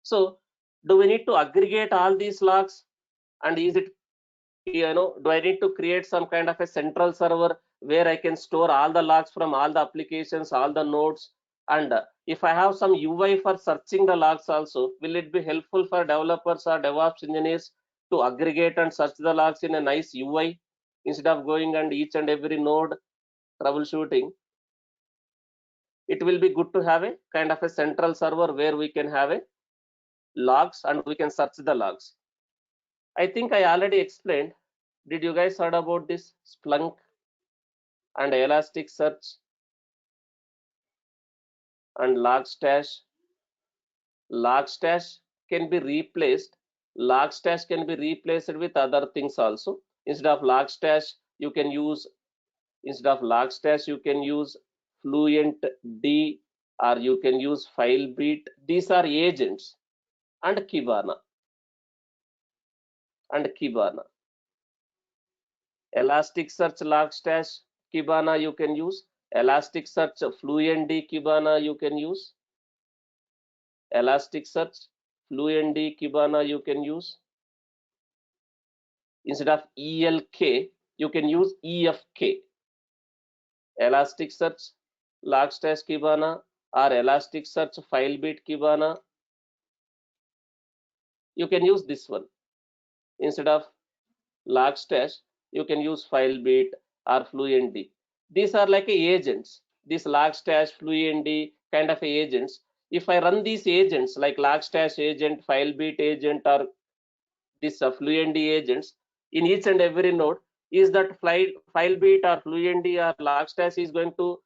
So do we need to aggregate all these logs, and is it, do I need to create some kind of a central server where I can store all the logs from all the applications, all the nodes? And if I have some UI for searching the logs also, will it be helpful for developers or DevOps engineers to aggregate and search the logs in a nice UI instead of going and each and every node troubleshooting? It will be good to have a kind of a central server where we can have a logs and we can search the logs. I think I already explained. Did you guys heard about this Splunk and Elasticsearch and Logstash? Logstash can be replaced. Logstash can be replaced with other things also. Instead of Logstash, you can use Fluent D, or you can use FileBeat. These are agents, and Kibana Elasticsearch, Logstash, Kibana you can use. Elasticsearch, Fluent D, Kibana you can use. Elasticsearch, Fluent D, Kibana you can use. Instead of ELK, you can use EFK. Elasticsearch, Logstash, Kibana, or Elasticsearch, FileBeat, Kibana. You can use this one. Instead of Logstash, you can use FileBeat or FluentD. These are like agents. These Logstash, FluentD kind of agents. If I run these agents like Logstash agent, FileBeat agent, or this FluentD agents in each and every node, is that FileBeat or FluentD or Logstash is going to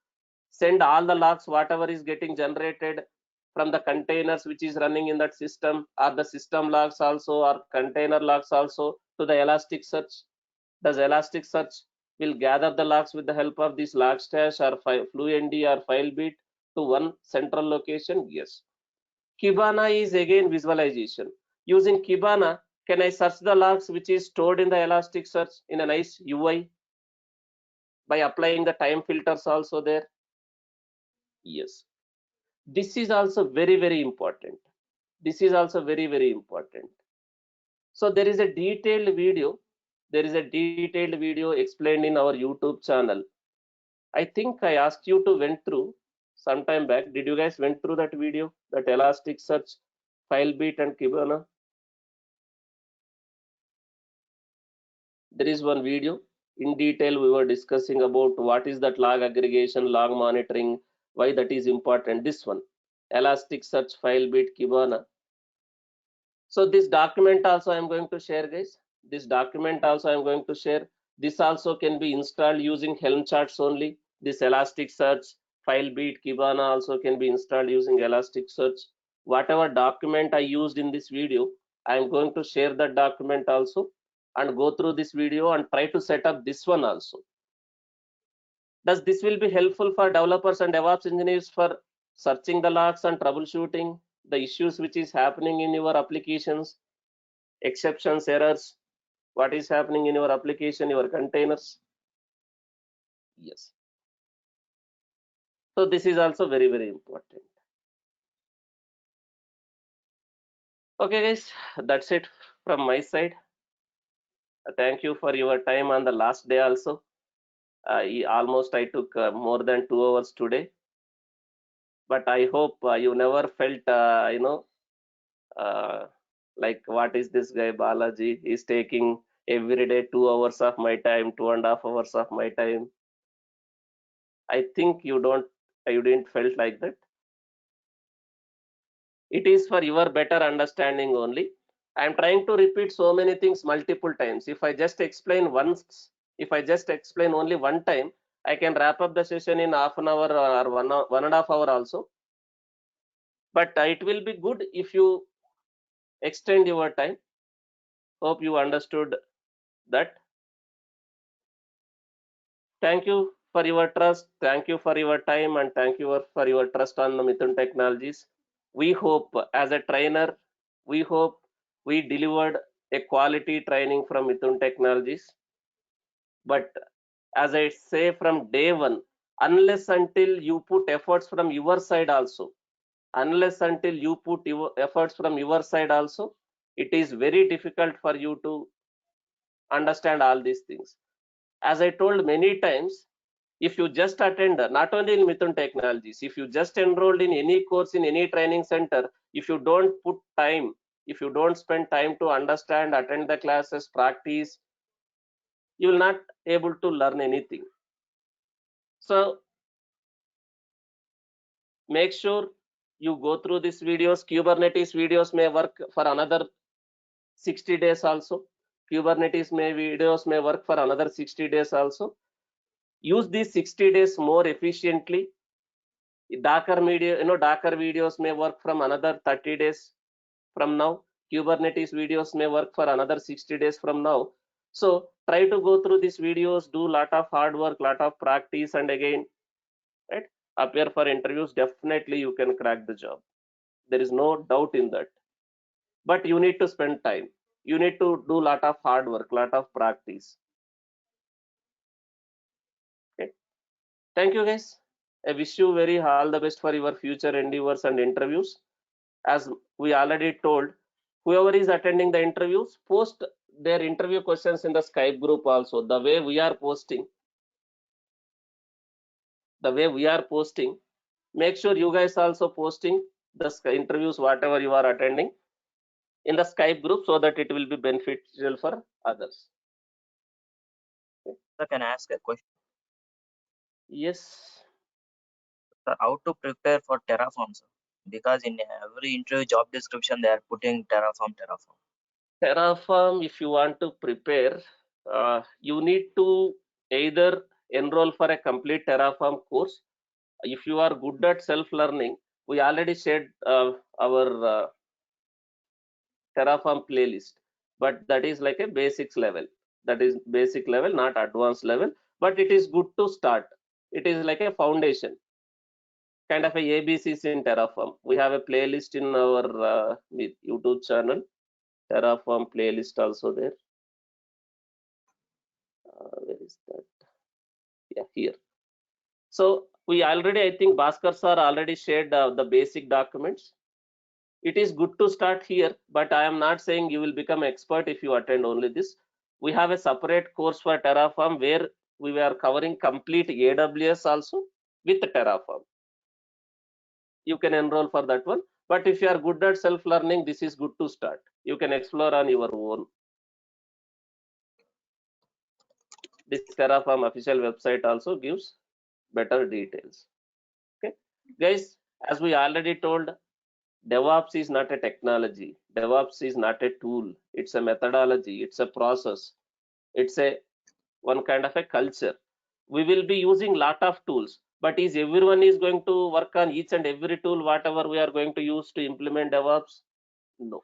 send all the logs whatever is getting generated from the containers which is running in that system, or the system logs also, or container logs also, to the Elasticsearch. Does Elasticsearch will gather the logs with the help of this Logstash or FluentD or FileBeat to one central location? Yes. Kibana is again visualization. Using Kibana, can I search the logs which is stored in the Elasticsearch in a nice UI by applying the time filters also there? Yes. This is also very important. This is also very important. So there is a detailed video. Explained in our YouTube channel. I think I asked you to went through some time back. Did you guys went through that video, that Elasticsearch, FileBeat, and Kibana? There is one video in detail. We were discussing about what is that log aggregation, log monitoring, why that is important. This one, Elasticsearch, FileBeat, Kibana. So this document also I'm going to share, guys. This document also I'm going to share. This also can be installed using Helm charts only. This Elasticsearch, FileBeat, Kibana also can be installed using Elasticsearch. Whatever document I used in this video, I'm going to share that document also and go through this video and try to set up this one also. Does this will be helpful for developers and DevOps engineers for searching the logs and troubleshooting the issues which is happening in your applications, exceptions, errors, what is happening in your application, your containers? Yes. So this is also very important. Okay, guys, that's it from my side. Thank you for your time on the last day also. Almost I took more than 2 hours today, but I hope you never felt, uh, like what is this guy Balaji? He's taking every day 2 hours of my time, 2.5 hours of my time. I think you didn't felt like that. It is for your better understanding only. I am trying to repeat so many things multiple times. If I just explain once, if I just explain only one time, I can wrap up the session in half an hour or 1.5 hour also. But it will be good if you extend your time. Hope you understood that. Thank you for your trust. Thank you for your time, and thank you for your trust on the Mithun Technologies. We hope, as a trainer, we hope we delivered a quality training from Mithun Technologies. But as I say from day one, unless until you put efforts from your side also, unless until you put your efforts from your side also, it is very difficult for you to understand all these things. As I told many times, if you just attend, not only in Mithun Technologies, if you just enrolled in any course in any training center, if you don't put time, if you don't spend time to understand, attend the classes, practice, you will not able to learn anything. So make sure you go through these videos. Kubernetes videos may work for another 60 days also. Kubernetes videos may work for another 60 days also. Use these 60 days more efficiently. Docker videos may work from another 30 days from now. Kubernetes videos may work for another 60 days from now. So try to go through these videos, do lot of hard work, lot of practice, and again, right, appear for interviews. Definitely you can crack the job. There is no doubt in that. But you need to spend time. You need to do lot of hard work, lot of practice. Okay. Thank you guys. I wish you very all the best for your future endeavors and interviews. As we already told, whoever is attending the interviews, post their interview questions in the Skype group also. The way we are posting, make sure you guys also posting the interviews, whatever you are attending, in the Skype group, so that it will be beneficial for others. I can ask a question. Yes. Sir, how to prepare for Terraform, sir? Because in every interview job description they are putting Terraform. Terraform, if you want to prepare, you need to either enroll for a complete Terraform course. If you are good at self-learning, we already shared our Terraform playlist, but that is like a basics level. That is basic level, not advanced level, but it is good to start. It is like a foundation, kind of a ABCs in Terraform. We have a playlist in our YouTube channel, Terraform playlist also there. Where is that? Yeah, here. So we already, I think Bhaskar sir already shared the basic documents. It is good to start here, but I am not saying you will become expert if you attend only this. We have a separate course for Terraform where we were covering complete AWS also with Terraform. You can enroll for that one. But if you are good at self-learning, this is good to start. You can explore on your own. This Terraform official website also gives better details. Okay, guys, as we already told, DevOps is not a technology. DevOps is not a tool. It's a methodology. It's a process. It's a one kind of a culture. We will be using lot of tools, but is everyone is going to work on each and every tool whatever we are going to use to implement DevOps? No.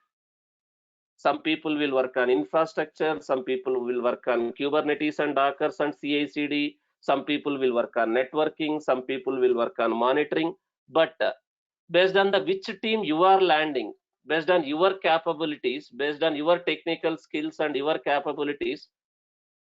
Some people will work on infrastructure. Some people will work on Kubernetes and Docker and CI/CD. Some people will work on networking. Some people will work on monitoring. But based on the which team you are landing, based on your capabilities, based on your technical skills and your capabilities,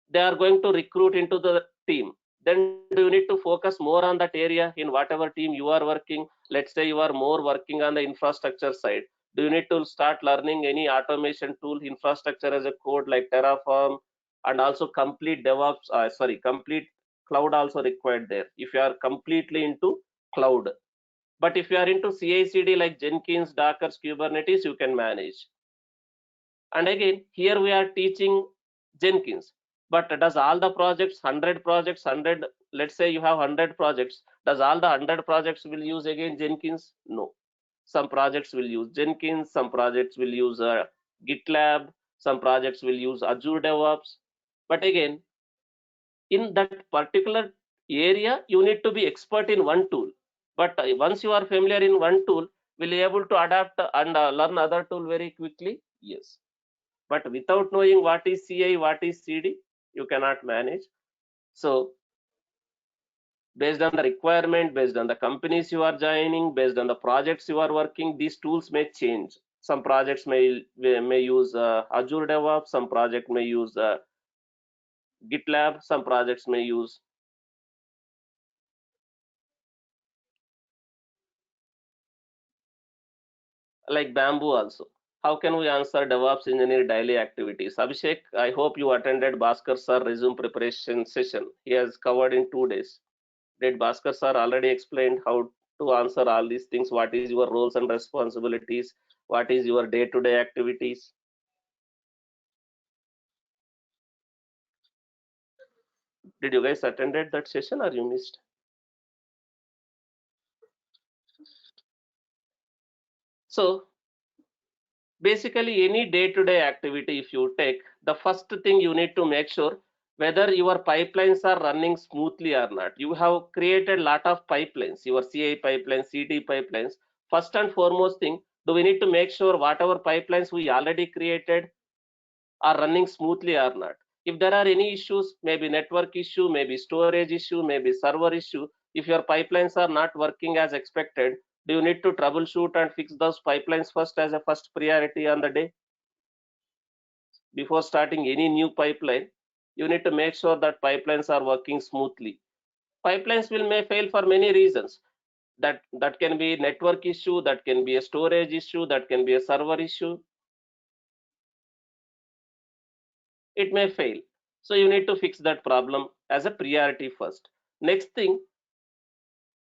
they are going to recruit into the team. Then you need to focus more on that area in whatever team you are working. Let's say you are more working on the infrastructure side. Do you need to start learning any automation tool, infrastructure as a code like Terraform, and also complete DevOps, complete cloud also required there if you are completely into cloud. But if you are into CI/CD like Jenkins, Docker, Kubernetes, you can manage. And again, here we are teaching Jenkins. But does all the projects, 100 projects, 100, let's say you have 100 projects, does all the 100 projects will use again Jenkins? No. Some projects will use Jenkins, some projects will use GitLab, some projects will use Azure DevOps. But again, in that particular area, you need to be expert in one tool. But once you are familiar in one tool, will you able to adapt and learn other tool very quickly? Yes. But without knowing what is CI, what is CD, you cannot manage. So based on the requirement, based on the companies you are joining, based on the projects you are working, these tools may change. Some projects may use Azure DevOps, some project may use GitLab, some projects may use like Bamboo also. How can we answer DevOps engineer daily activities? Abhishek, I hope you attended Bhaskar sir resume preparation session. He has covered in 2 days. Did Bhaskar sir already explained how to answer all these things? What is your roles and responsibilities? What is your day-to-day activities? Did you guys attended that session or you missed? So basically any day-to-day activity if you take, the first thing you need to make sure whether your pipelines are running smoothly or not. You have created a lot of pipelines, your CI pipelines, CD pipelines. First and foremost thing, do we need to make sure whatever pipelines we already created are running smoothly or not. If there are any issues, maybe network issue, maybe storage issue, maybe server issue, if your pipelines are not working as expected, do you need to troubleshoot and fix those pipelines first as a first priority on the day? Before starting any new pipeline, you need to make sure that pipelines are working smoothly. Pipelines will may fail for many reasons. That can be network issue, that can be a storage issue, that can be a server issue. It may fail. So you need to fix that problem as a priority first. Next thing,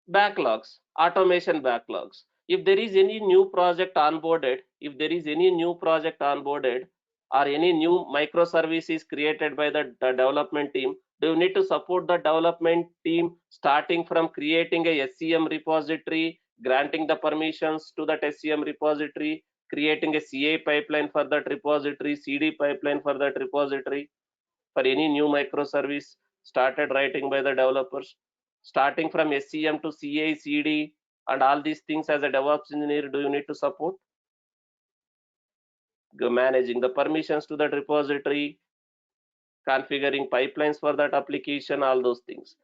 backlogs, automation backlogs. If there is any new project onboarded, if there is any new project onboarded or any new microservices created by the development team, do you need to support the development team starting from creating a SCM repository, granting the permissions to that SCM repository, creating a CA pipeline for that repository, CD pipeline for that repository, for any new microservice started writing by the developers, starting from SCM to CA, CD, and all these things as a DevOps engineer, do you need to support? Managing the permissions to that repository, configuring pipelines for that application, all those things.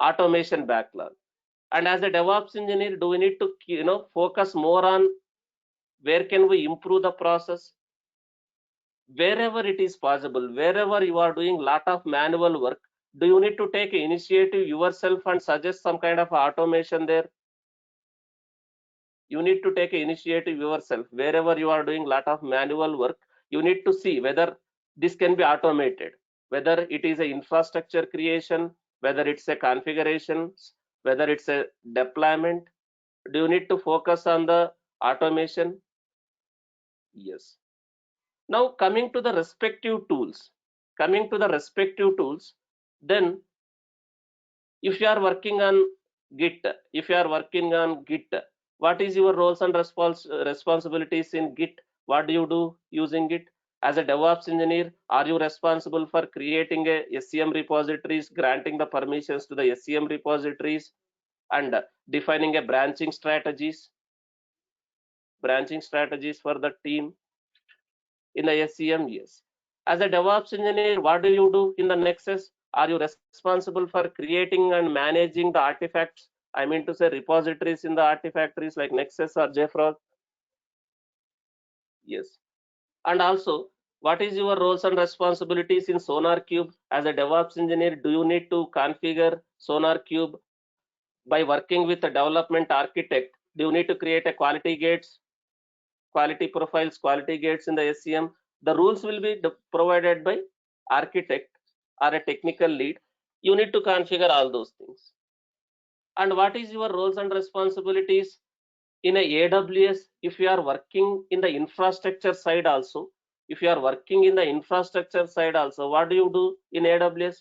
Automation backlog. And as a DevOps engineer, do we need to focus more on where can we improve the process? Wherever it is possible, wherever you are doing lot of manual work, do you need to take initiative yourself and suggest some kind of automation there? You need to take initiative yourself. Wherever you are doing lot of manual work, you need to see whether this can be automated, whether it is a infrastructure creation, whether it's a configuration, whether it's a deployment. Do you need to focus on the automation? Yes. Now coming to the respective tools, then if you are working on Git, what is your roles and responsibilities in Git? What do you do using Git? As a DevOps engineer, are you responsible for creating a SCM repositories, granting the permissions to the SCM repositories, and defining a branching strategies for the team in the SCM? Yes. As a DevOps engineer, what do you do in the Nexus? Are you responsible for creating and managing the artifacts? I mean to say repositories in the artifactories like Nexus or JFrog? Yes. And also, what is your roles and responsibilities in SonarQube? As a DevOps engineer, do you need to configure SonarQube by working with a development architect? Do you need to create a quality gates, quality profiles, quality gates in the SCM? The rules will be provided by architect or a technical lead. You need to configure all those things. And what is your roles and responsibilities in a AWS? If you are working in the infrastructure side also, what do you do in AWS?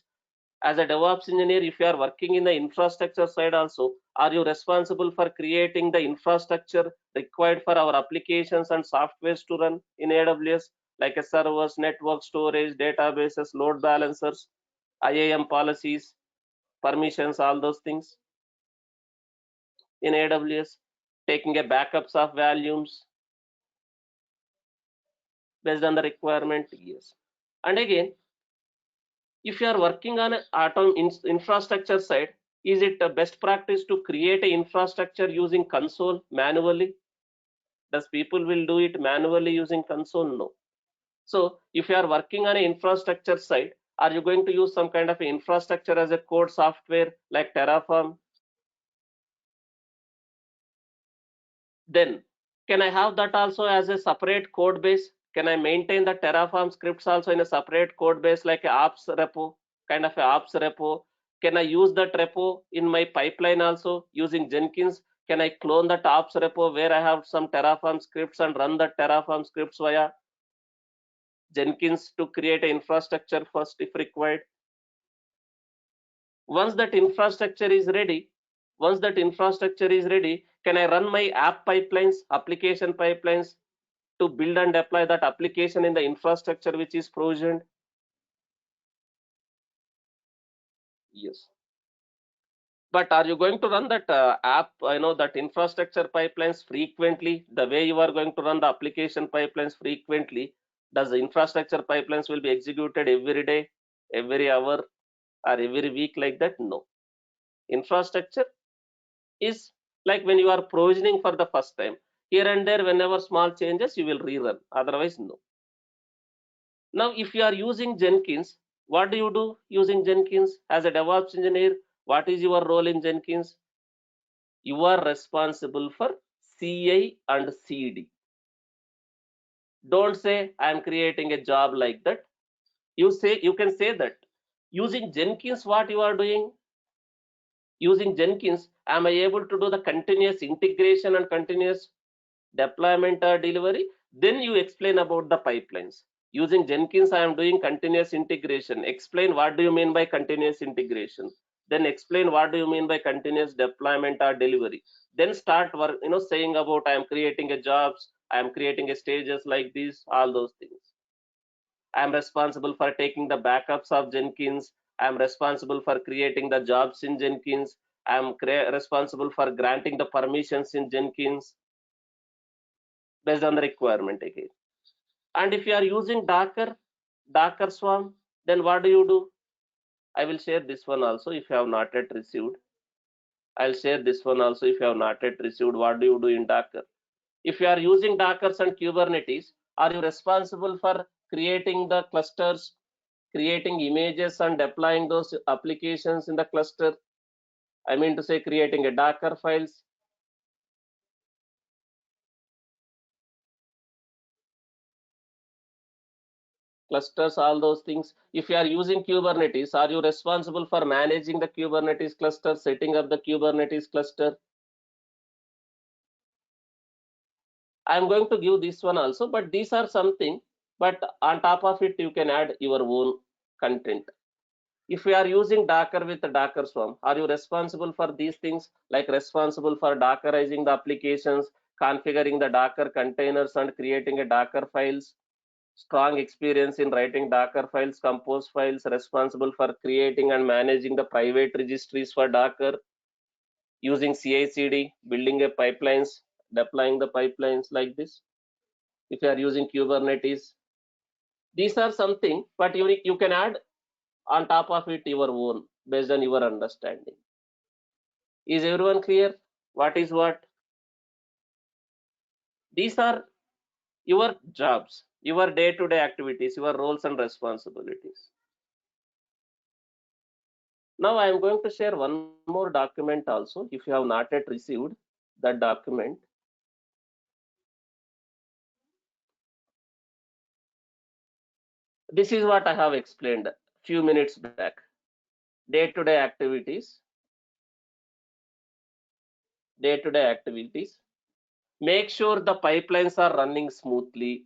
As a DevOps engineer, if you are working in the infrastructure side also, are you responsible for creating the infrastructure required for our applications and softwares to run in AWS, like a servers, network, storage, databases, load balancers, IAM policies, permissions, all those things in AWS, taking a backups of volumes based on the requirement? Yes. And again, if you are working on infrastructure side, is it a best practice to create a infrastructure using console manually? Does people will do it manually using console? No. So if you are working on an infrastructure side, are you going to use some kind of infrastructure as a code software like Terraform? Then can I have that also as a separate code base? Can I maintain the Terraform scripts also in a separate code base like a ops repo, kind of a ops repo? Can I use that repo in my pipeline also using Jenkins? Can I clone that ops repo where I have some Terraform scripts and run the Terraform scripts via Jenkins to create an infrastructure first if required? Once that infrastructure is ready, can I run my app pipelines, application pipelines to build and deploy that application in the infrastructure which is provisioned? Yes. But are you going to run that app, that infrastructure pipelines frequently, the way you are going to run the application pipelines frequently? Does the infrastructure pipelines will be executed every day, every hour, or every week like that? No. Infrastructure is like when you are provisioning for the first time. Here and there, whenever small changes, you will rerun. Otherwise, no. Now, if you are using Jenkins, what do you do using Jenkins? As a DevOps engineer, what is your role in Jenkins? You are responsible for CI and CD. Don't say I am creating a job like that. You can say that using Jenkins, what you are doing? Using Jenkins, am I able to do the continuous integration and continuous deployment or delivery? Then you explain about the pipelines. Using Jenkins, I am doing continuous integration. Explain what do you mean by continuous integration. Then explain what do you mean by continuous deployment or delivery. Then start work, saying about I am creating a jobs, I am creating a stages like this, all those things. I am responsible for taking the backups of Jenkins. I am responsible for creating the jobs in Jenkins. I am responsible for granting the permissions in Jenkins based on the requirement again. And if you are using Docker Swarm, then what do you do? I will share this one also if you have not yet received. I'll share this one also if you have not yet received. What do you do in Docker? If you are using Dockers and Kubernetes, are you responsible for creating the clusters, creating images and deploying those applications in the cluster? I mean to say creating a Docker files, clusters, all those things. If you are using Kubernetes, are you responsible for managing the Kubernetes cluster, setting up the Kubernetes cluster? I'm going to give this one also, but these are something, but on top of it, you can add your own content. If you are using Docker with the Docker Swarm, are you responsible for these things, like responsible for Dockerizing the applications, configuring the Docker containers and creating a Docker files, strong experience in writing Docker files, compose files, responsible for creating and managing the private registries for Docker, using CI/CD, building a pipelines, deploying the pipelines like this. If you are using Kubernetes, these are something, but you can add on top of it your own based on your understanding. Is everyone clear? What is what? These are your jobs, your day-to-day activities, your roles and responsibilities. Now I am going to share one more document also. If you have not yet received that document, this is what I have explained a few minutes back. Day-to-day activities, day-to-day activities. Make sure the pipelines are running smoothly.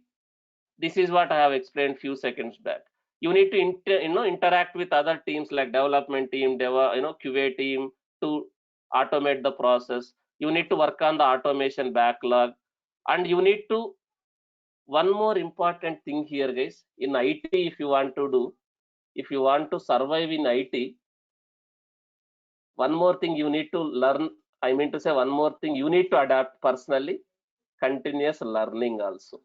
This is what I have explained few seconds back. You need to interact with other teams like development team, QA team to automate the process. You need to work on the automation backlog, and you need to, one more important thing here, guys, in IT, if you want to survive in IT, one more thing you need to learn. I mean to say one more thing you need to adapt personally: continuous learning also.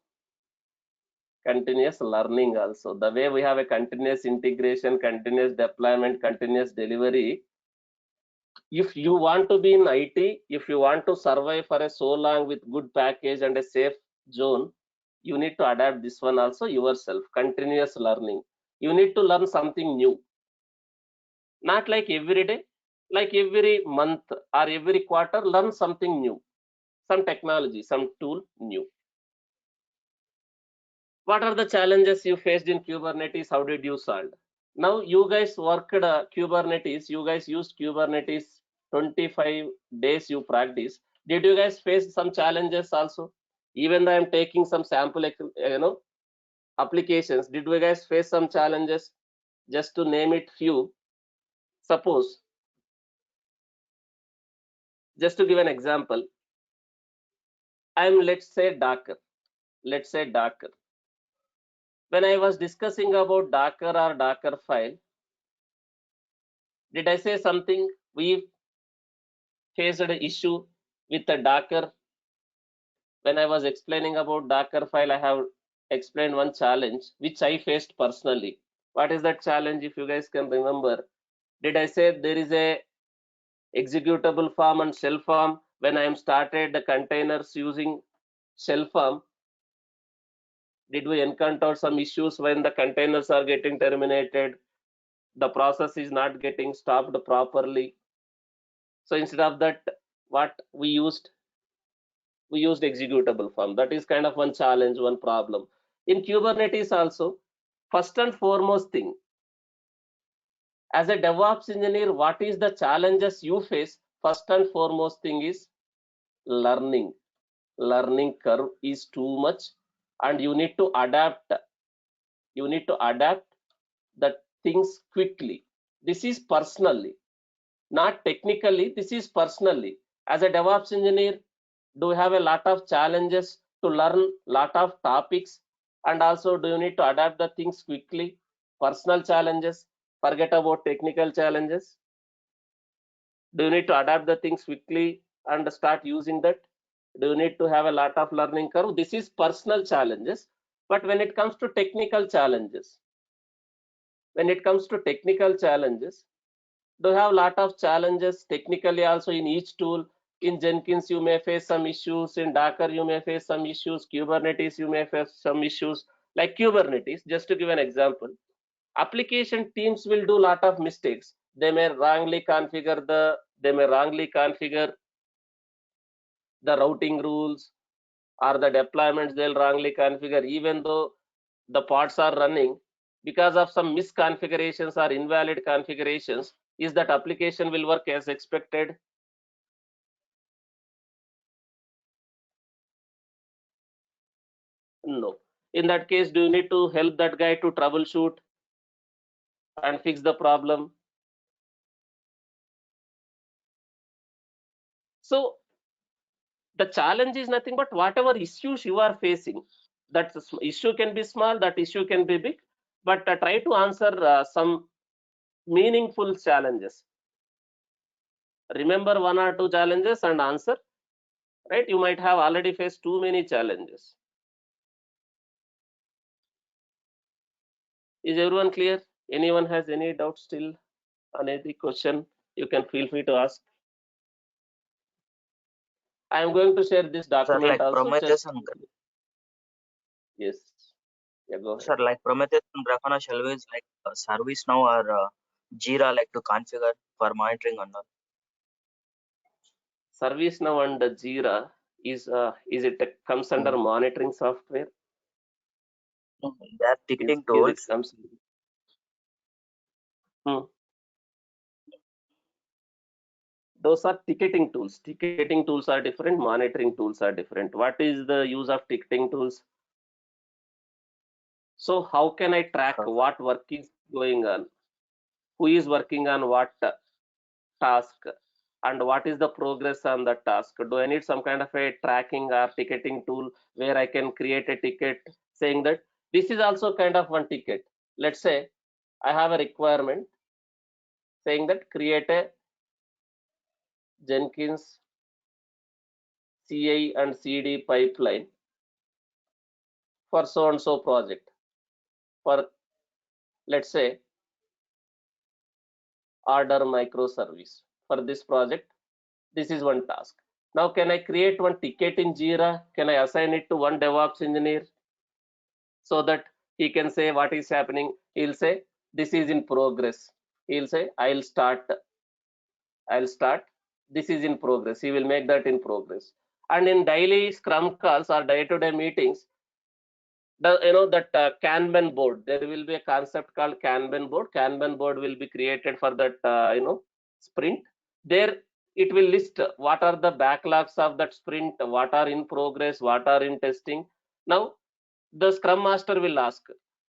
Continuous learning also. The way we have a continuous integration, continuous deployment, continuous delivery. If you want to be in IT, if you want to survive for a so long with good package and a safe zone, you need to adapt this one also yourself. Continuous learning. You need to learn something new. Not like every day, like every month or every quarter, learn something new. Some technology, some tool new. What are the challenges you faced in Kubernetes? How did you solve? Now you guys worked Kubernetes, you guys used Kubernetes 25 days you practice. Did you guys face some challenges also? Even though I'm taking some sample, applications, did you guys face some challenges? Just to name it few, suppose, just to give an example, I'm let's say Docker. When I was discussing about Docker or Docker file, Did I say something? We faced an issue with the Docker. When I was explaining about Docker file, I have explained one challenge which I faced personally. What is that challenge? If you guys can remember, did I say there is a executable form and shell form? When I am started the containers using shell form, did we encounter some issues when the containers are getting terminated? The process is not getting stopped properly. So instead of that, what we used executable form. That is kind of one challenge, one problem. In Kubernetes also, first and foremost thing, as a DevOps engineer, what is the challenges you face? First and foremost thing is learning. Learning curve is too much, and you need to adapt. You need to adapt the things quickly. This is personally, not technically. This is personally. As a DevOps engineer, do you have a lot of challenges to learn lot of topics, and also do you need to adapt the things quickly? Personal challenges, forget about technical challenges. Do you need to adapt the things quickly and start using that? Do you need to have a lot of learning curve? This is personal challenges. But when it comes to technical challenges, when it comes to technical challenges, do you have a lot of challenges technically also in each tool? In Jenkins, you may face some issues. In Docker, you may face some issues. Kubernetes, you may face some issues. Like Kubernetes, just to give an example, application teams will do a lot of mistakes. They may wrongly configure the routing rules, or the deployments they'll wrongly configure, even though the pods are running. Because of some misconfigurations or invalid configurations, is that application will work as expected? No. In that case, do you need to help that guy to troubleshoot and fix the problem? So the challenge is nothing but whatever issues you are facing. That issue can be small, that issue can be big, but try to answer some meaningful challenges. Remember one or two challenges and answer, right? You might have already faced too many challenges. Is everyone clear? Anyone has any doubt still on any question? You can feel free to ask. I am going to share this Sir, document like also. Prometheus Just and yes, yeah, go ahead. sir, like Prometheus and Grafana shell is like service now or Jira like to configure for monitoring and all. ServiceNow and Jira is it comes under monitoring software? They are ticketing Is it tools. comes? Hmm. Those are ticketing tools. Ticketing tools are different. Monitoring tools are different. What is the use of ticketing tools? So how can I track what work is going on? Who is working on what task? And what is the progress on the task? Do I need some kind of a tracking or ticketing tool where I can create a ticket saying that this is also kind of one ticket? Let's say I have a requirement saying that create a Jenkins CI and CD pipeline for so and so project. For let's say order microservice. For this project, this is one task. Now can I create one ticket in Jira? Can I assign it to one DevOps engineer so that he can say what is happening? He'll say this is in progress. He'll say I'll start, this is in progress. He will make that in progress. And in daily scrum calls or day-to-day meetings, that Kanban board, there will be a concept called Kanban board. Kanban board will be created for that sprint. There it will list what are the backlogs of that sprint, what are in progress, what are in testing. Now the scrum master will ask,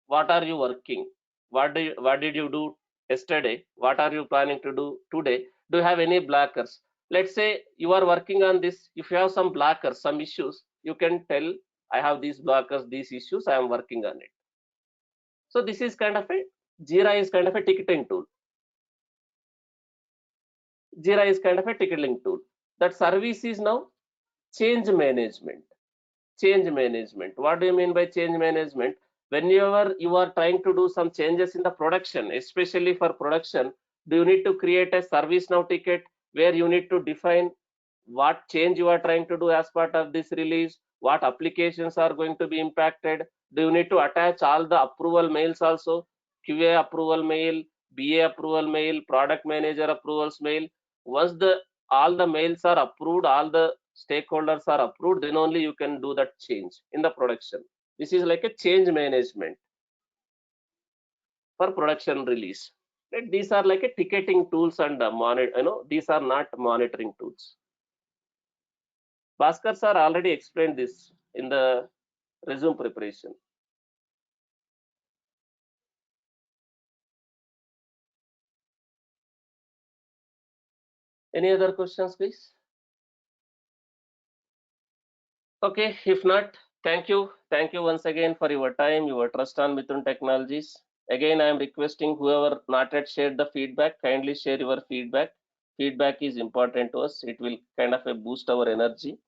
what are you working, what did you do yesterday, what are you planning to do today? Do you have any blockers? Let's say you are working on this. If you have some blockers, some issues, you can tell, I have these blockers, these issues, I am working on it. So this is kind of a Jira is kind of a ticketing tool. Jira is kind of a ticketing tool. That service is now change management. Change management. What do you mean by change management? Whenever you are trying to do some changes in the production, especially for production, do you need to create a service now ticket where you need to define what change you are trying to do as part of this release, what applications are going to be impacted? Do you need to attach all the approval mails also? QA approval mail, BA approval mail, product manager approvals mail. Once the all the mails are approved, all the stakeholders are approved, then only you can do that change in the production. This is like a change management for production release. Right? These are like a ticketing tools and these are not monitoring tools. Bhaskar sir already explained this in the resume preparation. Any other questions, please? Okay, if not, thank you. Thank you once again for your time, your trust on Mithun Technologies. Again, I am requesting whoever not yet shared the feedback, kindly share your feedback. Feedback is important to us. It will kind of boost our energy.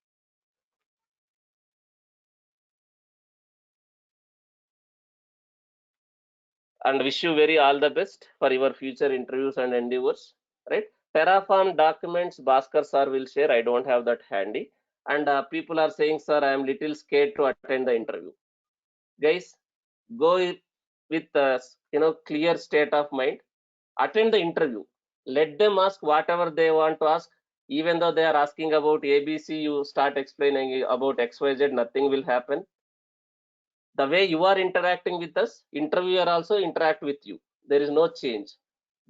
And wish you very all the best for your future interviews and endeavors. Right? Terraform documents, Bhaskar sir will share. I don't have that handy. And people are saying, sir, I am little scared to attend the interview. Guys, go with clear state of mind. Attend the interview. Let them ask whatever they want to ask. Even though they are asking about ABC, you start explaining about XYZ, nothing will happen. The way you are interacting with us, interviewer also interact with you. There is no change.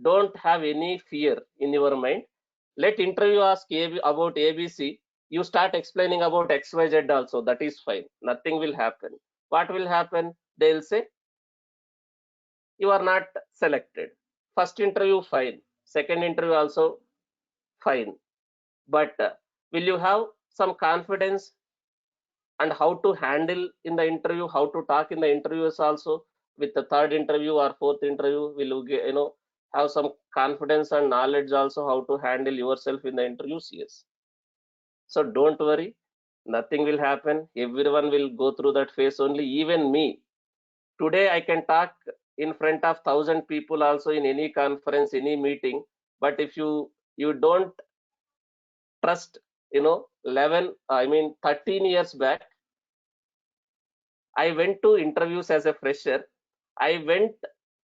Don't have any fear in your mind. Let interview ask about ABC. You start explaining about XYZ also. That is fine. Nothing will happen. What will happen? They'll say, you are not selected. First interview, fine. Second interview also, fine. But will you have some confidence and how to handle in the interview, how to talk in the interviews also? With the third interview or fourth interview, will you get, have some confidence and knowledge also how to handle yourself in the interviews? Yes. So don't worry, nothing will happen. Everyone will go through that phase only. Even me, today I can talk in front of 1,000 people also in any conference, any meeting. But if you don't trust, 13 years back, I went to interviews as a fresher. I went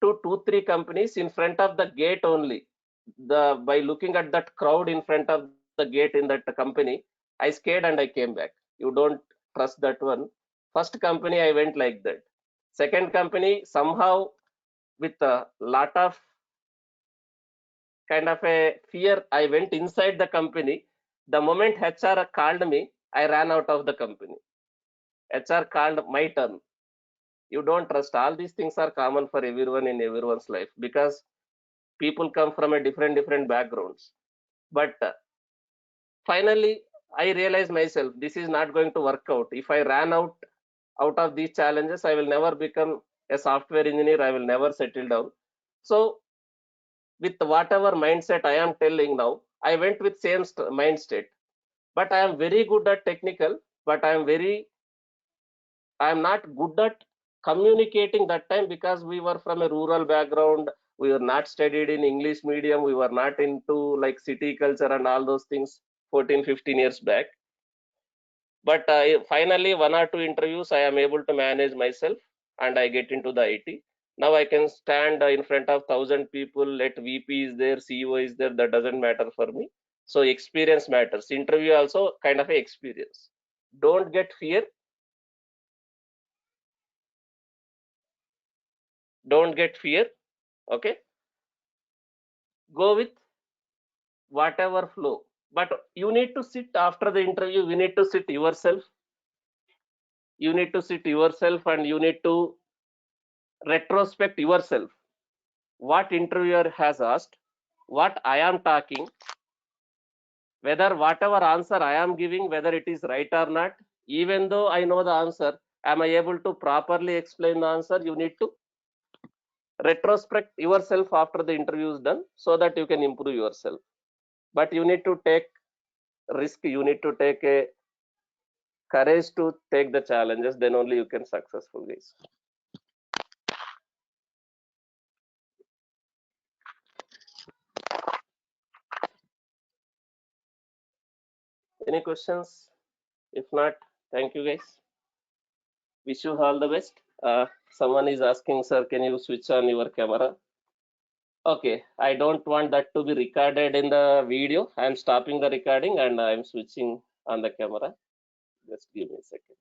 to 2 3 companies in front of the gate only. By looking at that crowd in front of the gate in that company, I scared and I came back. You don't trust that one. First company I went like that. Second company, somehow with a lot of kind of a fear, I went inside the company. The moment HR called me, I ran out of the company. HR called my turn. You don't trust. All these things are common for everyone in everyone's life because people come from a different backgrounds. But finally I realized myself, this is not going to work out. If I ran out of these challenges, I will never become a software engineer. I will never settle down. So with whatever mindset I am telling now, I went with same mind state. But I am very good at technical, but I am not good at communicating that time because we were from a rural background. We were not studied in English medium. We were not into like city culture and all those things 14 15 years back. But finally, 1 or 2 interviews, I am able to manage myself and I get into the IT. Now I can stand in front of 1,000 people. Let VP is there, CEO is there. That doesn't matter for me. So experience matters. Interview also kind of a experience. Don't get fear. Don't get fear. Okay. Go with whatever flow. But you need to sit after the interview. You need to sit yourself. You need to sit yourself and you need to retrospect yourself. What interviewer has asked, what I am talking, whether whatever answer I am giving, whether it is right or not. Even though I know the answer, am I able to properly explain the answer? You need to retrospect yourself after the interview is done so that you can improve yourself. but you need to take risk, you need to take a courage to take the challenges, then only you can successful, guys. Any questions? If not, thank you, guys. Wish you all the best. Someone is asking, sir, can you switch on your camera? Okay, I don't want that to be recorded in the video. I'm stopping the recording and I'm switching on the camera. Just give me a second.